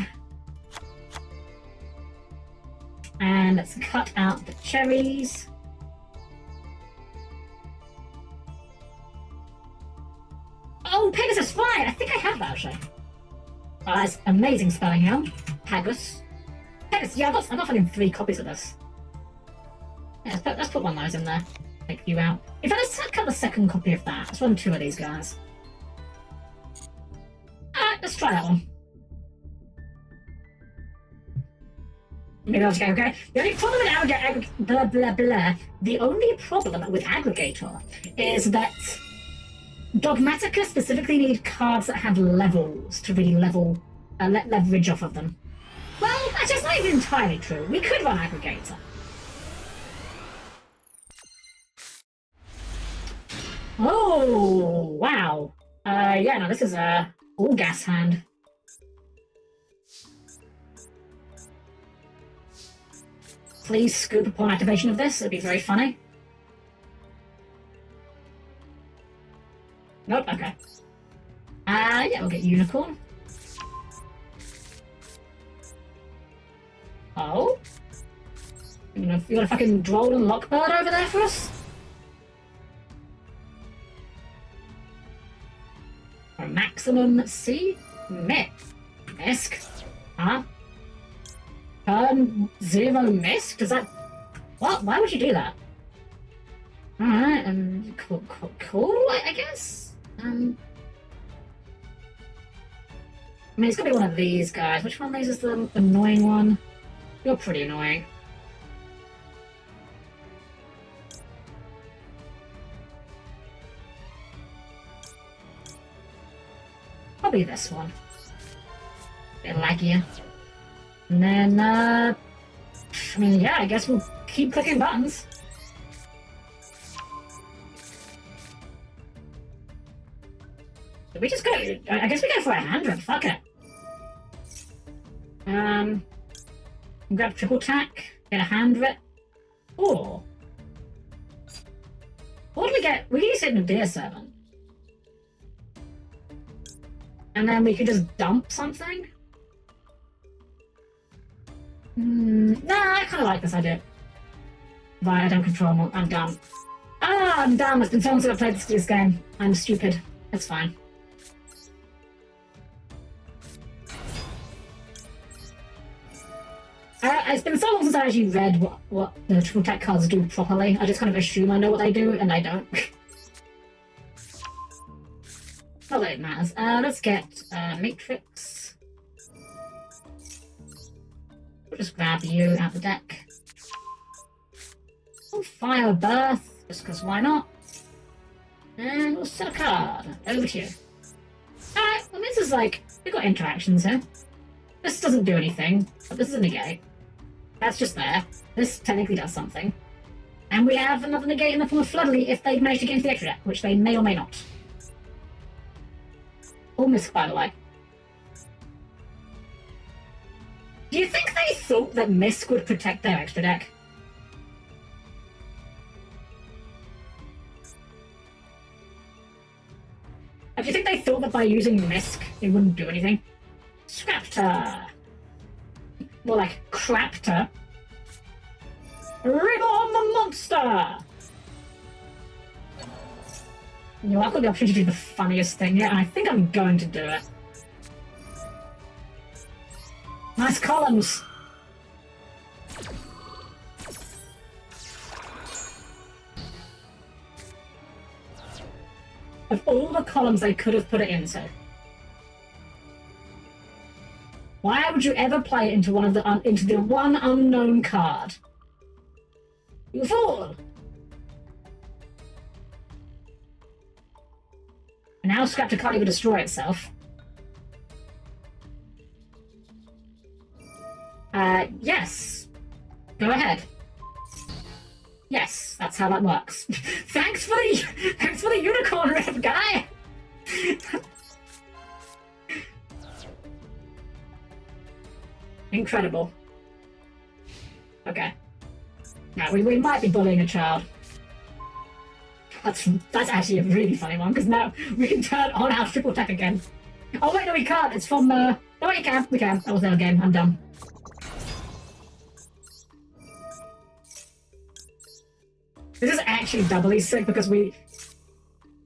And let's cut out the cherries. Oh, Pegasus Fly! I think I have that actually. Oh, that's amazing spelling now. Pegasus. Pegasus, yeah, I've got fucking 3 copies of this. Yeah, let's put one of those in there. Take you out. In fact, let's cut the second copy of that. Let's run 2 of these guys. Let's try that one. Maybe I'll just go, okay. The only problem with the only problem with Aggregator is that Dogmatica specifically need cards that have levels to really leverage off of them. Well, that's just not even entirely true. We could run Aggregator. Oh, wow. Yeah, no, this is a all gas hand. Please scoop upon activation of this. It'd be very funny. Nope, okay. Yeah, we'll get Unicorn. Oh? You got a fucking Droll and Lockbird over there for us? Or Maximum C? Misk? Huh? Turn 0 Misk? Does that... What? Why would you do that? Alright, cool, I guess? I mean, it's gonna be one of these guys. Which one of these is the annoying one? You're pretty annoying. Probably this one. Bit laggier. And then, I mean, yeah, I guess we'll keep clicking buttons. Did we just go? I guess we go for 100. Fuck it. Grab triple tack, get 100. Or what do we get? We can use it in a Deer Servant. And then we could just dump something. Nah, I kind of like this idea. Right, I don't control them. I'm dumb. I'm dumb. It's been so long since I've played this game. I'm stupid. It's fine. It's been so long since I actually read what the triple tech cards do properly. I just kind of assume I know what they do, and I don't. Not that it matters. Let's get Matrix. We'll just grab you out the deck. We'll fire Birth, just because why not? And we'll set a card. Over to you. Alright, well this is like, we've got interactions here. This doesn't do anything, but this is a negate. That's just there. This technically does something. And we have another negate in the form of Floodly if they manage to get into the extra deck, which they may or may not. Or Misk, by the way. Do you think they thought that Misk would protect their extra deck? Do you think they thought that by using Misk, it wouldn't do anything? Scrapter! More like Crapter. Reborn the monster! You know, I've got the opportunity to do the funniest thing here, and I think I'm going to do it. Nice columns! Of all the columns they could have put it into, why would you ever play it into into the one unknown card? You fool! And now Scrapter can't even destroy itself. Yes. Go ahead. Yes, that's how that works. Thanks for the unicorn rip, guy! Incredible. Okay. Now, we might be bullying a child. That's actually a really funny one, because now we can turn on our triple attack again. Oh wait, no we can't, it's from, no wait, you can, we can. That was our game, I'm done. This is actually doubly sick because we...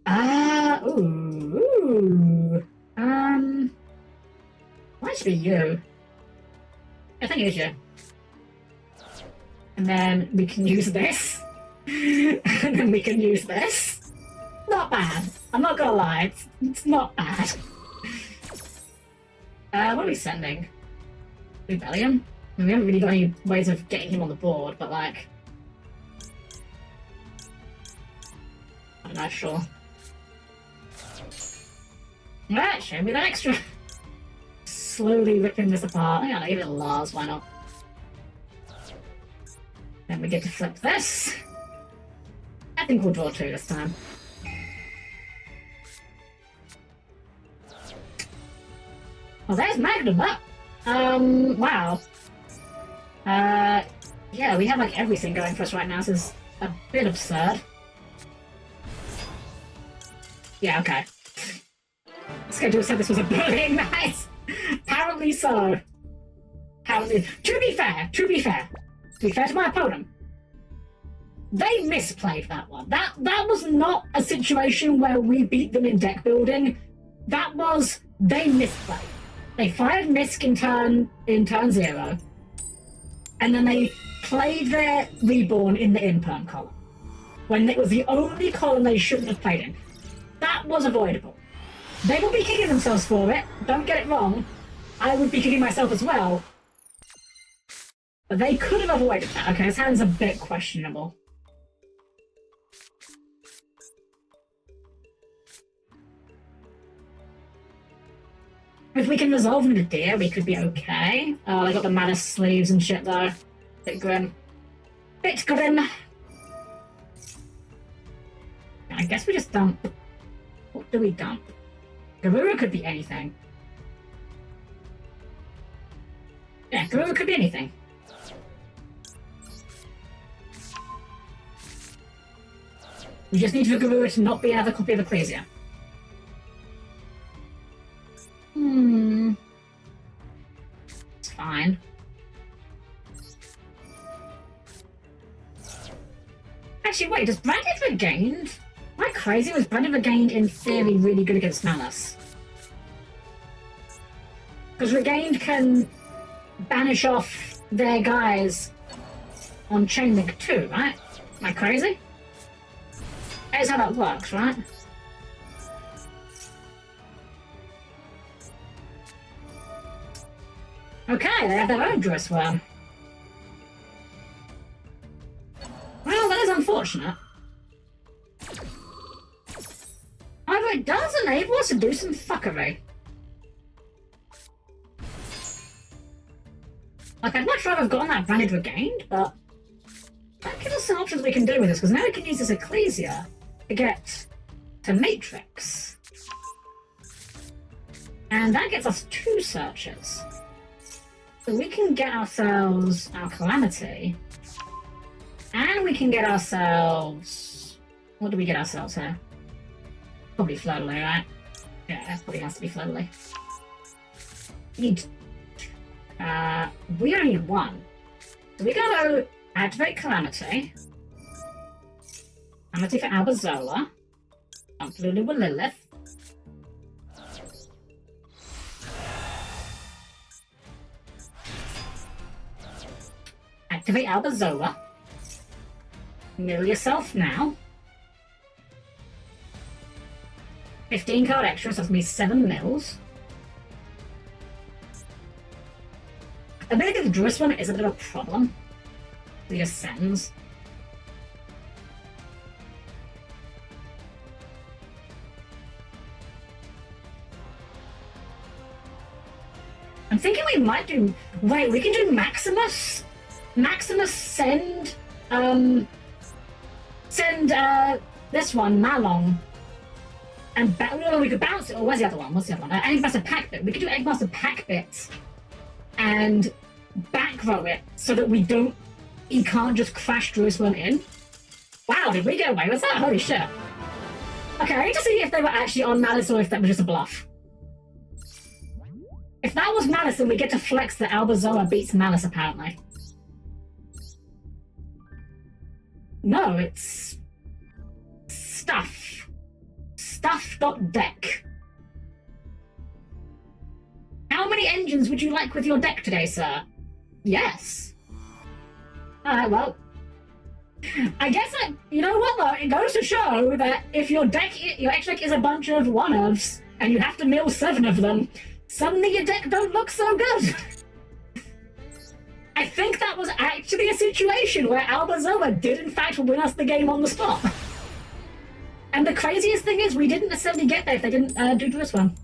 Might be you. I think it is you. And then we can use this. And then we can use this. Not bad. I'm not gonna lie, it's not bad. What are we sending? Rebellion? I mean, we haven't really got any ways of getting him on the board, but like... I'm not sure. Alright, show me that extra. Slowly ripping this apart. Hang on, I'll give it a Lars, why not? Then we get to flip this. I think we'll draw 2 this time. Well, there's Magnum up. Wow. Yeah, we have like everything going for us right now, so it's a bit absurd. Yeah, okay. Schedule said this was a bullying nice. Apparently so. Apparently. To be fair to my opponent, they misplayed that one. That was not a situation where we beat them in deck building. That was they misplayed. They fired Misk in turn 0, and then they played their Reborn in the Imperm column, when it was the only column they shouldn't have played in. That was avoidable. They will be kicking themselves for it, don't get it wrong. I would be kicking myself as well. But they could have avoided that. Okay, his hand's a bit questionable. If we can resolve Nadir, we could be okay. Oh, they got the Maliss sleeves and shit though. Bit grim. Bit grim. I guess we just dump. What do we dump? Garura could be anything. Yeah, Garura could be anything. We just need for Garura to not be another copy of Ecclesia. It's fine. Actually, wait, does Branded Regained? Am I crazy? Was Branded Regained in theory really good against Maliss? Because Regained can banish off their guys on Chainlink too, right? Am I crazy? That is how that works, right? Okay, they have their own Dress Worm. Well, that is unfortunate. However, it does enable us to do some fuckery. Like, I'd much rather have gotten that Branded Regained, but... gives us some options we can do with this, because now we can use this Ecclesia to get to Matrix. And that gets us 2 searches. So we can get ourselves our Calamity. And we can get ourselves... What do we get ourselves here? Probably Fleur-de-Lis, right? Yeah, that probably has to be Fleur-de-Lis. We only need 1. So we gotta activate Calamity. Calamity for Albazola. Absolutely with Lilith. Activate Albazola. Mill yourself now. 15 card extra, so that's gonna be 7 mills. Ability to draw this one is a bit of a problem. He just sends. I'm thinking we might do... Wait, we can do Maximus? Maximus send... this one, Malong. And we could bounce it. Or where's the other one? What's the other one? Eggmaster Packbit. We could do Eggmaster Packbit and back row it so that we don't... You can't just crash Jerusalem in. Wow, did we get away with that? Holy shit. Okay, I need to see if they were actually on Maliss or if that was just a bluff. If that was Maliss, then we get to flex that Albazola beats Maliss, apparently. No, it's... Stuff. Stuff.deck. How many engines would you like with your deck today, sir? Yes. Alright, well... I guess you know what though, it goes to show that if your extra deck is a bunch of one-ofs, and you have to mill 7 of them, suddenly your deck don't look so good. I think that was actually a situation where Albazola did in fact win us the game on the spot. And the craziest thing is, we didn't necessarily get there if they didn't do this one.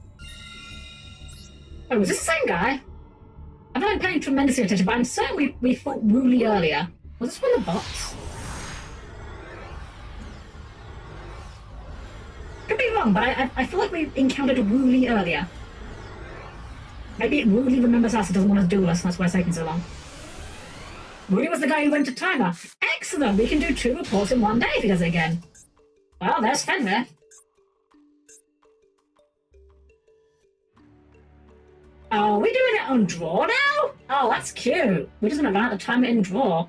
Oh, was this the same guy? I've not been paying tremendously attention, but I'm certain we fought Wooly earlier. Was this one of the bots? Could be wrong, but I feel like we encountered Wooly earlier. Maybe Wooly remembers us and doesn't want to duel us, and that's why it's taking so long. Wooly was the guy who went to Timer. Excellent! We can do 2 reports in one day if he does it again. Well, there's Fenrir. Oh, we're doing it on draw now? Oh, that's cute. We're just gonna run out the timer in draw.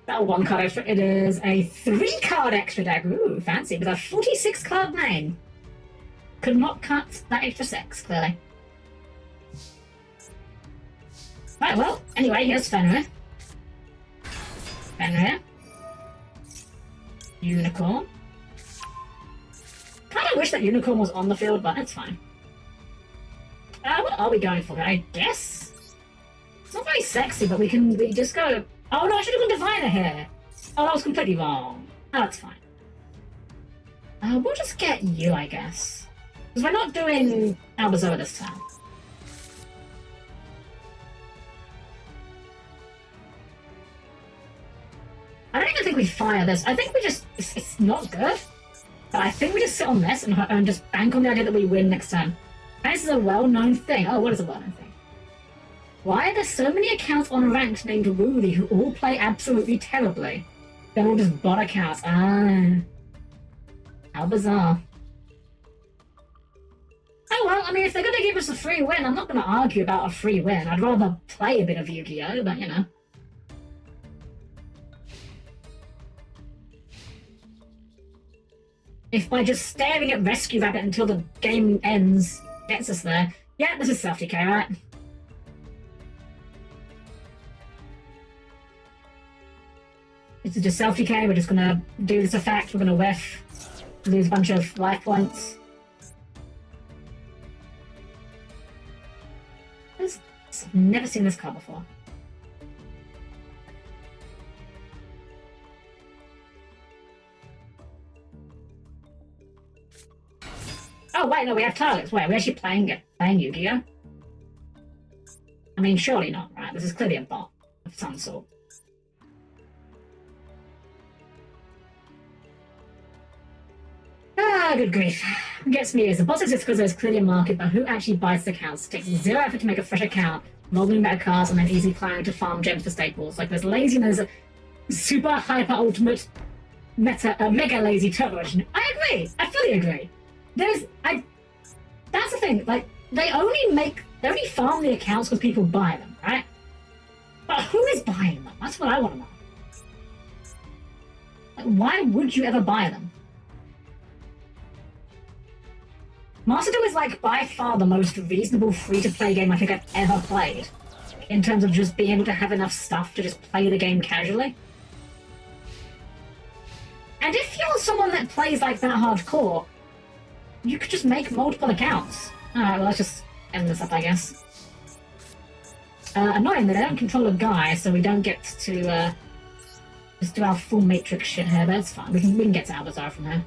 That 1 card extra. It is a 3 card extra deck. Ooh, fancy. With a 46 card main. Could not cut that extra 6, clearly. Right, well, anyway, here's Fenrir. Fenrir. Unicorn. Kinda wish that Unicorn was on the field, but it's fine. What are we going for? I guess? It's not very sexy, but we just go... Oh no, I should have gone Diviner here. Oh, that was completely wrong. Oh, that's fine. We'll just get you, I guess. Because we're not doing Albazola this time. I don't even think we fire this. I think we just... It's not good. But I think we just sit on this and just bank on the idea that we win next time. And this is a well-known thing. Oh, what is a well-known thing? Why are there so many accounts on ranked named Wooly who all play absolutely terribly? They're all just bot accounts. Ah. How bizarre. Oh well, I mean, if they're going to give us a free win, I'm not going to argue about a free win. I'd rather play a bit of Yu-Gi-Oh, but you know. If by just staring at Rescue Rabbit until the game ends gets us there. Yeah, this is self-decay, right? This is just self-decay, we're just gonna do this effect, we're gonna whiff, lose a bunch of life points. I've never seen this card before. Oh wait, no, we have targets. Wait, are we actually playing Yu-Gi-Oh? I mean, surely not, right? This is clearly a bot of some sort. Good grief. What gets me is the bot exists because there's clearly a market, but who actually buys the accounts? It takes 0 effort to make a fresh account, rolling better cards, and then easy climbing to farm gems for staples. Like, there's lazy and there's a super hyper ultimate mega lazy turbo engine. I agree. I fully agree. That's the thing. Like, they only farm the accounts because people buy them, right? But who is buying them? That's what I want to know. Like, why would you ever buy them? Master Duel is like by far the most reasonable free-to-play game I think I've ever played, in terms of just being able to have enough stuff to just play the game casually. And if you're someone that plays like that hardcore, you could just make multiple accounts. Alright, well let's just end this up, I guess. Annoying that I don't control a guy, so we don't get to just do our full matrix shit here, but it's fine. We can get to Albazar from here.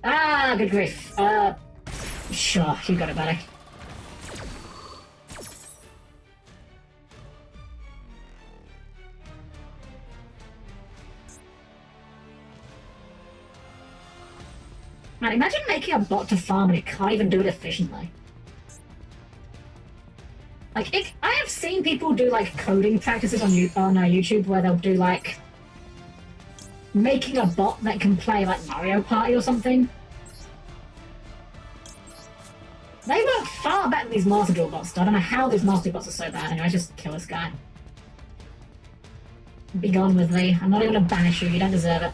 Ah, good grief. Sure, you got it, buddy. Man, imagine making a bot to farm and it can't even do it efficiently. Like, I have seen people do, like, coding practices on YouTube where they'll do, like, making a bot that can play, like, Mario Party or something. They work far better than these Master Duel bots. I don't know how these Master Duel bots are so bad. Anyway, just kill this guy. Be gone with thee. I'm not even gonna banish you. You don't deserve it.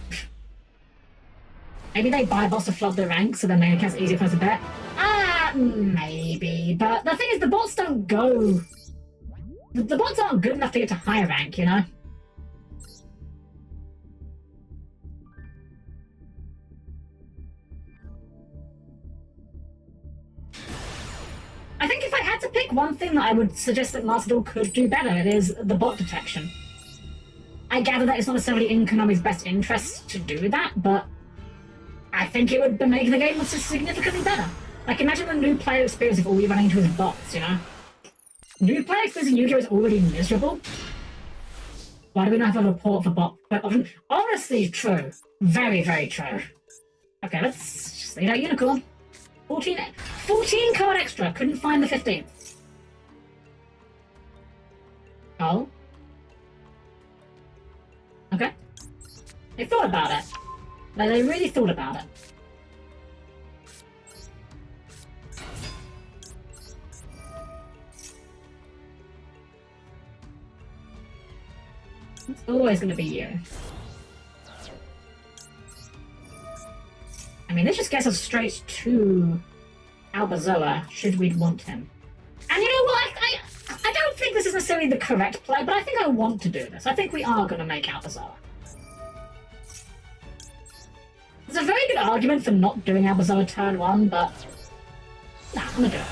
Maybe they buy bots to flog their ranks so then they can easier for us to bet. Maybe. But the thing is, the bots don't go... The bots aren't good enough to get to higher rank, you know? I think if I had to pick one thing that I would suggest that Master Duel could do better, it is the bot detection. I gather that it's not necessarily in Konami's best interest to do that, but I think it would make the game significantly better. Like, imagine the new player experience if all you're running into is bots, you know? New player experience in Yu-Gi-Oh! Is already miserable. Why do we not have a report for bot? But honestly, true. Very, very true. Okay, let's just leave out Unicorn. 14 card extra. Couldn't find the 15th. Oh. Okay. They thought about it. Like, they really thought about it. It's always going to be you. I mean, this just gets us straight to Albazoa, should we want him. And you know what? I don't think this is necessarily the correct play, but I think I want to do this. I think we are going to make Albazoa. There's a very good argument for not doing Albazoa turn 1, but... Nah, I'm gonna do it.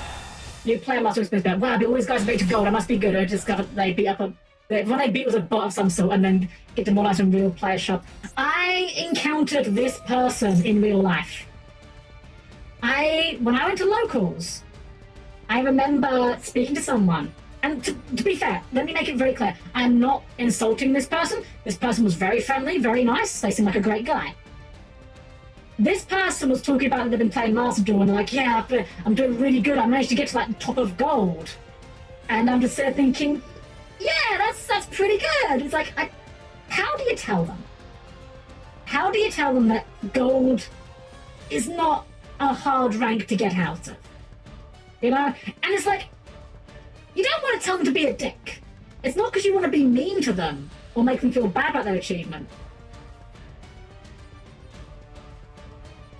New player must expect that. Wow, all these guys are made to gold, I must be good. I discovered they beat up a... What they beat was a bot of some sort, and then get demoralized from real player shop. I encountered this person in real life. When I went to locals, I remember speaking to someone, and to be fair, let me make it very clear, I'm not insulting this person. This person was very friendly, very nice, they seemed like a great guy. This person was talking about that they've been playing Master Duel, and they're like, yeah, I'm doing really good, I managed to get to like top of gold. And I'm just there thinking, yeah, that's pretty good. It's like, how do you tell them? How do you tell them that gold is not a hard rank to get out of? You know? And it's like, you don't want to tell them to be a dick. It's not because you want to be mean to them or make them feel bad about their achievement.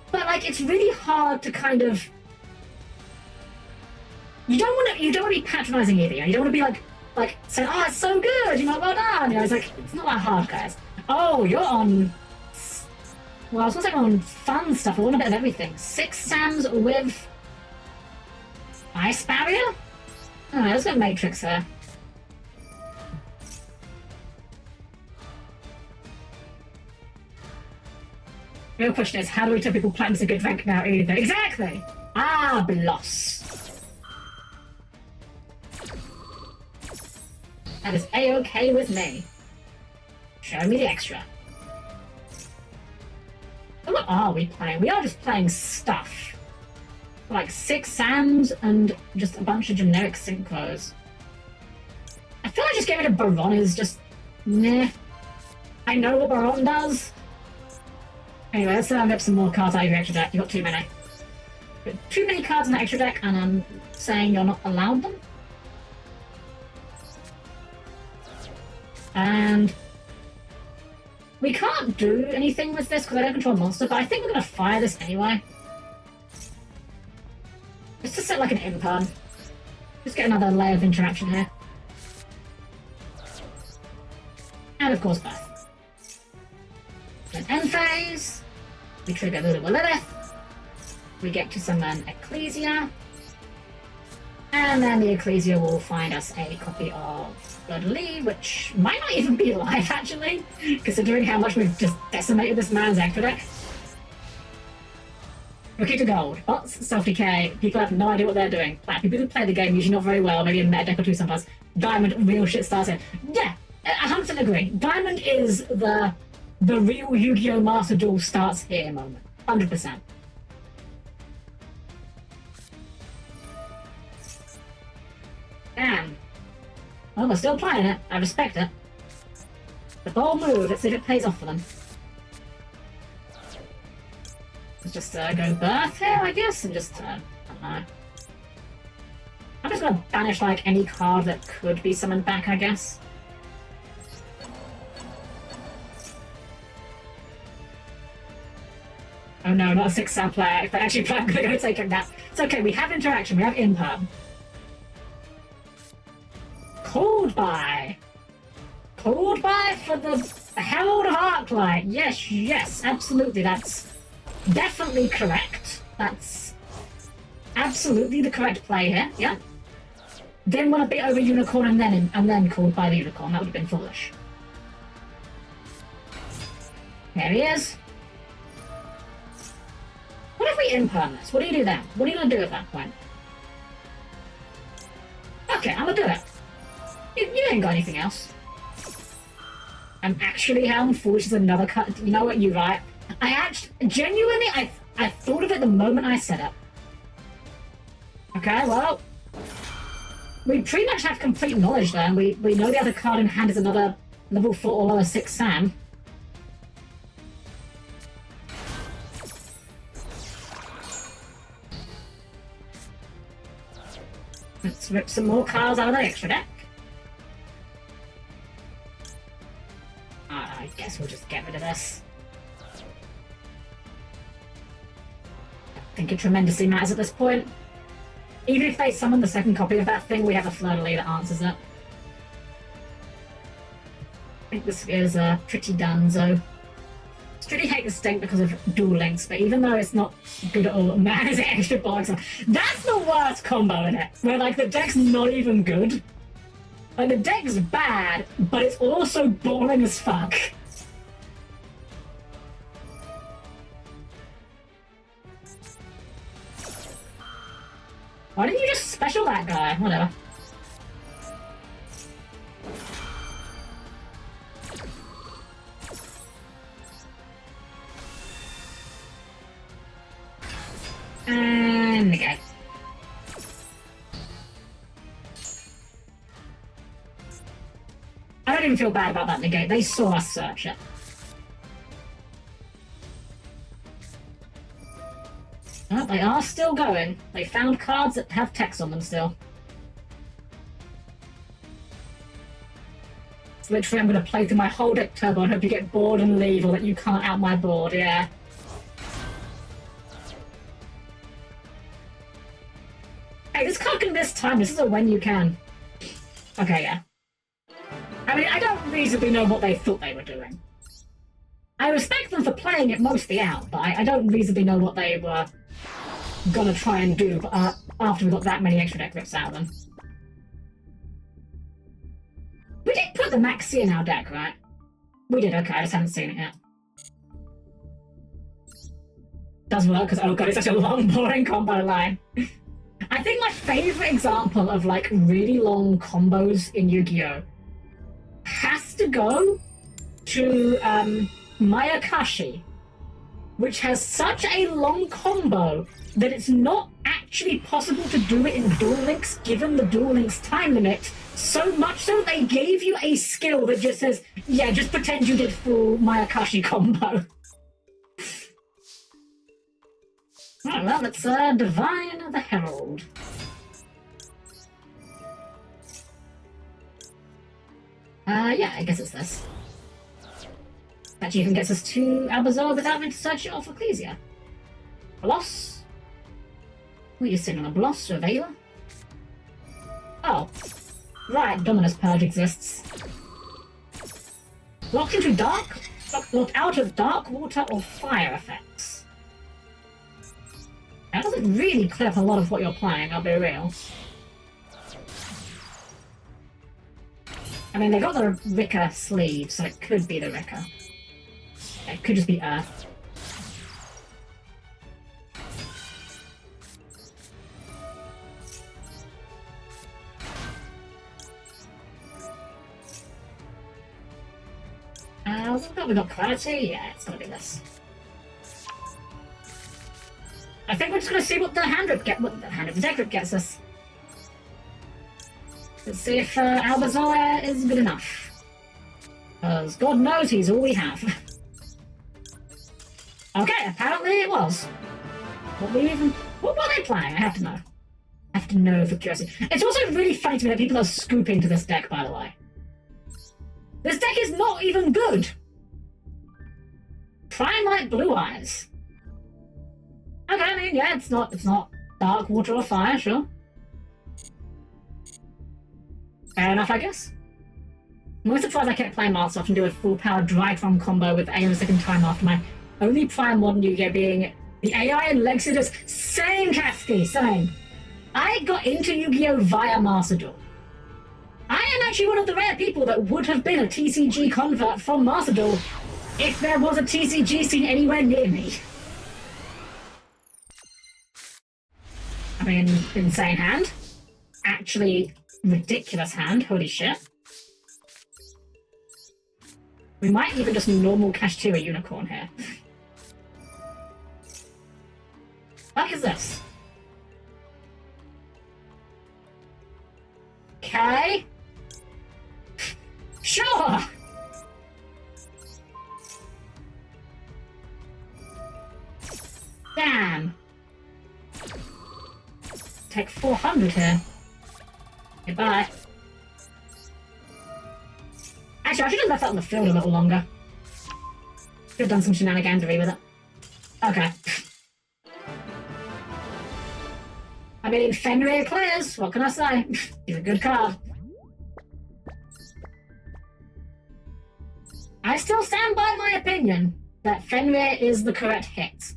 But like, it's really hard to kind of... You don't want to be patronizing either. You don't want to be like saying, oh, it's so good, you know, well done. You know, it's like, it's not that hard, guys. Oh, you're on... Well, I was going to say on fun stuff. I want a bit of everything. 6 Sams with... Ice Barrier? Oh, let's go Matrix there. The real question is, how do we tell people Platinum's a good rank now either? Exactly! Ah, Bloss. That is A-okay with me. Show me the extra. So what are we playing? We are just playing stuff. Like 6 Sams and just a bunch of generic synchros. I feel like just getting rid of Baron is just... meh. I know what Baron does. Anyway, let's get some more cards out of your extra deck. You've got too many. Too many cards in the extra deck, and I'm saying you're not allowed them. And we can't do anything with this because I don't control monster, but I think we're going to fire this anyway. Just to set like an imperm. Just get another layer of interaction here. And of course, Birth. Then end phase. We trigger Lulu Lilith. We get to summon Ecclesia. And then the Ecclesia will find us a copy of Bloodly, which might not even be live, actually, considering how much we've just decimated this man's extra deck. Rookie to gold. Bots, self-decay. People have no idea what they're doing. Like, people who play the game usually not very well, maybe a meta deck or two sometimes. Diamond, real shit starts here. Yeah, 100% agree. Diamond is the real Yu-Gi-Oh! Master Duel starts here moment. 100%. Damn. Well, we're still playing it. I respect it. The bold move. Let's see if it pays off for them. Let's just go Birth here, I guess, and just, I don't know. I'm just gonna banish, like, any card that could be summoned back, I guess. Oh no, not a 6-Sam player. If I actually play, I'm gonna go take a nap. It's okay, we have interaction, we have imperm. Called by! Called by for the Herald of Arclight! Yes, yes, absolutely, that's definitely correct. That's absolutely the correct play here, yeah. Didn't want to beat over Unicorn and then called by the Unicorn, that would have been foolish. There he is. What if we imperm this? What do you do then? What are you going to do at that point? Okay, I'm going to do it. You ain't got anything else. I'm actually Helm, which is another cut. You know what? You're right. I actually, genuinely, I thought of it the moment I said it. Okay, well, we pretty much have complete knowledge there, and we know the other card in hand is another level 4 or lower 6 Sam. Let's rip some more cards out of the extra deck. I guess we'll just get rid of this. I think it tremendously matters at this point. Even if they summon the second copy of that thing, we have a Fleur-de-Lis that answers it. I think this is pretty donezo. I really hate the stink because of Duel Links, but even though it's not good at all, man, is it extra box? That's the worst combo in it, where like the deck's not even good. Like the deck's bad, but it's also boring as fuck. Why didn't you just special that guy? Whatever. And negate. I don't even feel bad about that negate. They saw us search it. Oh, they are still going. They found cards that have text on them still. It's literally, I'm going to play through my whole deck turbo and hope you get bored and leave, or that you can't out my board, yeah. Hey, this card can miss time. This is a when you can. Okay, yeah. I mean, I don't reasonably know what they thought they were doing. I respect them for playing it mostly out, but I don't reasonably know what they were gonna try and do after we got that many extra deck rips out of them. We did put the Maxi in our deck, right? We did, okay, I just haven't seen it yet. Does work, because oh god, it's such a long, boring combo line. I think my favourite example of like really long combos in Yu-Gi-Oh! has to go to Mayakashi, which has such a long combo that it's not actually possible to do it in Duel Links given the Duel Links time limit, so much so they gave you a skill that just says, yeah, just pretend you did full Mayakashi combo. Alright, well, let's Divine the Herald. Yeah, I guess it's this. That even gets us to Albazar without having to search it off Ecclesia. Bloss? What are you sitting on, a Bloss or a Vela? Oh. Right, Dominus Purge exists. Locked into dark? Locked out of dark, water, or fire effects. That doesn't really clear up a lot of what you're playing, I'll be real. I mean, they got the Rika sleeve, so it could be the Rika. It could just be Earth. We got clarity? Yeah, it's gotta be this. I think we're just gonna see what the the deck grip gets us. Let's see if Albazar is good enough. Because God knows he's all we have. Okay, apparently it was. What were they playing? I have to know. I have to know for curiosity. It's also really funny to me that people are scooping to this deck, by the way. This deck is not even good. Prime like Blue Eyes. Okay, I mean, yeah, it's not dark, water, or fire, sure. Fair enough, I guess. I'm most surprised I kept playing Master and do a full power dry drum combo with aim a second time after my only prime modern Yu-Gi-Oh being the AI and Lexidus. Same, Kasky, same. I got into Yu-Gi-Oh via Master Duel. I am actually one of the rare people that would have been a TCG convert from Master Duel if there was a TCG scene anywhere near me. I mean, insane hand. Actually, ridiculous hand. Holy shit. We might even just normal Kashtira Unicorn here. What is this? Okay. Sure! Damn. Take 400 here. Goodbye. Actually, I should have left that on the field a little longer. Should have done some shenaniganery with it. Okay. I mean, Fenrir clears, what can I say? He's a good card. I still stand by my opinion that Fenrir is the correct hit.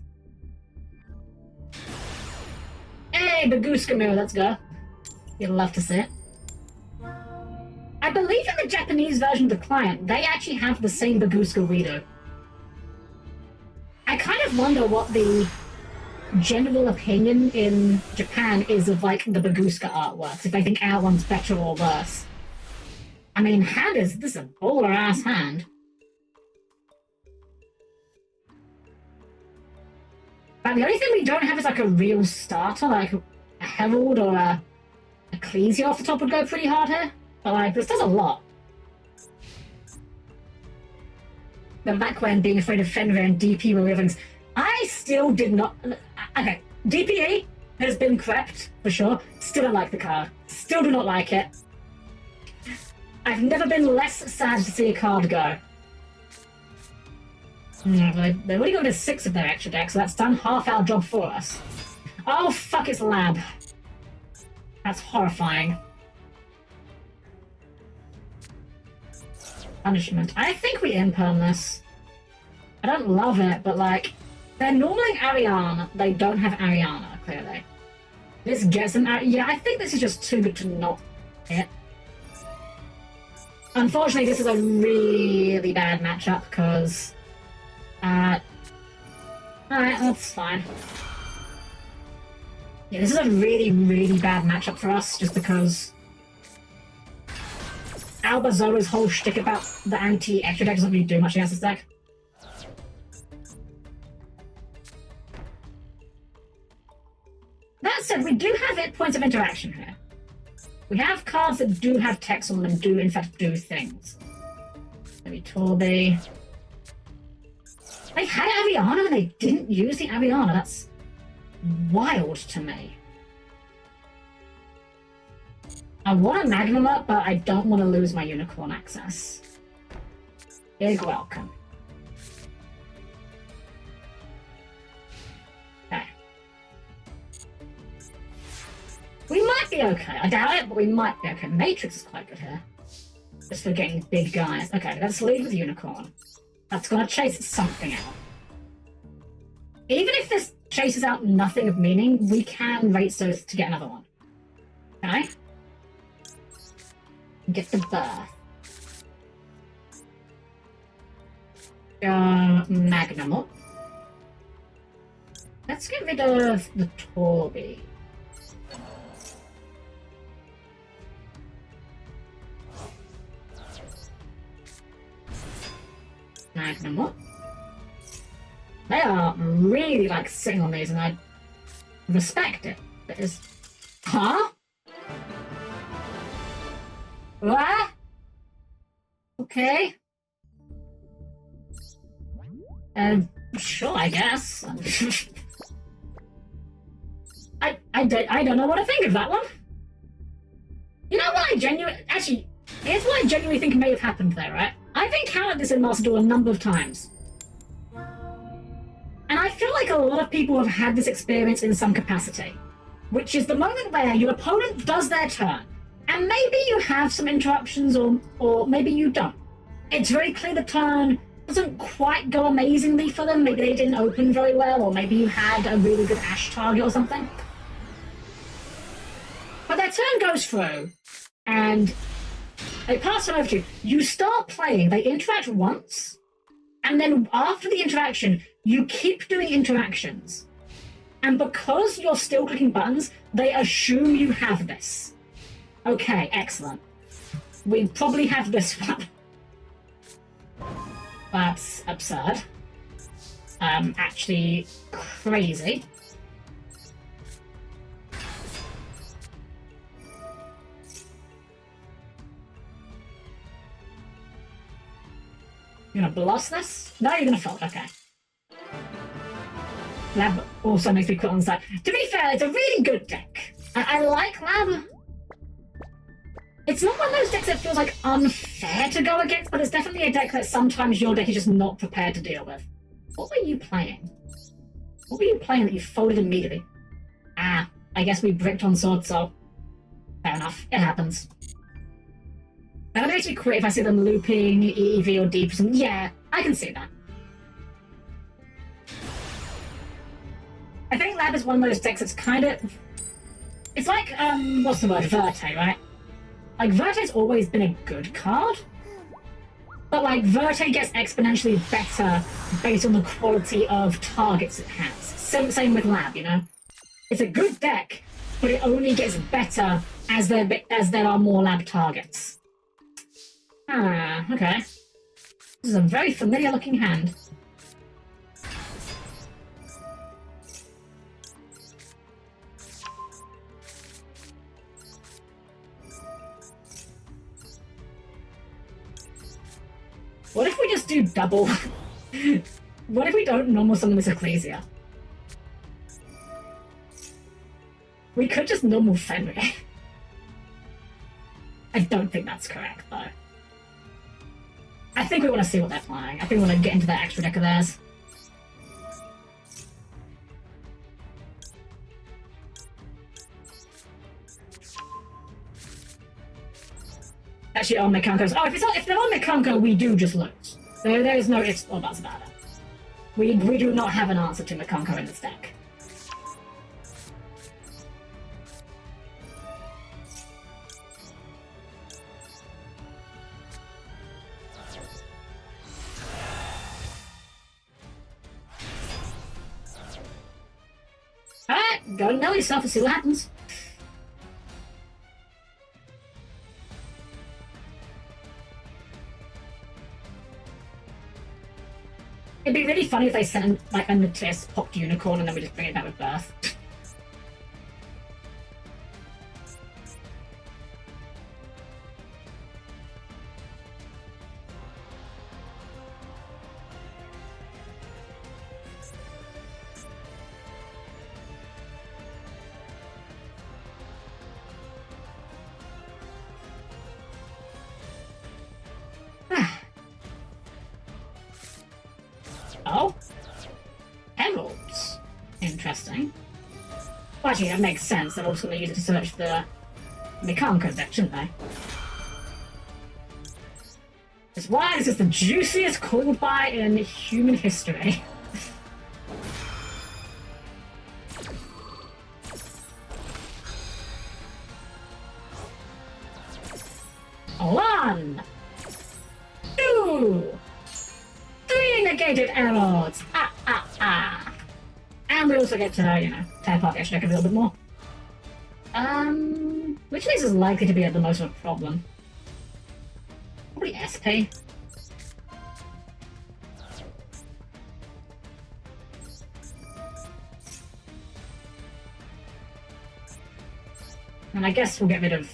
Hey, Baguska Mirror, let's go. You'd love to see it. I believe in the Japanese version of the client, they actually have the same Baguska we do. I kind of wonder what the general opinion in Japan is of, like, the Baguska artworks, if they think our one's better or worse. I mean, this is a baller-ass hand. But the only thing we don't have is, like, a real starter, like a Herald or a Ecclesia off the top would go pretty hard here. But, like, this does a lot. But back when being afraid of Fenrir and DP were things, I still did not... Okay, DPE has been correct, for sure. Still don't like the card. Still do not like it. I've never been less sad to see a card go. They've already got to 6 of their extra deck, so that's done half our job for us. Oh, fuck, it's Lab. That's horrifying. Punishment. I think we imperm this. I don't love it, but, like, they're normaling Ariana. They don't have Ariana, clearly. This gets them out. Yeah, I think this is just too good to not hit. Unfortunately, this is a really bad matchup, because... Alright, that's fine. Yeah, this is a really, really bad matchup for us, just because... Albazoa's whole shtick about the anti-extra deck doesn't really do much against this deck. That said, we do have points of interaction here. We have cards that do have text on them and do, in fact, do things. Maybe Torby. They had Aviana and they didn't use the Aviana. That's wild to me. I want to Magnum up, but I don't want to lose my Unicorn access. Big welcome. Okay. We might be okay. I doubt it, but we might be okay. Matrix is quite good here. Just for getting big guys. Okay, let's lead with Unicorn. That's going to chase something out. Even if this chases out nothing of meaning, we can race those to get another one. Okay? Get the birth. Magnum up. Let's get rid of the Torby. Magnum up. They are really like sitting on these and I respect it. Because, huh? What? Okay. Sure, I guess. I don't know what to think of that one. You know what actually, here's what I genuinely think may have happened there, right? I've encountered this in Master Duel a number of times. And I feel like a lot of people have had this experience in some capacity. Which is the moment where your opponent does their turn. And maybe you have some interruptions or maybe you don't. It's very clear the turn doesn't quite go amazingly for them. Maybe they didn't open very well, or maybe you had a really good Ash target or something. But their turn goes through, and they pass it over to you. You start playing, they interact once, and then after the interaction, you keep doing interactions. And because you're still clicking buttons, they assume you have this. Okay, excellent. We probably have this one. That's absurd. Actually crazy. You're gonna blast this? No, you're gonna fold, okay. Lab also makes me quit on the side. To be fair, it's a really good deck. I like Lab. It's not one of those decks that feels like unfair to go against, but it's definitely a deck that sometimes your deck is just not prepared to deal with. What were you playing? What were you playing that you folded immediately? Ah, I guess we bricked on Sword Soul. Fair enough, it happens. That makes me quit if I see them looping EV or deep or something. Yeah, I can see that. I think Lab is one of those decks that's kind of... It's like, what's the word? Verte, right? Like, Verte's always been a good card, but, like, Verte gets exponentially better based on the quality of targets it has. Same with Lab, you know? It's a good deck, but it only gets better as there are more Lab targets. Ah, okay. This is a very familiar-looking hand. What if we just do double? What if we don't normal summon this Ecclesia? We could just normal Fenrir. I don't think that's correct, though. I think we want to see what they're playing. I think we want to get into that extra deck of theirs. Actually, on Mekanko's. Oh, if they're on Mekanko, we do just lose. There is no ifs or buts about it. We do not have an answer to Mekanko in this deck. Alright, go and know yourself and see what happens. It'd be really funny if they sent like a Maliss popped unicorn and then we just bring it back with birth. Oh? Emeralds. Interesting. Well, actually, that makes sense. They're also going to use it to search the Mikanko deck, shouldn't they? This why this is the juiciest called by in human history. One, two, three negated emeralds. And we also get to, you know, tear apart the extra deck a little bit more. Which of these is likely to be the most of a problem? Probably SP. And I guess we'll get rid of...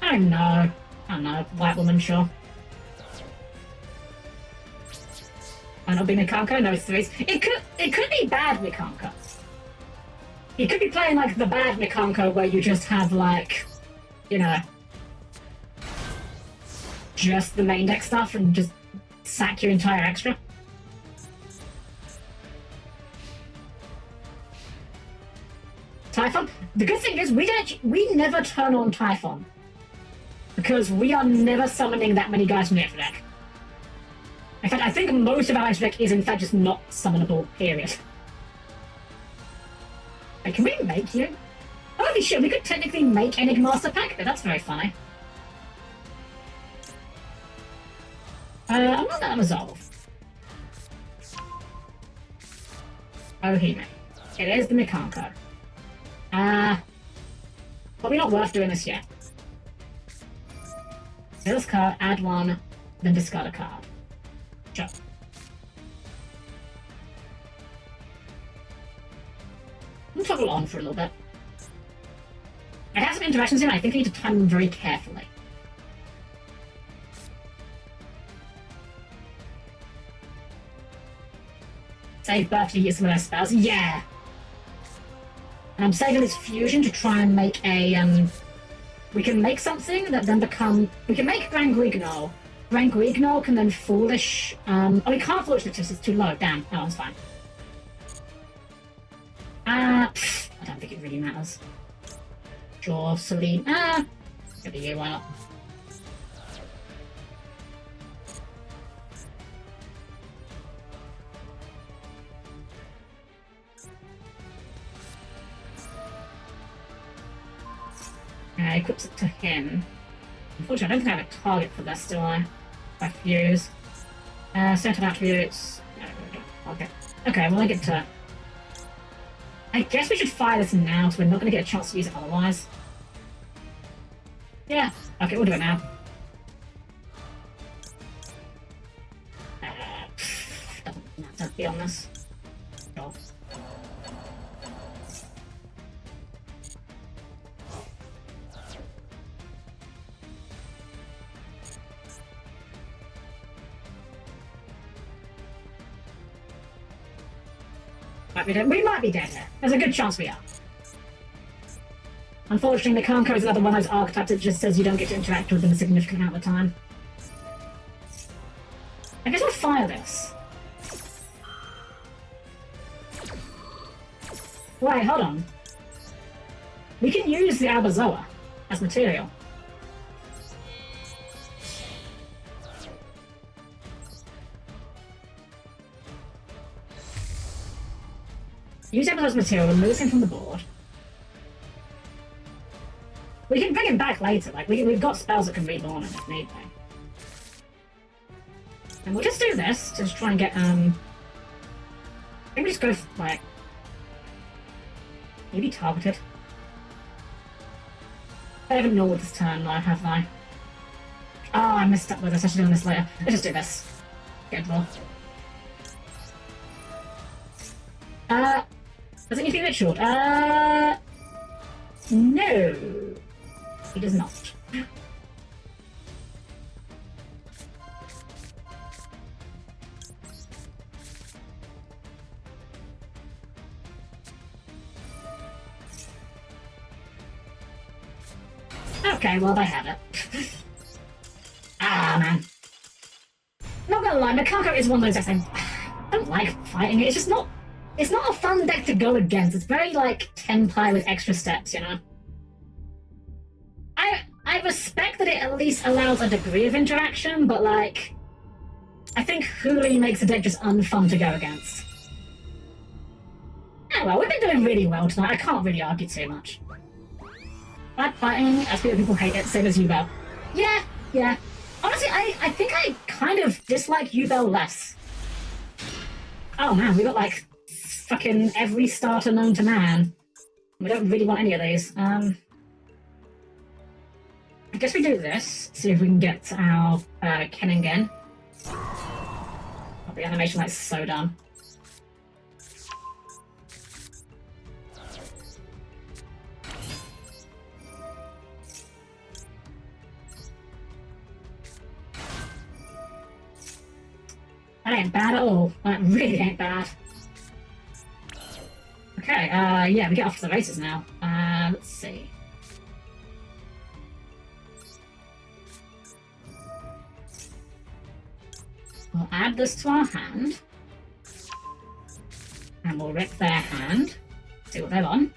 I don't know. White woman, sure. Might not be Mikanko, no threes. It could be bad Mikanko. You could be playing like the bad Mikanko where you just have like, you know, just the main deck stuff and just sack your entire extra. Typhon? The good thing is we never turn on Typhon. Because we are never summoning that many guys from the extra deck. In fact, I think most of our extra deck is in fact just not summonable, period. Wait, can we make you? Holy shit, we could technically make Enigma Master Pack, but that's very funny. I'm not gonna resolve. Oh, Hime. It is the Mikanko. Probably not worth doing this yet. Draw this card, add one, then discard a card. Sure. I'll toggle on for a little bit. I have some interactions here, and I think I need to time them very carefully. Save birth to use some of those spells. Yeah! And I'm saving this fusion to try and make a, we can make something that then become... We can make Grand Guignol. Grand Guignol can then Foolish... oh, we can't Foolish Letitia, it's too low. Damn, that one's fine. I don't think it really matters. Draw, Celine... Give it a why not? Equips it to him. Unfortunately, I don't think I have a target for this, do I? By fuse. Set of attributes. No, okay. Okay, well I get to... I guess we should fire this now, so we're not going to get a chance to use it otherwise. Yeah. Okay, we'll do it now. Doesn't matter, be on this. Sure. We might be dead here. There's a good chance we are. Unfortunately, Mikanko is another one of those archetypes that just says you don't get to interact with them a significant amount of time. I guess we'll fire this. Wait, hold on. We can use the Albazoa as material. Use Albazoa's material, remove him from the board. We can bring him back later, like, we've got spells that can reborn him if need be. And we'll just do this, to just try and get, Maybe just go like maybe targeted. I haven't known this turn, though, have I? Oh, I messed up with this. I should have done this later. Let's just do this. Get draw. Does it need to be ritualed? No. He does not. Okay, well, they have it. Ah, man. Not gonna lie, Makako is one of those decks I don't like fighting it. It's just not... It's not a fun deck to go against. It's very, like, Tenpai with extra steps, you know? I respect that it at least allows a degree of interaction, but, like... I think Huli makes the deck just unfun to go against. Oh well, we've been doing really well tonight. I can't really argue too much. Bad fighting, as people hate it, same as Yubel. Yeah. Honestly, I think I kind of dislike Yubel less. Oh man, we got like fucking every starter known to man. We don't really want any of these. I guess we do this, see if we can get our Kenningen. Oh, the animation like so dumb. That ain't bad at all. That really ain't bad. Okay, yeah, we get off to the races now. Let's see. We'll add this to our hand. And we'll rip their hand. See what they're on.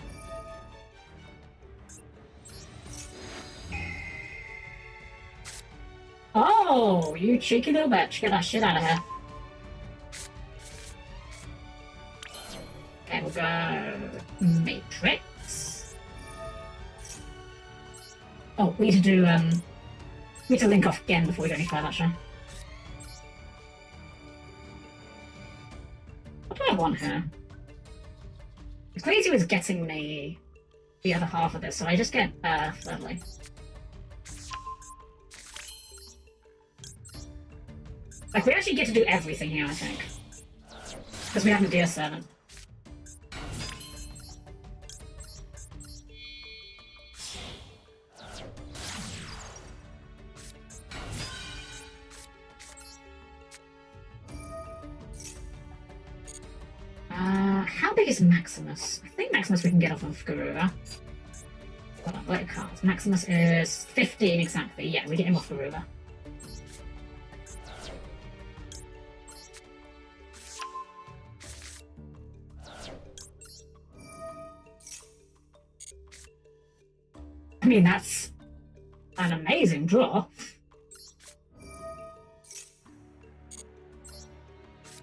Oh, you cheeky little bitch. Get that shit out of here. Okay, we'll go Matrix. Oh, we need to do, we need to link off again before we go any further, actually. What do I want here? Crazy was getting me the other half of this, so I just get Earth, lovely. Like, we actually get to do everything here, I think. Because we have Medea 7. How big is Maximus? I think Maximus we can get off of Garuda. Hold on, let cards. Maximus is 15 exactly. Yeah, we get him off Garuda. I mean, that's an amazing draw.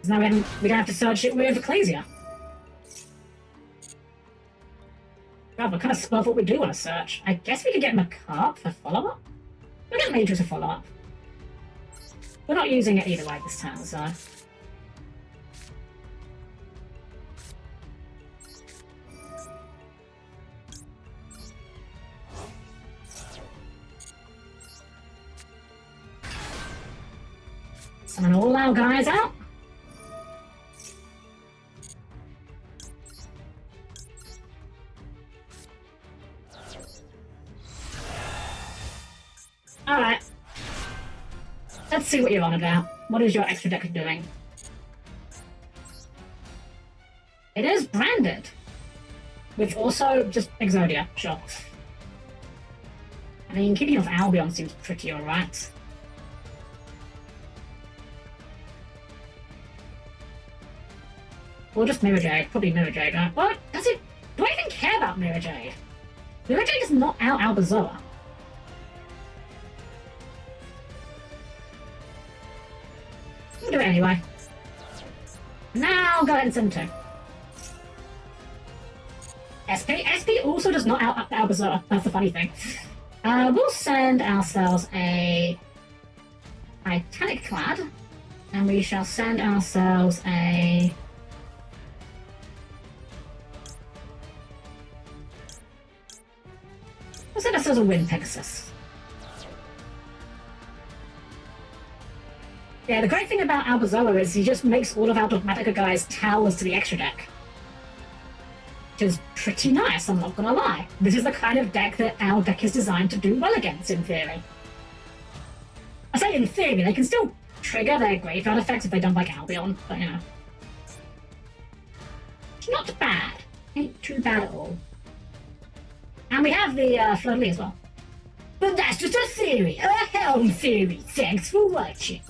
Now we don't have to search it with Ecclesia. God, what kind of stuff would we do on a search? I guess we could get Macabre for follow-up? We'll get Matrix for follow-up. We're not using it either way this turn, so... Summon all our guys out. Alright. Let's see what you're on about. What is your extra deck doing? It is branded. With also just Exodia, sure. I mean, keeping off Albion seems pretty alright. Or just Mirror Jade. Probably Mirror Jade, right? What? Does it... Do I even care about Mirror Jade? Mirror Jade is not out Albazoa. We'll do it anyway. Now go ahead and send 2. SP also does not out Albazoa. That's the funny thing. We'll send ourselves a Titanic Clad, and we shall send ourselves a as a win, Pegasus. Yeah, the great thing about Albazoa is he just makes all of our Dogmatica guys towers to the extra deck. Which is pretty nice, I'm not gonna lie. This is the kind of deck that our deck is designed to do well against, in theory. I say in theory, they can still trigger their graveyard effects if they don't like Albion, but you know. It's not bad. Ain't too bad at all. And we have the Floodly as well. But that's just a theory, a Helm theory. Thanks for watching.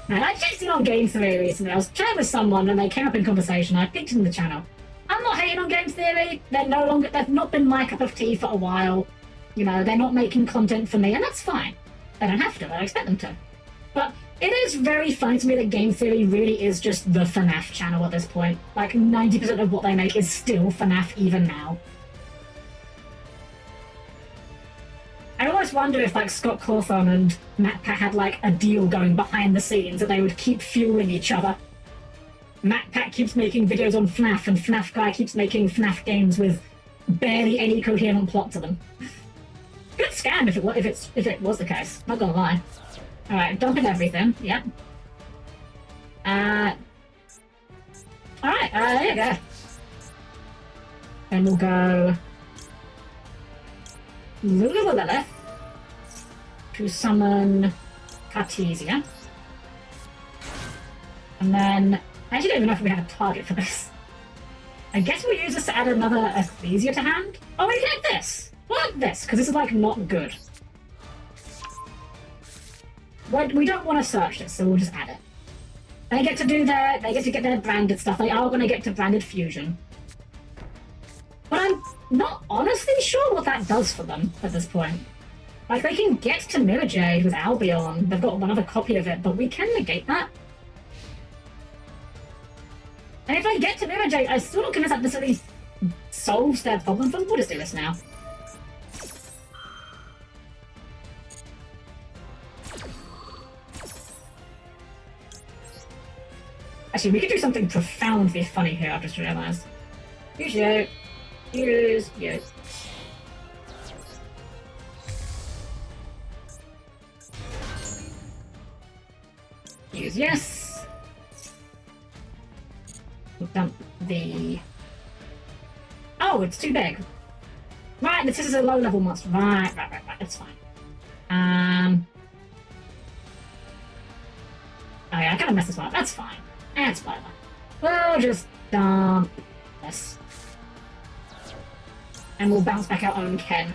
And I checked it on Game Theory recently. I was chatting with someone and they came up in conversation. I picked it in the channel. I'm not hating on Game Theory. They've not been my cup of tea for a while. You know, they're not making content for me, and that's fine. They don't have to, I don't expect them to. But it is very funny to me that Game Theory really is just the FNAF channel at this point. Like, 90% of what they make is still FNAF even now. I almost wonder if, like, Scott Cawthon and MatPat had, like, a deal going behind the scenes that they would keep fueling each other. MatPat keeps making videos on FNAF, and FNAF Guy keeps making FNAF games with barely any coherent plot to them. Good scam if it was the case. Not gonna lie. All right, dumping everything. Yep. All right. There you go. And we'll go Lilith to summon Cartesia, and then I actually don't even know if we have a target for this. I guess we'll use this to add another Ecclesia to hand. Oh, we can add this. We'll add this, because this is, like, not good. We don't want to search this, so we'll just add it. They get to get their branded stuff. They are going to get to branded fusion. But I'm not honestly sure what that does for them at this point. Like, they can get to Mirror Jade with Albion. They've got one other copy of it, but we can negate that. And if they get to Mirror Jade, I'm still not convinced that necessarily solves their problem for them. We'll just do this now. Actually, we could do something profoundly funny here, I've just realised. Use you. Use you. Use yes. We'll dump the... Oh, it's too big. Right, this is a low-level monster. Right, that's fine. Oh yeah, I kind of messed this one up. That's fine. That's whatever. We'll just dump this. And we'll bounce back our own Ken.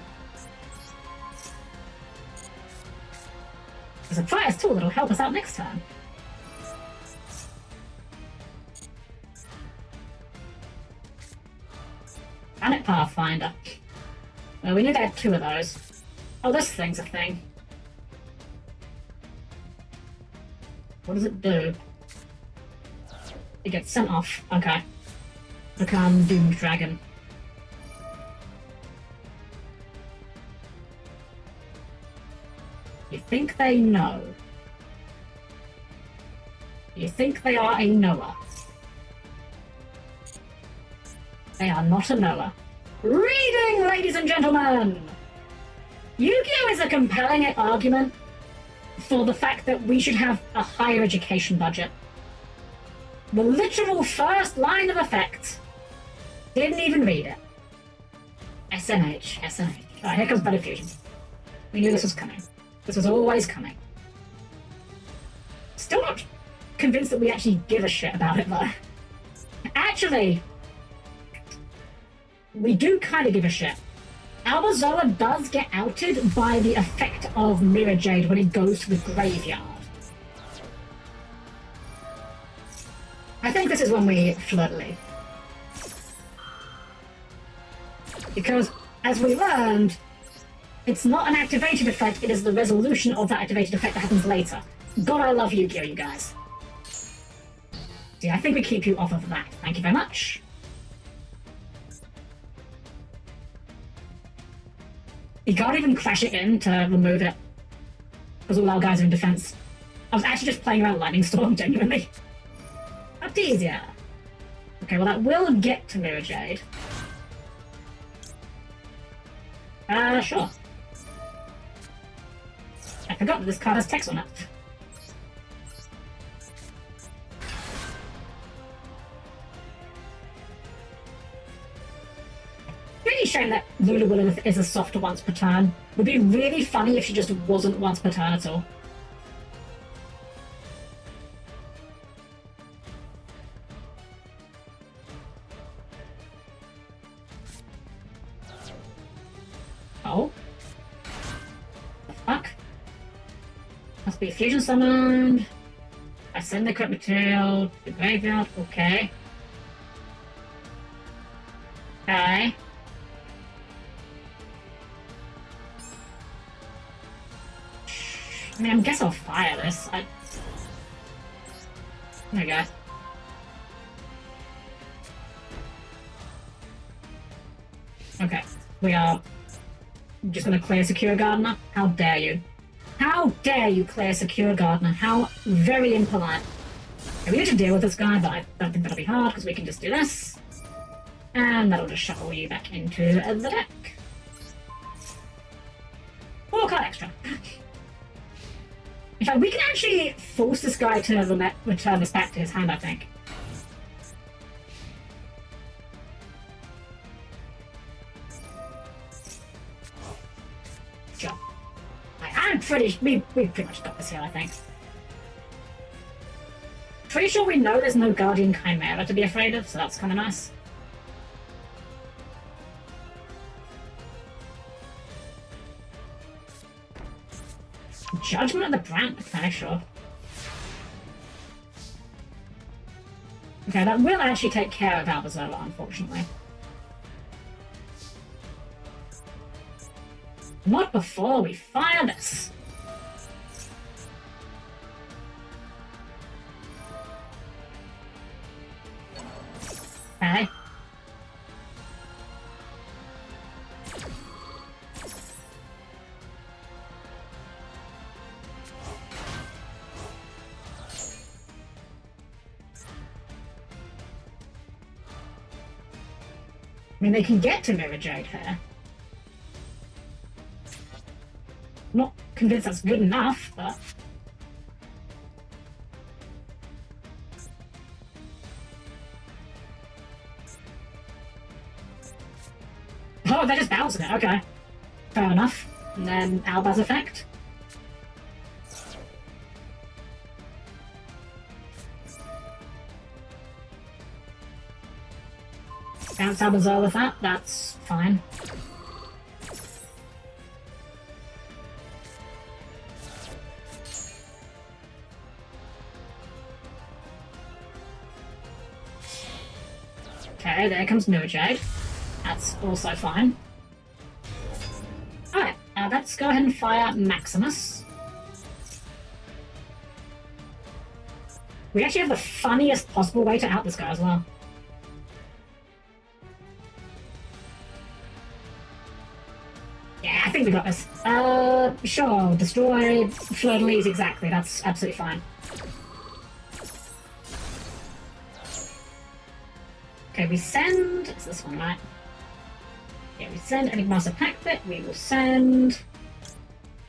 There's a Prior's tool that'll help us out next turn. Planet Pathfinder. Well, we need to add 2 of those. Oh, this thing's a thing. What does it do? It gets sent off. Okay. Become Doomed Dragon. You think they know? You think they are a knower? They are not a knower. Reading, ladies and gentlemen! Yu-Gi-Oh! Is a compelling argument for the fact that we should have a higher education budget. The literal first line of effect. Didn't even read it. SNH, SNH. Alright, here comes Better Fusion. We knew this was coming. This was always coming. Still not convinced that we actually give a shit about it, though. Actually, we do kind of give a shit. Albazoa does get outed by the effect of Mirror Jade when it goes to the graveyard. I think this is when we Floodly. Because, as we learned, it's not an activated effect, it is the resolution of that activated effect that happens later. God, I love Yu-Gi-Oh, you guys. See, I think we keep you off of that. Thank you very much. You can't even crash it in to remove it. Because all our guys are in defense. I was actually just playing around Lightning Storm, genuinely. That's easier. Okay, well that will get to Mirror Jade. Sure. I forgot that this card has text on it. Really shame that Lulu Lilith is a softer once per turn. Would be really funny if she just wasn't once per turn at all. Oh. The fuck? Must be fusion summoned. I send the correct material to the graveyard. Okay. Okay. I mean, I guess I'll fire this. There we go. Okay, we are just gonna clear Secure Gardener. How dare you? How dare you clear Secure Gardener? How very impolite. Okay, we need to deal with this guy, but I don't think that'll be hard because we can just do this. And that'll just shuffle you back into the deck. 4 card extra. In fact, we can actually force this guy to return this back to his hand, I think. Sure. I'm pretty... We pretty much got this here, I think. Pretty sure we know there's no Guardian Chimera to be afraid of, so that's kind of nice. Judgment of the Brand, okay, sure. Okay, that will actually take care of Albazola, unfortunately. Not before we fire this! Okay. I mean, they can get to Mirror Jade here. Not convinced that's good enough, but... Oh, they're just bouncing it, okay. Fair enough. And then Albaz effect. Bounce Albazola with that, that's fine. Okay, there comes Mirror Jade. That's also fine. Alright, let's go ahead and fire Maximus. We actually have the funniest possible way to out this guy as well. Yeah, I think we got this. Sure, destroy Fleur-de-Lis, exactly, that's absolutely fine. Okay, we send... It's this one, right? Yeah, we send Enigmaster Packbit, we will send...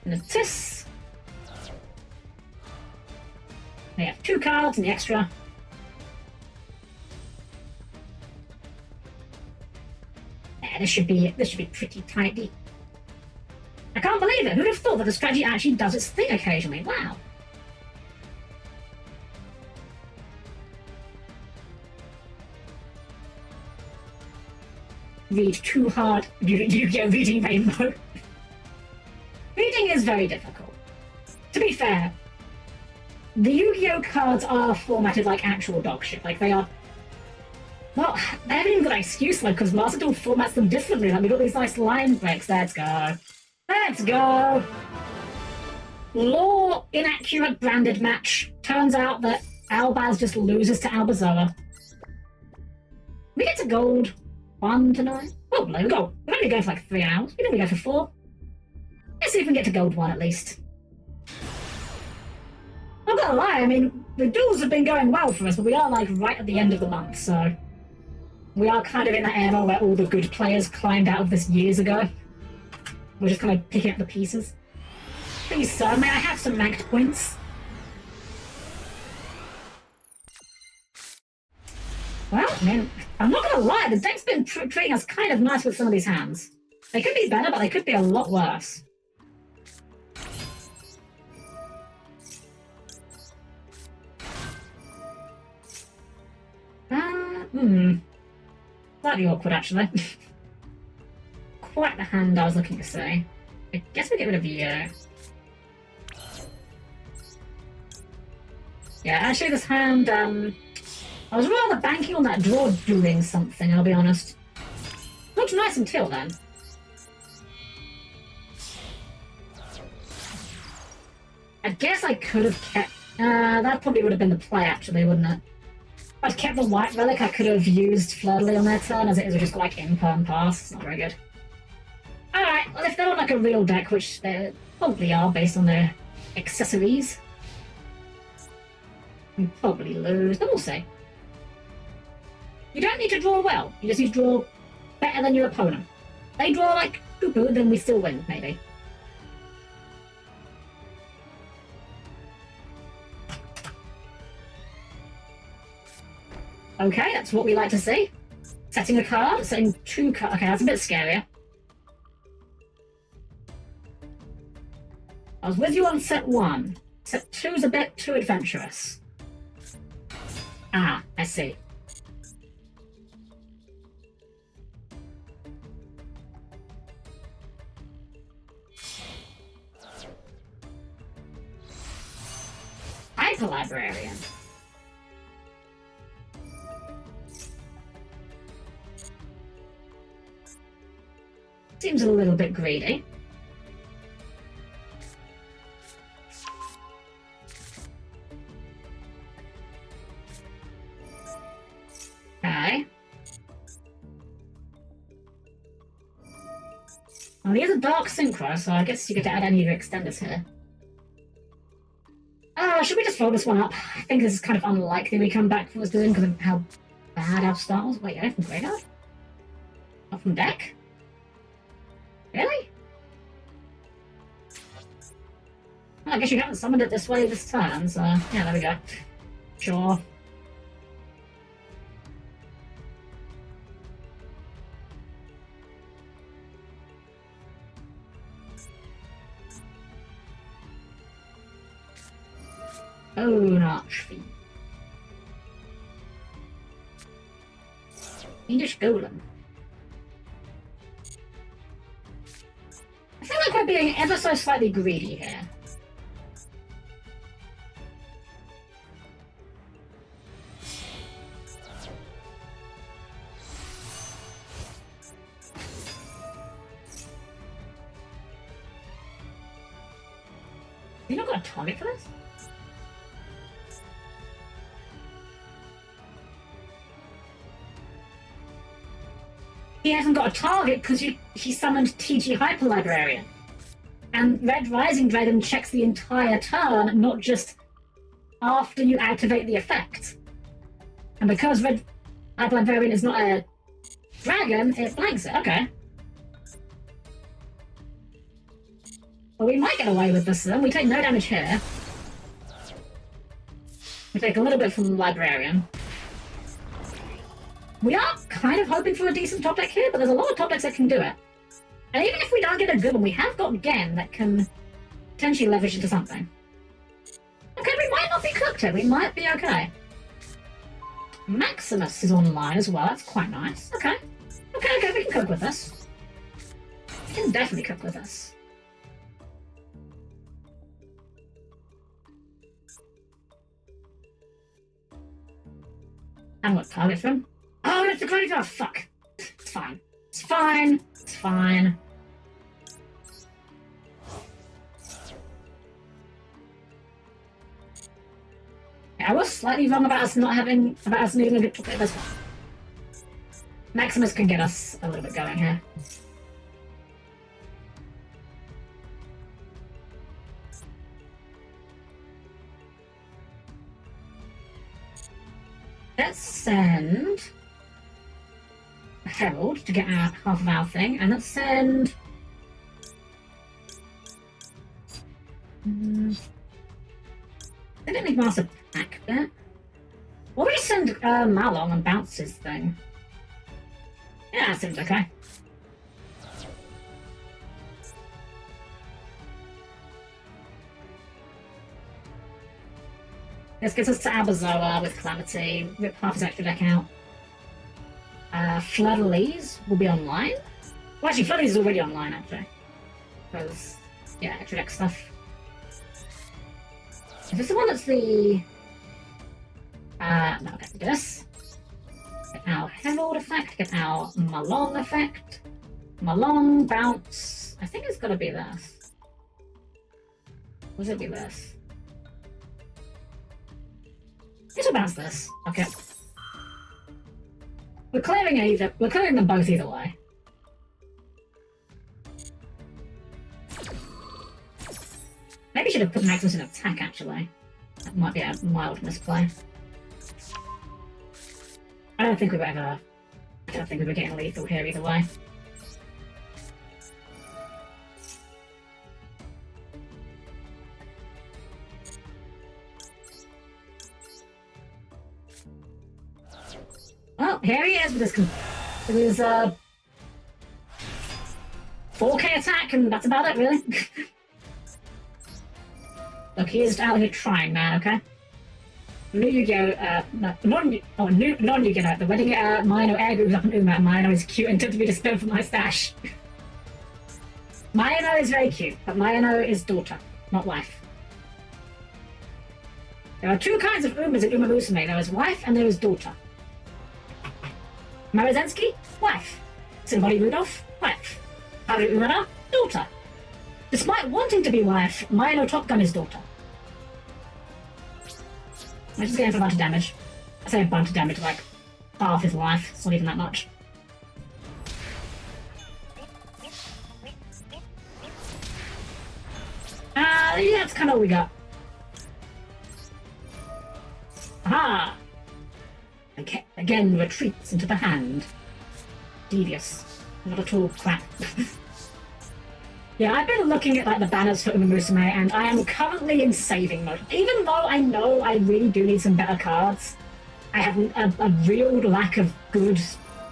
Natis. We have 2 cards and the extra. Yeah, this should be pretty tidy. I can't believe it! Who'd have thought that the strategy actually does its thing occasionally? Wow! Read too hard, you get reading Rainbow. Reading is very difficult. To be fair, the Yu-Gi-Oh cards are formatted like actual dog shit. Like, they are... Well, they haven't even got an excuse, like, because Master Duel formats them differently. Like, we've got these nice line breaks. Let's go. Let's go! Law inaccurate branded match. Turns out that Albaz just loses to Albazola. We get to gold 1 tonight. Oh, there we go. We're only going for like 3 hours. We normally go for 4. Let's see if we can get to gold 1 at least. I'm not gonna lie, I mean, the duels have been going well for us, but we are like right at the end of the month, so... We are kind of in that era where all the good players climbed out of this years ago. We're just kind of picking up the pieces. Please, sir, may I have some manked points? Well, I mean, I'm not gonna lie, the deck's been treating us kind of nice with some of these hands. They could be better, but they could be a lot worse. Slightly awkward, actually. Quite the hand I was looking to say. I guess we get rid of you. Yeah, actually this hand, I was rather banking on that draw doing something, I'll be honest. Looked nice until then. I guess I could have kept... that probably would have been the play, actually, wouldn't it? If I'd kept the white relic, I could have used Fleur-de-Lis on their turn, as it is just like imperm pass. It's not very good. Alright, well if they're on like a real deck, which they probably are based on their accessories, we probably lose, but we'll see. You don't need to draw well, you just need to draw better than your opponent. They draw like poo-poo, then we still win, maybe. Okay, that's what we like to see. Setting a card, setting 2 cards. Okay, that's a bit scarier. I was with you on set 1. Set 2's a bit too adventurous. Ah, I see. Hyper-Librarian. Seems a little bit greedy. Okay. Well, he has a Dark Synchro, so I guess you get to add any of your extenders here. Should we just fold this one up? I think this is kind of unlikely we come back from this doing because of how bad our start was. Wait, from graveyard? Not from deck? Really? Well, I guess you haven't summoned it this way this turn, so yeah, there we go. Sure. Oh, Archfiend. Fiendish Golem. I feel like we're being ever so slightly greedy here. You not got a target for this? He hasn't got a target because he summoned TG Hyper-Librarian. And Red Rising Dragon checks the entire turn, not just after you activate the effect. And because Red Hyper-Librarian is not a dragon, it blanks it. Okay. Well, we might get away with this then. We take no damage here. We take a little bit from Librarian. We are kind of hoping for a decent top deck here, but there's a lot of top decks that can do it. And even if we don't get a good one, we have got Gen that can potentially leverage into something. Okay, we might not be cooked here. We might be okay. Maximus is online as well. That's quite nice. Okay. Okay, we can cook with this. We can definitely cook with this. And what target for him? Oh, it's the graveyard! Fuck! It's fine. It's fine. It's fine. Yeah, I was slightly wrong about us needing a good top deck this one. Maximus can get us a little bit going here. Let's send a Herald to get out half of our thing, and let's send I didn't need Master Pack there. What would you send Malong and bounce his thing? Yeah, that seems okay. This gets us to Abazoa with Calamity, rip half his extra deck out. Floodleys will be online. Well, actually, Floodleys is already online, actually. Because, yeah, extra deck stuff. Is this the one that's the... no, okay, this. Get our Herald effect, get our Malong effect. Malong, bounce. I think it's gotta be this. Or it be this? This will bounce this. Okay. We're clearing them both either way. Maybe should have put Maximus in attack actually. That might be a mild misplay. I don't think we were getting lethal here either way. Well, here he is with his 4K attack, and that's about it, really. Look, he is out here trying, man, okay? New Yu-Gi-Oh! Non-Yu-Gi-Oh! The wedding Mino air groups up in Uma, and Mino is cute until to be disturbed from my stash. Mino is very cute, but Mino is daughter, not wife. There are two kinds of Umas in Uma Musume. There is wife and there is daughter. Marizensky, wife. Symboli Rudolph, wife. Haru Umana, daughter. Despite wanting to be wife, Mino Top Gun is daughter. I'm just getting for a bunch of damage. I say a bunch of damage, like half his life. It's not even that much. Yeah, that's kind of all we got. Aha! Okay, again retreats into the hand. Devious. Not at all crap. Yeah, I've been looking at like the banners for Uma Musume, and I am currently in saving mode. Even though I know I really do need some better cards, I have a real lack of good...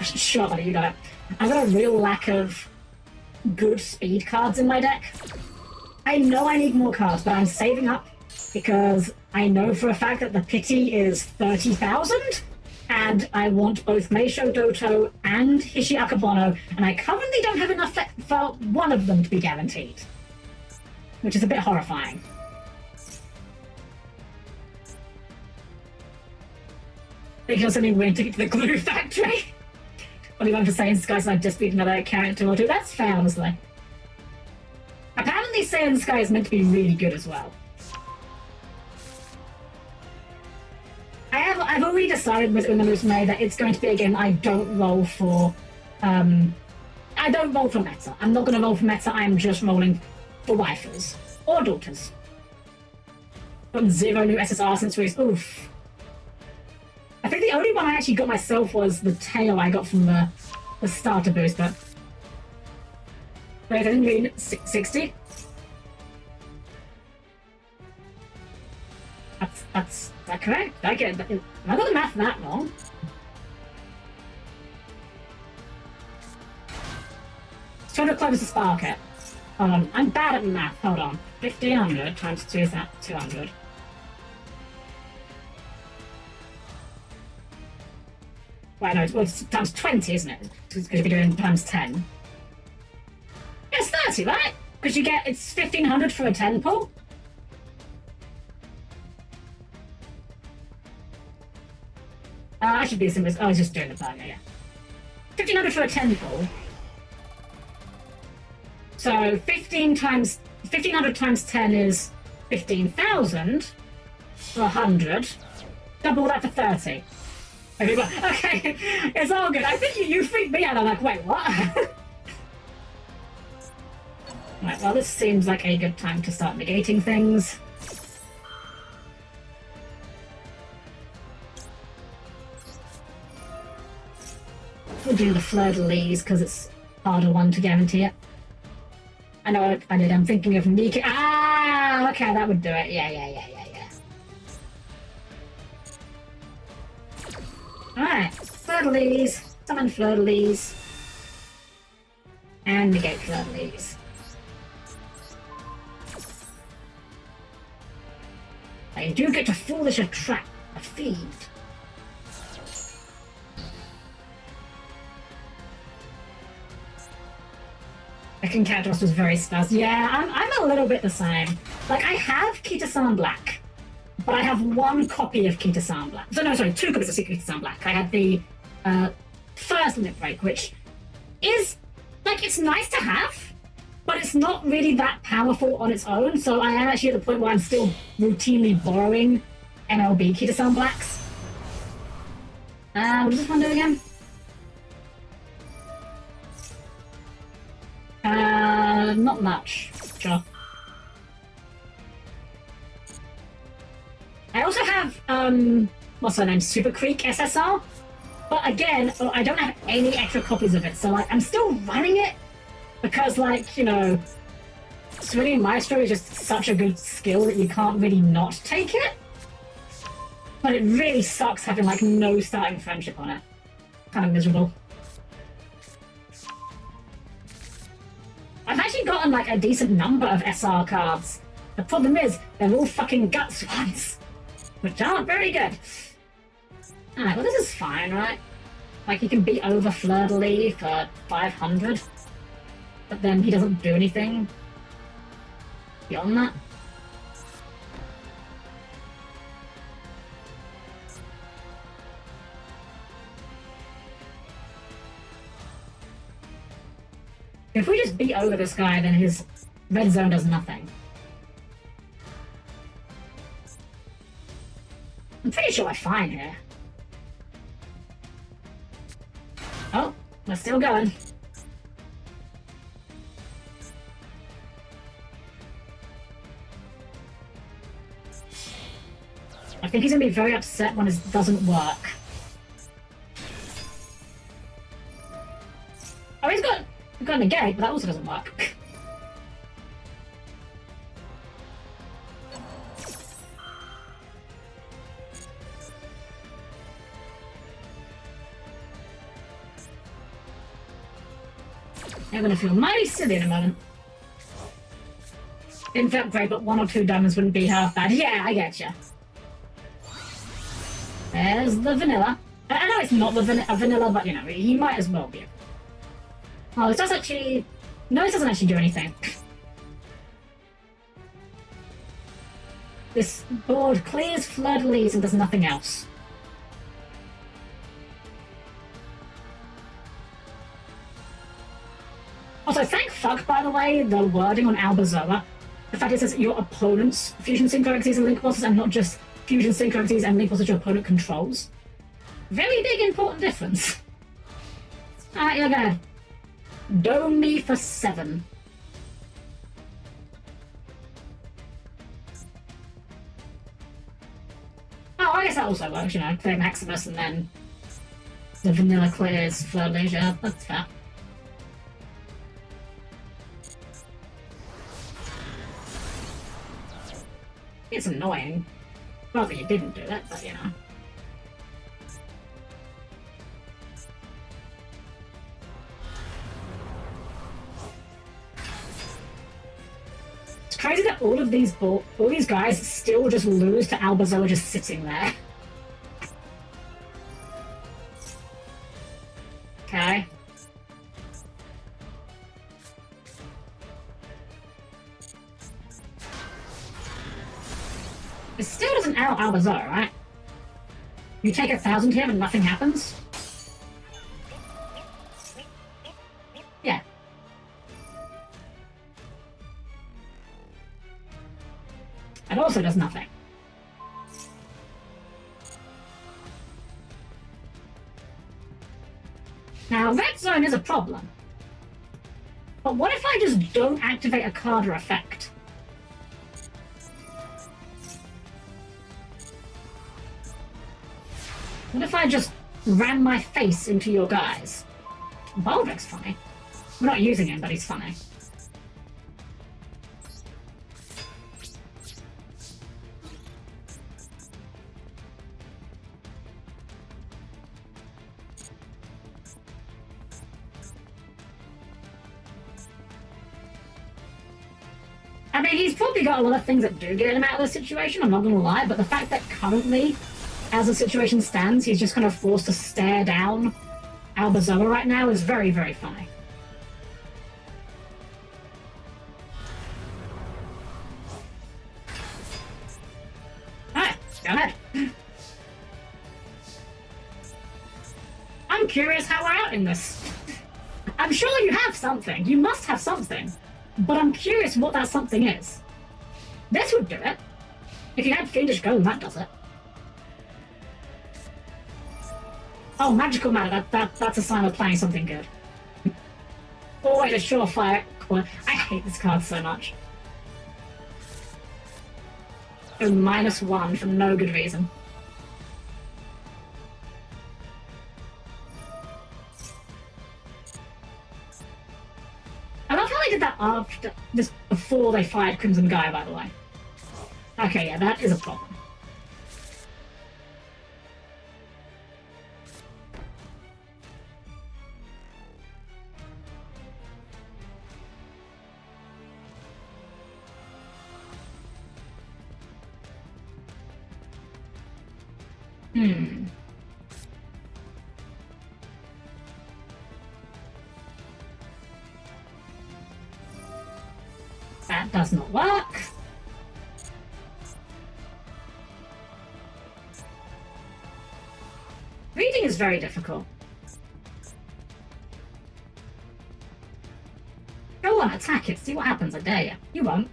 Sure, you know it. I've got a real lack of good speed cards in my deck. I know I need more cards, but I'm saving up because I know for a fact that the pity is 30,000, and I want both Meisho Doto and Hishi Akabono, and I currently don't have enough for one of them to be guaranteed, which is a bit horrifying. Thinking of something weird to get to the glue factory. Only one for saying Skies I just beat another character or two. That's fair, honestly. Apparently Saiyan Sky is meant to be really good as well. I've already decided with Uma Musume that it's going to be a game I don't roll for. I don't roll for meta. I'm not going to roll for meta. I'm just rolling for waifus or daughters. Got 0 new SSR since release. Oof. I think the only one I actually got myself was the tail I got from the starter boost, but wait, I didn't mean 60. That's that correct? Did I get? Have I got the math that wrong? It's 200 clovers to spark it. Hold on, I'm bad at math. Hold on, 1500 times 200. Wait, no, it's times 20, isn't it? Because you'll be doing times 10. Yeah, it's 30, right? Because you get, it's 1500 for a 10 pull. I should be as simple as, I was just doing the burner, yeah. 1500 for a 10 pull. So 1500 times 10 is 15,000 for 100. Double that for 30. Okay, it's all good. I think you freaked me out. I'm like, wait, what? Right, well, this seems like a good time to start negating things. We'll do the fleur-de-lis because it's harder one to guarantee it. I know I did. I'm thinking of Mika. Ah, Okay, that would do it. Yeah. Alright, Fleur-de-Lis. Summon Fleur-de-Lis. And negate Fleur-de-Lis. You do get to foolish attract a feed. Second Cactus was very spaz. Yeah, I'm a little bit the same. Like, I have Kita-san Black, but I have one copy of Kita-san Black. So, no, sorry, two copies of Kita-san Black. I had the first Limit Break, which is, like, it's nice to have, but it's not really that powerful on its own, so I am actually at the point where I'm still routinely borrowing MLB Kita-san Blacks. What does this one do again? Not much. Sure. I also have, what's her name? Super Creek SSR? But again, I don't have any extra copies of it, so like, I'm still running it because, like, you know, Swinging Maestro is just such a good skill that you can't really not take it. But it really sucks having, like, no starting friendship on it. Kind of miserable. I've actually gotten, like, a decent number of SR cards. The problem is, they're all fucking Guts ones, which aren't very good. Alright, well, this is fine, right? Like, he can beat over Fleur-de-Lis for 500, but then he doesn't do anything beyond that. If we just beat over this guy, then his red zone does nothing. I'm pretty sure we're fine here. Oh, we're still going. I think he's gonna be very upset when it doesn't work. Oh, he's got a negate, but that also doesn't work. I'm gonna feel mighty silly in a moment. Didn't feel great, but 1 or 2 diamonds wouldn't be half bad. Yeah, I get you. There's the vanilla. I know it's not the vanilla, but you know, he might as well be. Oh, this does actually... No, this doesn't actually do anything. This board clears Fleur-de-Lis and does nothing else. Also, thank fuck, by the way, the wording on Albazoa. The fact it says your opponent's fusion synchronies and link bosses and not just fusion synchronies and link bosses your opponent controls. Very big, important difference. Alright, you're good. Dome me for 7. Oh, I guess that also works, you know, play Maximus and then the vanilla clears Fleur-de-Lis. Yeah, that's fair. It's annoying. Not that you didn't do it, but you know. It's crazy that all these guys still just lose to Albazoa just sitting there. Okay. It still doesn't out Albazoa, right? You take 1,000 here and nothing happens? Yeah. It also does nothing. Now, red zone is a problem. But what if I just don't activate a card or effect? What if I just ran my face into your guys? Baldrick's funny. We're not using him, but he's funny. I mean, he's probably got a lot of things that do get him out of the situation, I'm not gonna lie, but the fact that currently, as the situation stands, he's just kind of forced to stare down Albazoa right now is very, very funny. Alright, go ahead. I'm curious how we're out in this. I'm sure you have something. You must have something. But I'm curious what that something is. This would do it. If you had Fiendish Golem, that does it. Oh, Magical Matter. That's a sign of playing something good. Oh, wait, a Surefire. I hate this card so much. Oh, -1 for no good reason. I love how they did that after, just before they fired Crimson Gaia, by the way. Okay, yeah, that is a problem. That does not work. Reading is very difficult. Go on, attack it. See what happens. I dare you. You won't.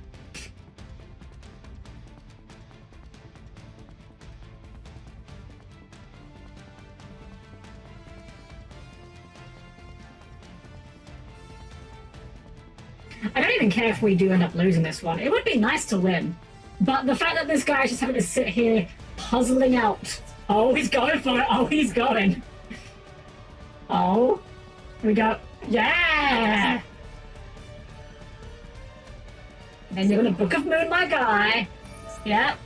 I don't even care if we do end up losing this one. It would be nice to win. But the fact that this guy is just having to sit here puzzling out. Oh, he's going for it. Oh, he's going. Oh. Here we go. Yeah! Then you're going to Book of Moon my guy. Yep.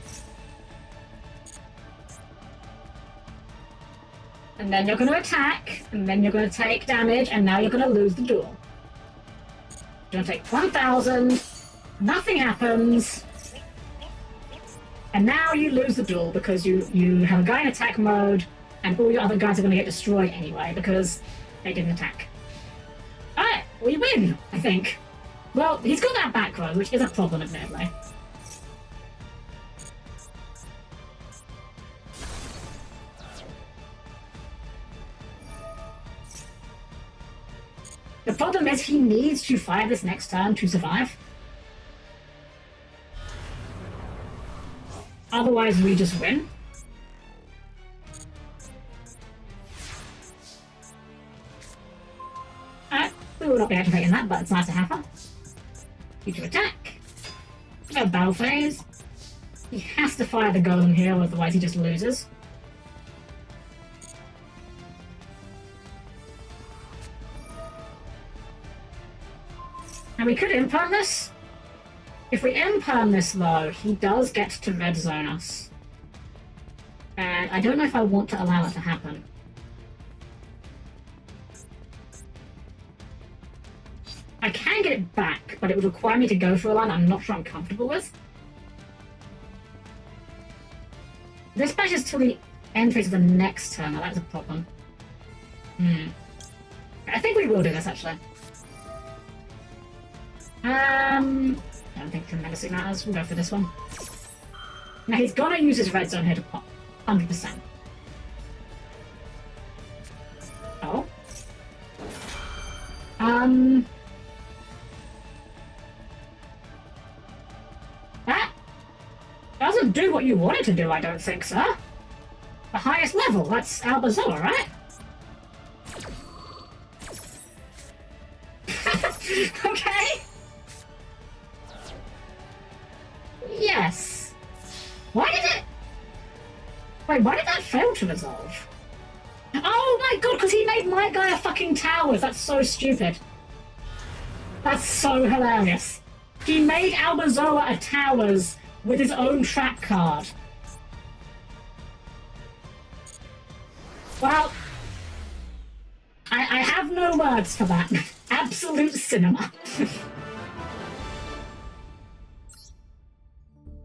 And then you're going to attack. And then you're going to take damage. And now you're going to lose the duel. You're going to take 1,000. Nothing happens. And now you lose the duel because you have a guy in attack mode, and all your other guys are going to get destroyed anyway because they didn't attack. Alright, we win, I think. Well, he's got that back row, which is a problem, admittedly. The problem is he needs to fire this next turn to survive. Otherwise, we just win. We will not be activating that, but it's nice to have her. Future attack. No battle phase. He has to fire the golem here, otherwise he just loses. And we could imperm this. If we imperm this though, he does get to red zone us. And I don't know if I want to allow it to happen. I can get it back, but it would require me to go through a line I'm not sure I'm comfortable with. This patches till the end phase of the next turn, now that's a problem. I think we will do this actually. I don't think tremendously matters. We'll go for this one. Now he's gonna use his red zone here to pop. 100%. Oh. That doesn't do what you wanted to do, I don't think, sir. The highest level, that's Albazoa, right? Okay. Yes. Why did it... Wait, why did that fail to resolve? Oh my god, because he made my guy a fucking towers. That's so stupid. That's so hilarious. He made Albazoa a towers with his own trap card. Well, I have no words for that. Absolute cinema.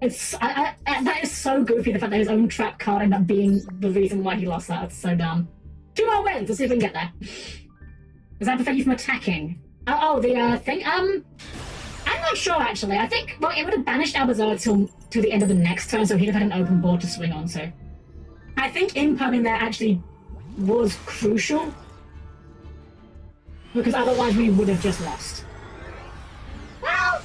That is so goofy, the fact that his own trap card ended up being the reason why he lost that. That's so dumb. 2 more wins, let's see if we can get there. Does that prevent you from attacking? The thing? I'm not sure, actually. I think, well, it would have banished Albazar till the end of the next turn, so he'd have had an open board to swing on, so... I think imperming there actually was crucial, because otherwise we would have just lost. Well...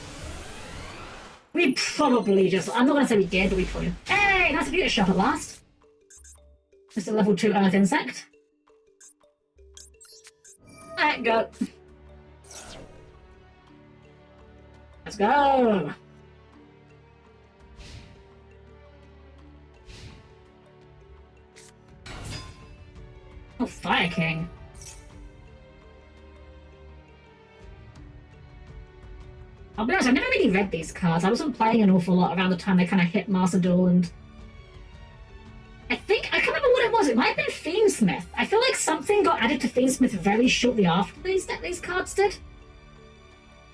We probably just... I'm not going to say we did, but we probably... Hey, nice of you to shop at last. Just a level 2 Earth Insect. Alright, go. Let's go! Oh, Fire King. I'll be honest, I've never really read these cards. I wasn't playing an awful lot around the time they kind of hit Master Duel, and... I can't remember what it was. It might have been Fiendsmith. I feel like something got added to Fiendsmith very shortly after these cards did.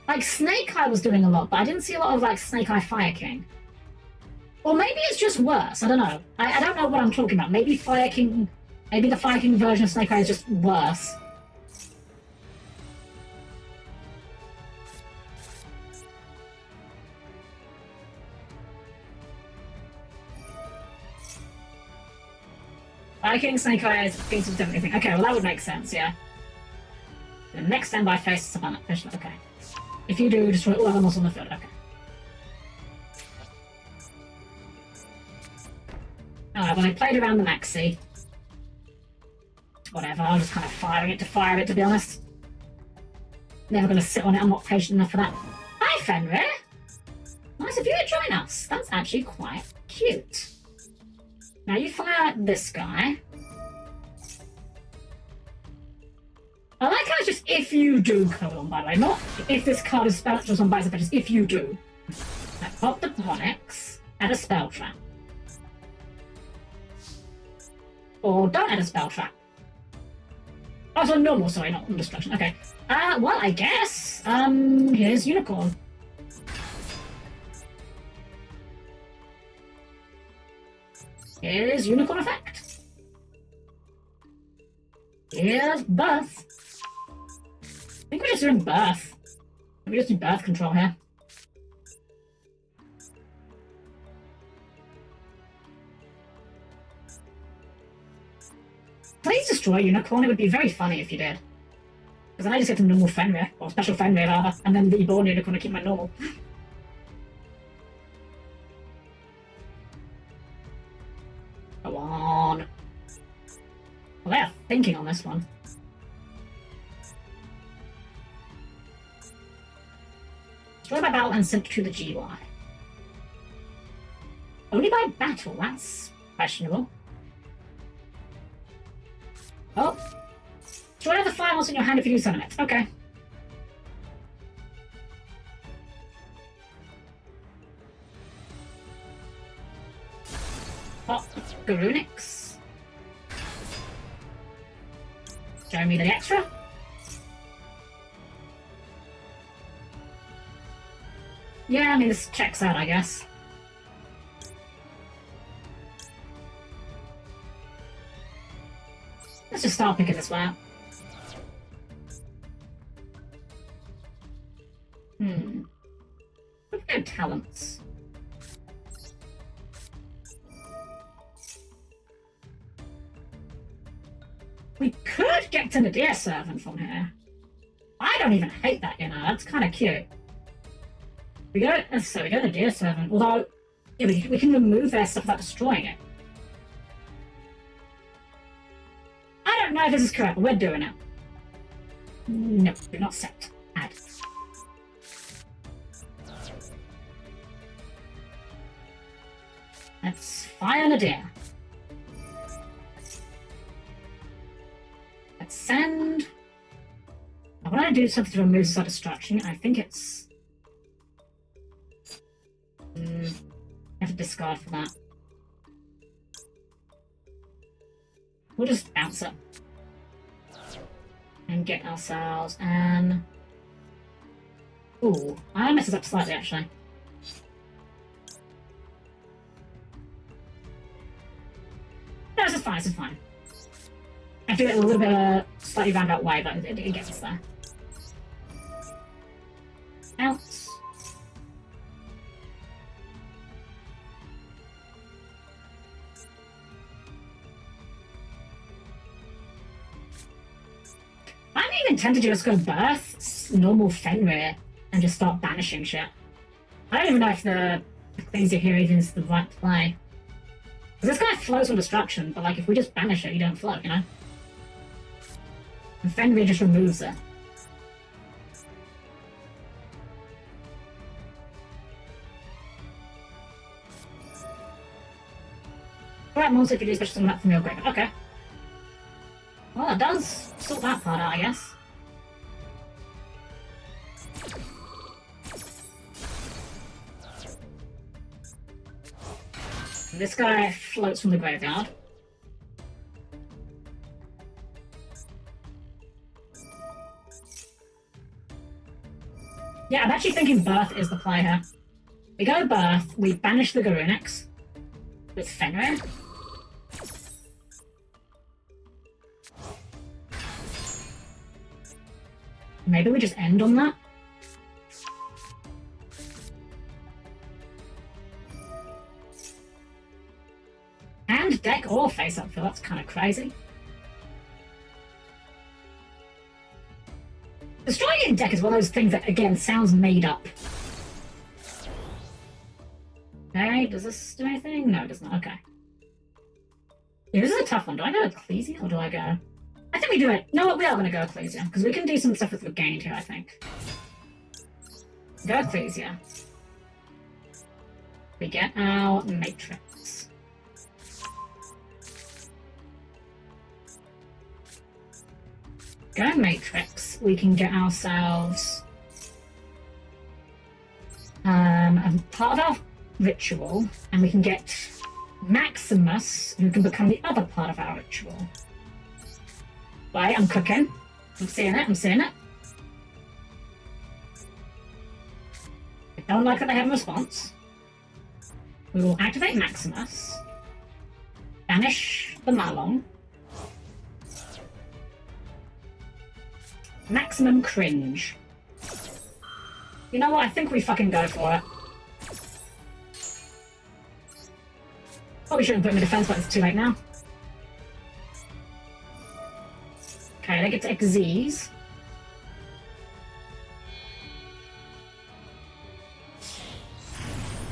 Like, Snake Eye was doing a lot, but I didn't see a lot of, like, Snake Eye Fire King. Or maybe it's just worse. I don't know. I don't know what I'm talking about. Maybe Fire King... Maybe the Fire King version of Snake Eye is just worse. Fire King, Snake Eye is things of different thing. Okay, well that would make sense, yeah. The next standby phase is Savannah. Okay. If you do, destroy all animals on the field. Okay. Alright, when I played around the Maxi... Whatever, I was just kind of firing it to fire it, to be honest. Never going to sit on it, I'm not patient enough for that. Hi, Fenrir! Nice of you to join us. That's actually quite cute. Now you fire at this guy. I like how it's just if you do colon, by the way, not if this card is spelled or something, but just if you do. Now pop the Ponyx, add a spell trap. Or don't add a spell trap. Oh, so normal, sorry, not on destruction. Okay. Well, I guess, here's Unicorn. Here's Unicorn Effect. Here's Birth. I think we're just doing Birth. We just do Birth Control here. Please destroy Unicorn. It would be very funny if you did. Because then I just get to normal Fenrir, or special Fenrir rather, and then reborn Unicorn to keep my normal. Go on. Well, they're thinking on this one. Destroy by battle and sent to the GY. Only by battle? That's questionable. Oh. Destroy another firehouse in your hand if you do summon it. Okay. Oh, Garunix. Show me the extra. Yeah, I mean, this checks out, I guess. Let's just start picking this one out. What are talents? We could get to the Deer Servant from here. I don't even hate that, you know, that's kind of cute. We go to the Deer Servant, although yeah, we can remove their stuff without destroying it. I don't know if this is correct, but we're doing it. No, do not set. Add. Let's fire the deer. Let's send. I want to do something to remove side destruction. I think it's. I have to discard for that. We'll just bounce it. And get ourselves an... Ooh, I messed it up slightly actually. is fine, this is fine. I do it a little bit of a slightly roundabout way, but it gets us there. Out. I may even tempted to just go Birth, normal Fenrir, and just start banishing shit. I don't even know if the Ecclesia here even is the right play. Because this guy floats on destruction, but like if we just banish it, you don't float, you know? And Fenrir just removes it. Alright, monster if you do special summon that from your graveyard. Okay. Well, that does sort that part out, I guess. And this guy floats from the graveyard. Yeah, I'm actually thinking Birth is the play here. We go Birth, we banish the Garunix with Fenrir. Maybe we just end on that? And deck or face up fill, that's kind of crazy. Destroying in deck is one of those things that, again, sounds made up. Okay, does this do anything? No, it does not. Okay. Yeah, this is a tough one. Do I go Ecclesia or do I go... I think we do it. No, we are going to go Ecclesia, because we can do some stuff with the gained here, I think. Go Ecclesia. We get our Matrix. Go Matrix. We can get ourselves a part of our ritual, and we can get Maximus, who can become the other part of our ritual. Right, I'm cooking. I'm seeing it, I'm seeing it. I don't like that they have a response. We will activate Maximus. Banish the Malong. Maximum cringe. You know what, I think we fucking go for it. Probably shouldn't put him in defense, but it's too late now. Okay, they get to Xyz.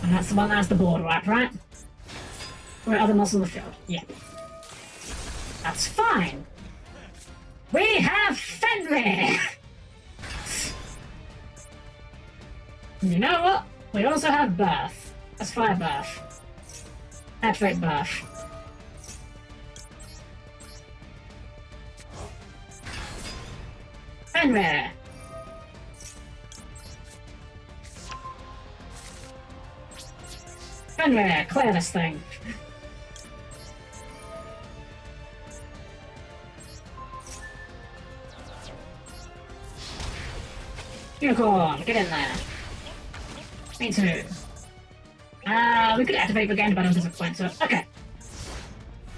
And that's the one that has the board wipe, right? Or other monsters on the field. Yeah. That's fine. We have Fenrir! You know what? We also have Birth. Let's fire Birth. Activate Birth. Fenrir! Fenrir, clear this thing. Unicorn, get in there. Me too. We could activate again, but I don't disappoint, so okay.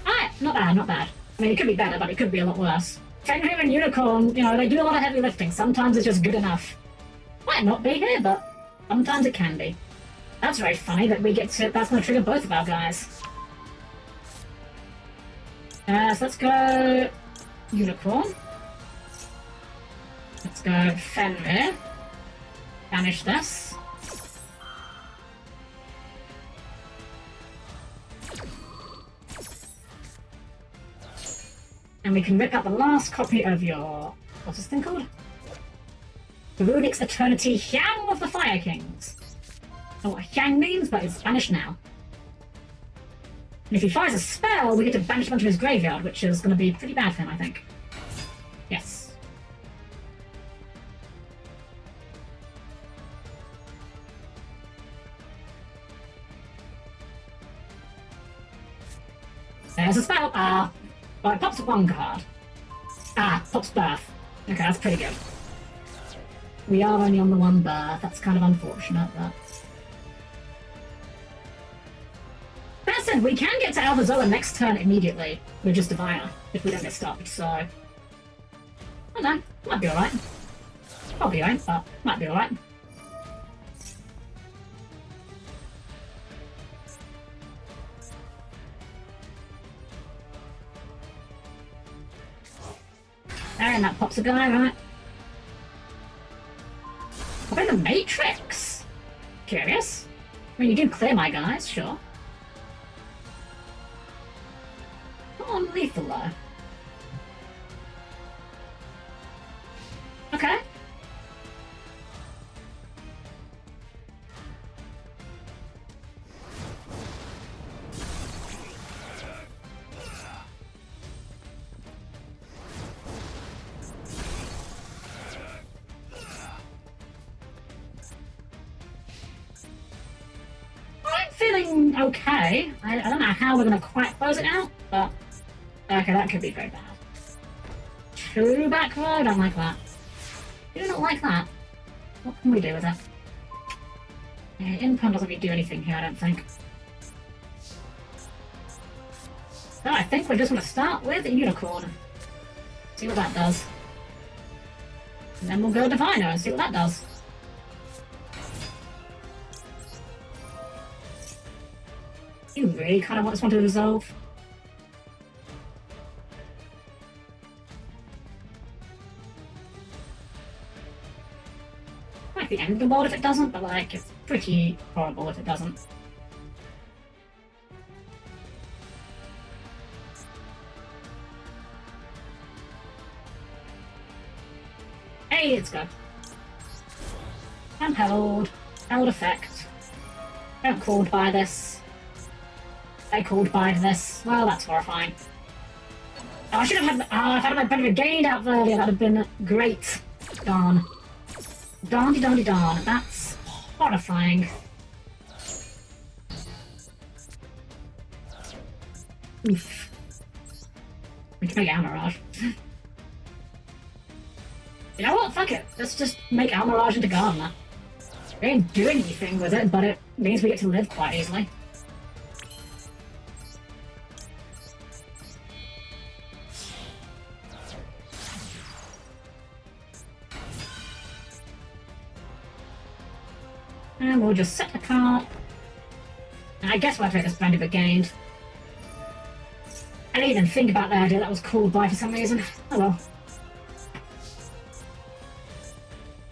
Alright, not bad, not bad. I mean, it could be better, but it could be a lot worse. Fenrir and Unicorn, you know, they do a lot of heavy lifting. Sometimes it's just good enough. Might not be here, but sometimes it can be. That's very funny that we get to... That's going to trigger both of our guys. So let's go... Unicorn. Let's go Fenrir. Banish this. And we can rip out the last copy of your... What's this thing called? The Runix Eternity Hyang of the Fire Kings. I don't know what Hyang means, but it's banished now. And if he fires a spell, we get to banish a bunch of his graveyard, which is going to be pretty bad for him, I think. Yes. There's a spell! Well, it pops one card. Pops Birth. Okay, that's pretty good. We are only on the one Birth. That's kind of unfortunate, but... that said, we can get to Alvazoa next turn immediately with just Diviner if we don't get stopped, so... I don't know, might be alright. Probably won't, but might be alright. And that pops a guy, right? Probably the Matrix! Curious. I mean, you do clear my guys, sure. Not on lethal, though. Okay. Feeling okay. I don't know how we're going to quite close it out, but okay, that could be very bad. 2 back row, I don't like that. Do not like that. What can we do with it? Yeah, Impan doesn't really do anything here, I don't think. So I think we're just going to start with a Unicorn. See what that does. And then we'll go Diviner and see what that does. You really kind of want to resolve? Might be end the board if it doesn't, but like, it's pretty horrible if it doesn't. Hey, it's good. And held effect. Don't called by this. They called by this. Well, that's horrifying. Oh, I should have had. If I'd have had better gained out earlier, that'd have been great. Darn. Darn. That's horrifying. Oof. We can make Almirage. You know what? Fuck it. Let's just make Almirage into Gardener. We ain't doing anything with it, but it means we get to live quite easily. And we'll just set the card. And I guess we'll have to make this brand new gained. I didn't even think about the idea that was called by for some reason. Oh well.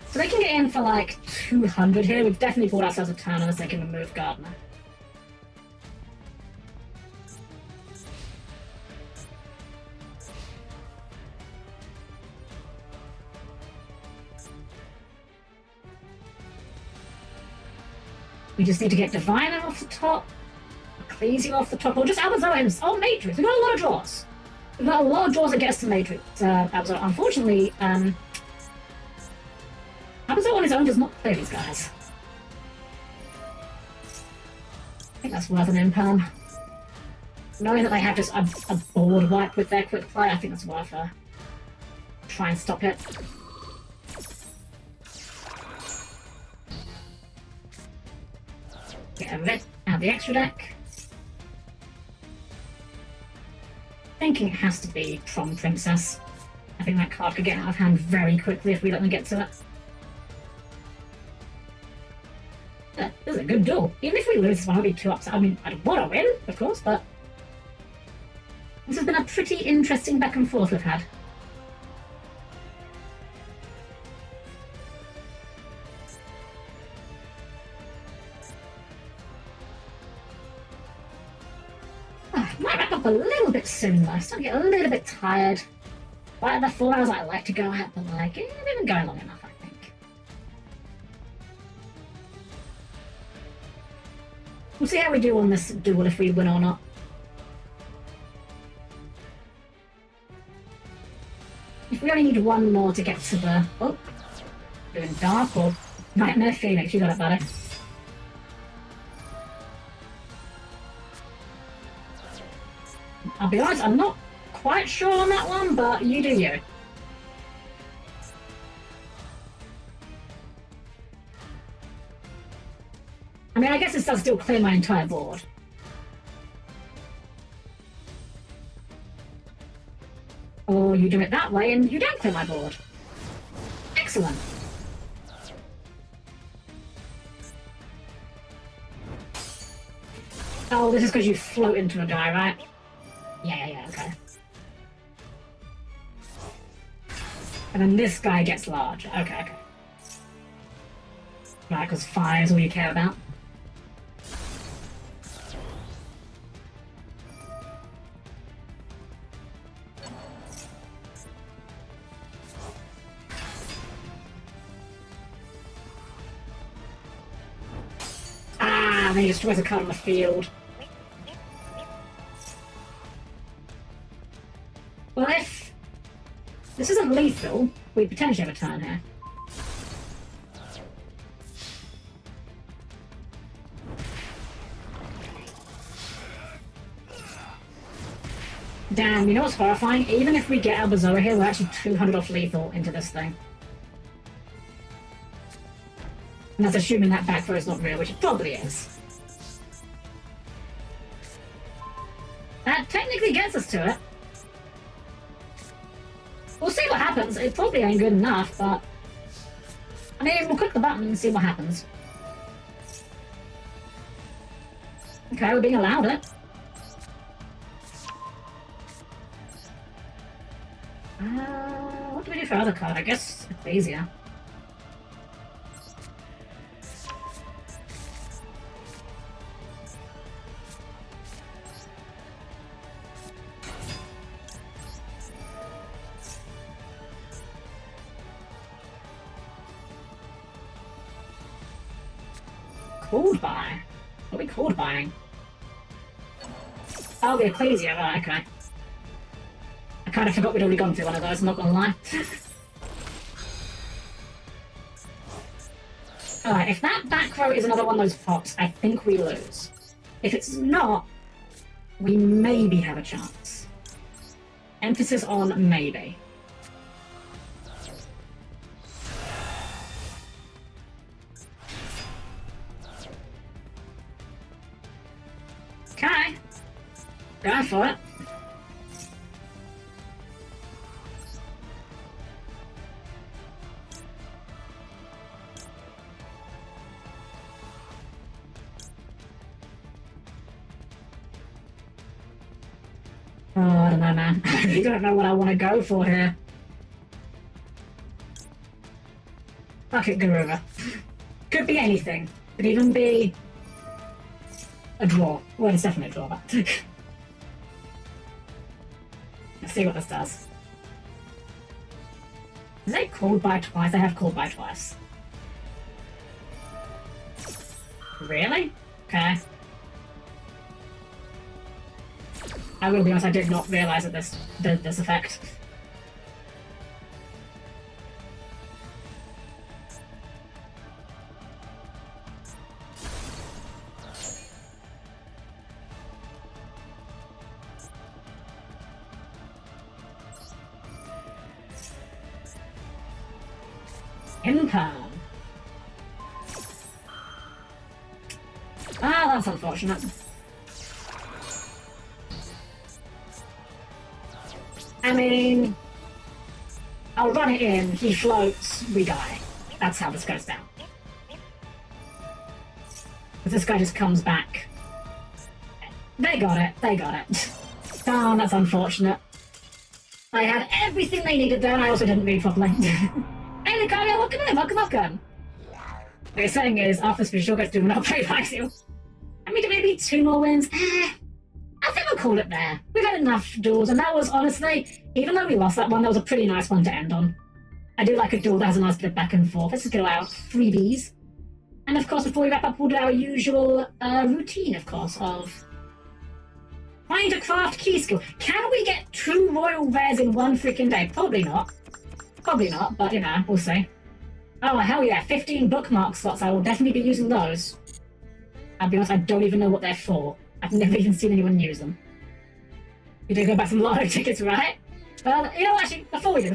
So they can get in for like 200 here. We've definitely bought ourselves a turn unless they can remove Gardener. We just need to get Diviner off the top, Ecclesia off the top, or just Alvazoa. Oh, Matrix. We've got a lot of draws. We've got a lot of draws that get us to Matrix. Alvazoa. Unfortunately, Alvazoa on his own does not play these guys. I think that's worth an imperm. Knowing that they have just a board wipe with their quick play, I think that's worth a try and stop it. Get rid of it out of the extra deck. Thinking it has to be Prom Princess. I think that card could get out of hand very quickly if we let them get to it. This is a good duel. Even if we lose this one, I'll be too upset. I mean, I'd want to win, of course, but this has been a pretty interesting back and forth we've had. Might wrap up a little bit soon though. Starting to get a little bit tired. Right at the 4 hours I like to go at, but like, they've been going long enough, I think. We'll see how we do on this duel, if we win or not. If we only need one more to get to the... Oh, doing Dark or Nightmare Phoenix, you got it, buddy. I'll be honest, I'm not quite sure on that one, but you do you. I mean, I guess this does still clear my entire board. sure you do it that way and you don't clear my board. Excellent. Oh, this is because you float into a die, right? Yeah, okay. And then this guy gets large. Okay. Right, because fire is all you care about. Ah, then he destroys a card on the field. Well, if this isn't lethal, we potentially have a turn here. Damn, you know what's horrifying? Even if we get our Bazoa here, we're actually 200 off lethal into this thing. And that's assuming that back throw is not real, which it probably is. That technically gets us to it. We'll see what happens. It probably ain't good enough, but... I mean, we'll click the button and see what happens. Okay, we're being allowed it. What do we do for other card? I guess it's easier. Called by? What are we called buying? Oh, the Ecclesia, right, okay. I kind of forgot we'd already gone through one of those, I'm not gonna lie. Alright, if that back row is another one of those pops, I think we lose. If it's not, we maybe have a chance. Emphasis on maybe. Okay. Go for it. Oh, I don't know, man. I really don't know what I want to go for here. Fuck it, Garuva. Could be anything. Could even be a draw. Well, it's definitely a draw, but... Let's see what this does. Is they called by twice? They have called by twice. Really? Okay. I will be honest, I did not realise that this did this effect. Imperm. Ah, that's unfortunate. I mean, I'll run it in, he floats, we die. That's how this goes down. But this guy just comes back. They got it, they got it. Oh, that's unfortunate. I had everything they needed there and I also didn't read properly. Hey Lucario, welcome in, welcome. What you're saying is, after this sure gets to not play Ryzeal. I mean, maybe 2 more wins. I think we'll call it there. We've had enough duels, and that was honestly, even though we lost that one, that was a pretty nice one to end on. I do like a duel that has a nice bit of back and forth. Let's just go out freebies. And of course, before we wrap up, we'll do our usual routine, of course, of trying to craft key skill. Can we get 2 royal rares in one freaking day? Probably not. Probably not, but you know, we'll see. Oh, hell yeah, 15 bookmark slots. I will definitely be using those. I'll be honest, I don't even know what they're for. I've never even seen anyone use them. We do go back some lotto tickets, right? Well, you know what, actually, before we do,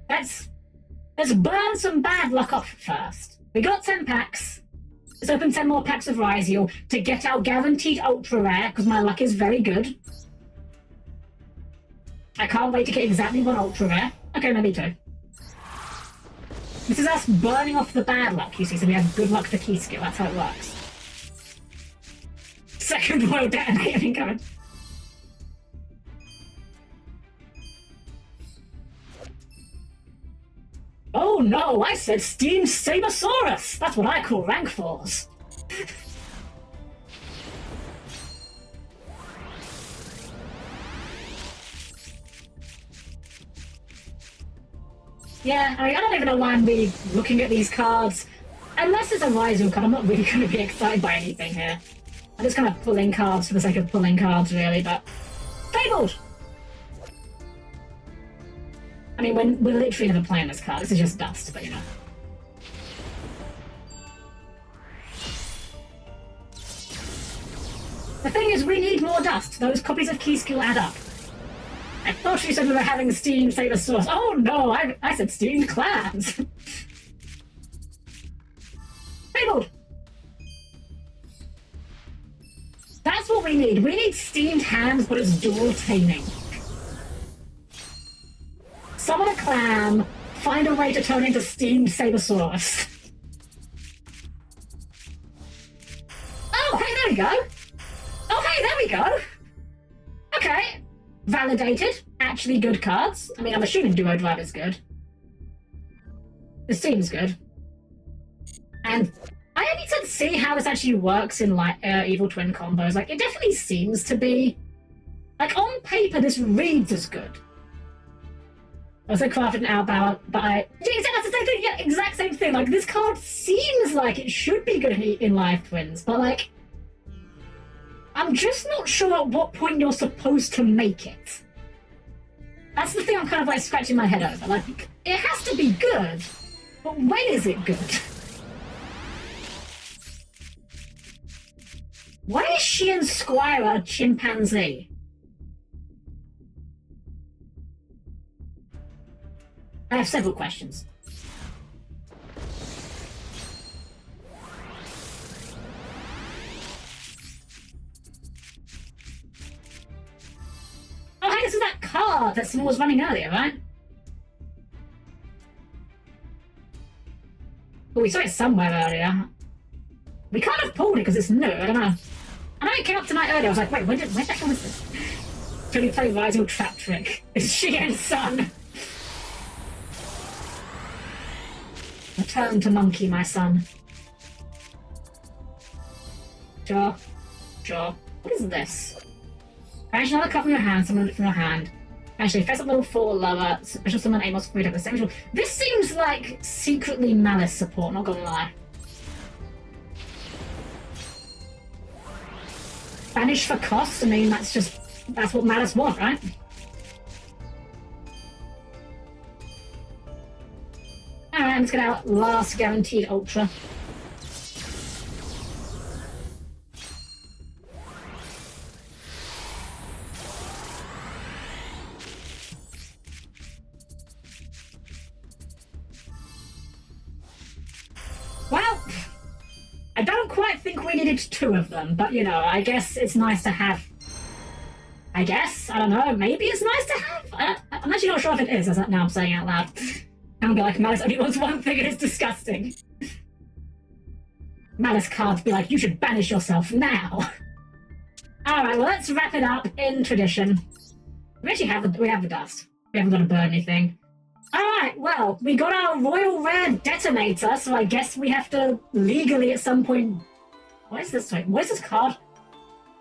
let's burn some bad luck off first. We got 10 packs. Let's open 10 more packs of Ryzeal to get our guaranteed ultra rare, because my luck is very good. I can't wait to get exactly one ultra rare. Okay, maybe two. This is us burning off the bad luck, you see, so we have good luck for key skill. That's how it works. Second Royal Detonator incoming. Oh no, I said Steam Sabersaurus! That's what I call rank 4s. Yeah, I mean, I don't even know why I'm really looking at these cards. Unless it's a Ryzeal card, I'm not really going to be excited by anything here. I'm just kind of pulling cards for the sake of pulling cards, really, but... Fabled! I mean, we're literally never playing this card. This is just dust, but you know. The thing is, we need more dust. Those copies of key skill add up. I thought you said we were having Steam Sabersaurus. Oh no, I said Steam Clans. Fabled! That's what we need. We need steamed hands, but it's dual taming. Summon a clam, find a way to turn into Steamed Sabersaurus. Oh, hey, there we go. Oh, hey, there we go. Okay. Validated. Actually good cards. I mean, I'm assuming Duo Drive is good. This seems good. And I need to see how this actually works in, like, Evil Twin combos. Like, it definitely seems to be... Like, on paper, this reads as good. Also crafted an outbound, but I... Yeah, that's the same thing! Yeah, exact same thing! Like, this card seems like it should be good in Live Twins, but, like... I'm just not sure at what point you're supposed to make it. That's the thing I'm kind of, like, scratching my head over. Like, it has to be good, but when is it good? Why is she and Squire a chimpanzee? I have several questions. Oh, hey, this is that card that someone was running earlier, right? Well, we saw it somewhere earlier. We can't have pulled it because it's new, I don't know. I know it came up tonight earlier, I was like, wait, when the hell is this? Can we play Ryzeal Trap Trick? It's she and son. Return to monkey, my son. Sure. What is this? Banish another card from your hand, summon it from your hand. Actually, face up level 4 lower, special summon Amos 3 the same. This seems like secretly Maliss support, not gonna lie. Banish for cost? I mean, that's what Maliss want, right? Alright, let's get our last guaranteed ultra. Well, I don't quite think we needed 2 of them, but you know, I guess it's nice to have. I guess? I don't know, maybe it's nice to have? I'm actually not sure if it is, as now I'm saying out loud. I'm gonna be like, Maliss only wants one thing and it's disgusting. Maliss cards be like, you should banish yourself now. Alright, well let's wrap it up in tradition. We actually have the dust. We haven't got to burn anything. Alright, well, we got our Royal Rare Detonator, so I guess we have to legally at some point... What is this? What is this card?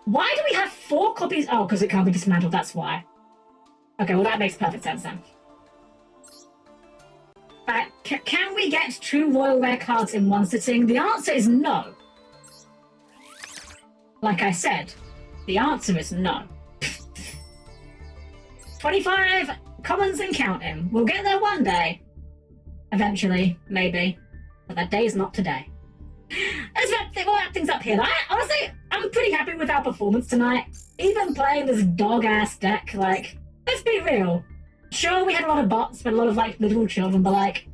Why do we have 4 copies? Oh, because it can't be dismantled, that's why. Okay, well that makes perfect sense then. Can we get 2 Royal Rare cards in one sitting? The answer is no. Like I said, the answer is no. 25 commons and counting. We'll get there one day. Eventually, maybe. But that day is not today. We'll wrap things up here. Honestly, I'm pretty happy with our performance tonight. Even playing this dog-ass deck, like, let's be real. Sure, we had a lot of bots, but a lot of, like, literal children, but, like,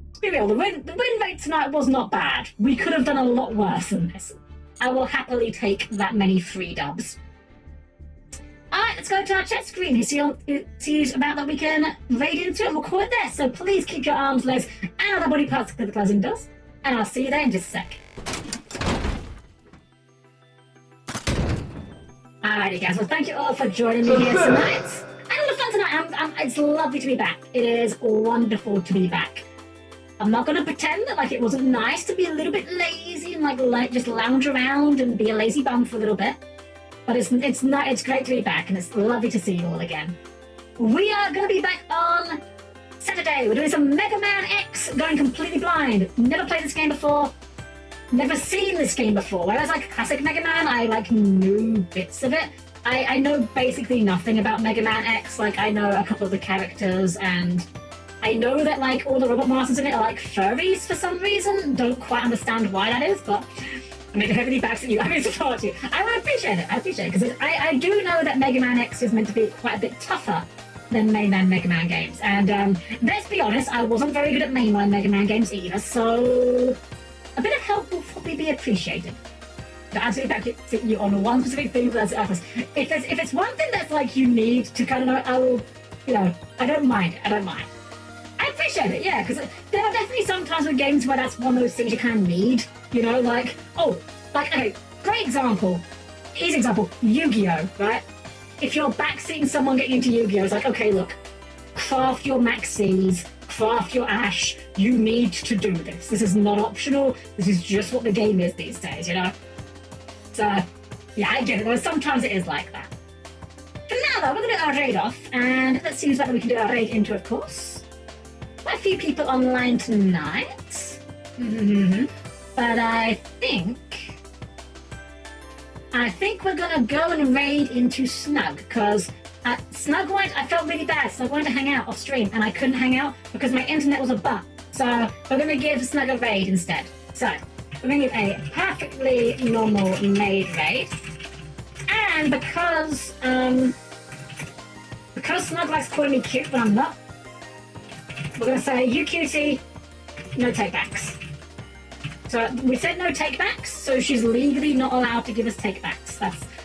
let's be real, the win rate tonight was not bad. We could have done a lot worse than this. I will happily take that many free dubs. Alright, let's go to our chat screen. You see about that we can raid into and record there. So please keep your arms, legs, and other body parts to the closing doors. And I'll see you there in just a sec. Alrighty guys, well thank you all for joining me here tonight. I had a lot of fun tonight. It's lovely to be back. It is wonderful to be back. I'm not going to pretend that it wasn't nice to be a little bit lazy and like just lounge around and be a lazy bum for a little bit. But it's great to be back and it's lovely to see you all again. We are going to be back on Saturday. We're doing some Mega Man X, going completely blind. Never played this game before. Never seen this game before. Whereas classic Mega Man, I knew bits of it. I know basically nothing about Mega Man X. I know a couple of the characters and I know that all the robot masters in it are furries for some reason. Don't quite understand why that is, but I mean, heavily backs at you. I mean, support you. I would appreciate it. I appreciate it because I do know that Mega Man X is meant to be quite a bit tougher than mainline Mega Man games. And let's be honest, I wasn't very good at mainline Mega Man games either, so a bit of help will probably be appreciated. But absolutely back at you on one specific thing that's offers. If it's one thing that's you need to kind of know, I will, I don't mind it. I don't mind. I appreciate it, yeah, because there are definitely some times with games where that's one of those things you kind of need, okay, great example, easy example, Yu-Gi-Oh, right? If you're backseating someone getting into Yu-Gi-Oh, it's okay, look, craft your Maxis, craft your Ash, you need to do this. This is not optional, this is just what the game is these days, So, yeah, I get it, though sometimes it is like that. For now, though, we're going to do our raid off, and let's see what we can do our raid into, of course. Quite a few people online tonight. But I think we're gonna go and raid into Snug because Snug wanted, I felt really bad. Snug wanted to hang out off stream and I couldn't hang out because my internet was a butt. So we're gonna give Snug a raid instead. So we're gonna give a perfectly normal made raid. And because Snug likes calling me cute when I'm not, we're going to say, you cutie, no takebacks. So we said no takebacks, so she's legally not allowed to give us takebacks.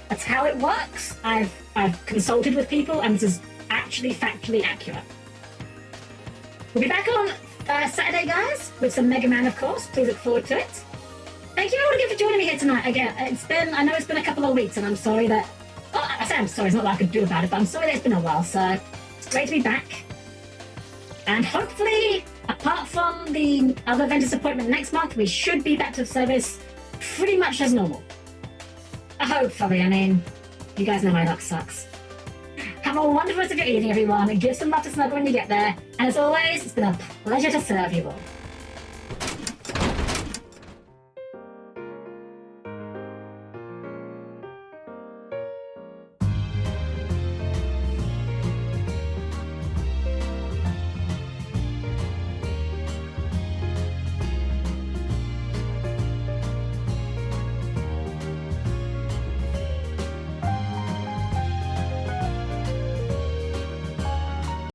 That's how it works. I've consulted with people, and this is actually factually accurate. We'll be back on Saturday, guys, with some Mega Man, of course. Please look forward to it. Thank you all again for joining me here tonight. Again, I know it's been a couple of weeks, and I'm sorry that... Well, I say I'm sorry, it's not what I could do about it, but I'm sorry that it's been a while, so it's great to be back. And hopefully, apart from the other event disappointment next month, we should be back to service pretty much as normal. Hopefully, I mean, you guys know my luck sucks. Have a wonderful rest of your evening, everyone, and give some love to Snuggle when you get there. And as always, it's been a pleasure to serve you all.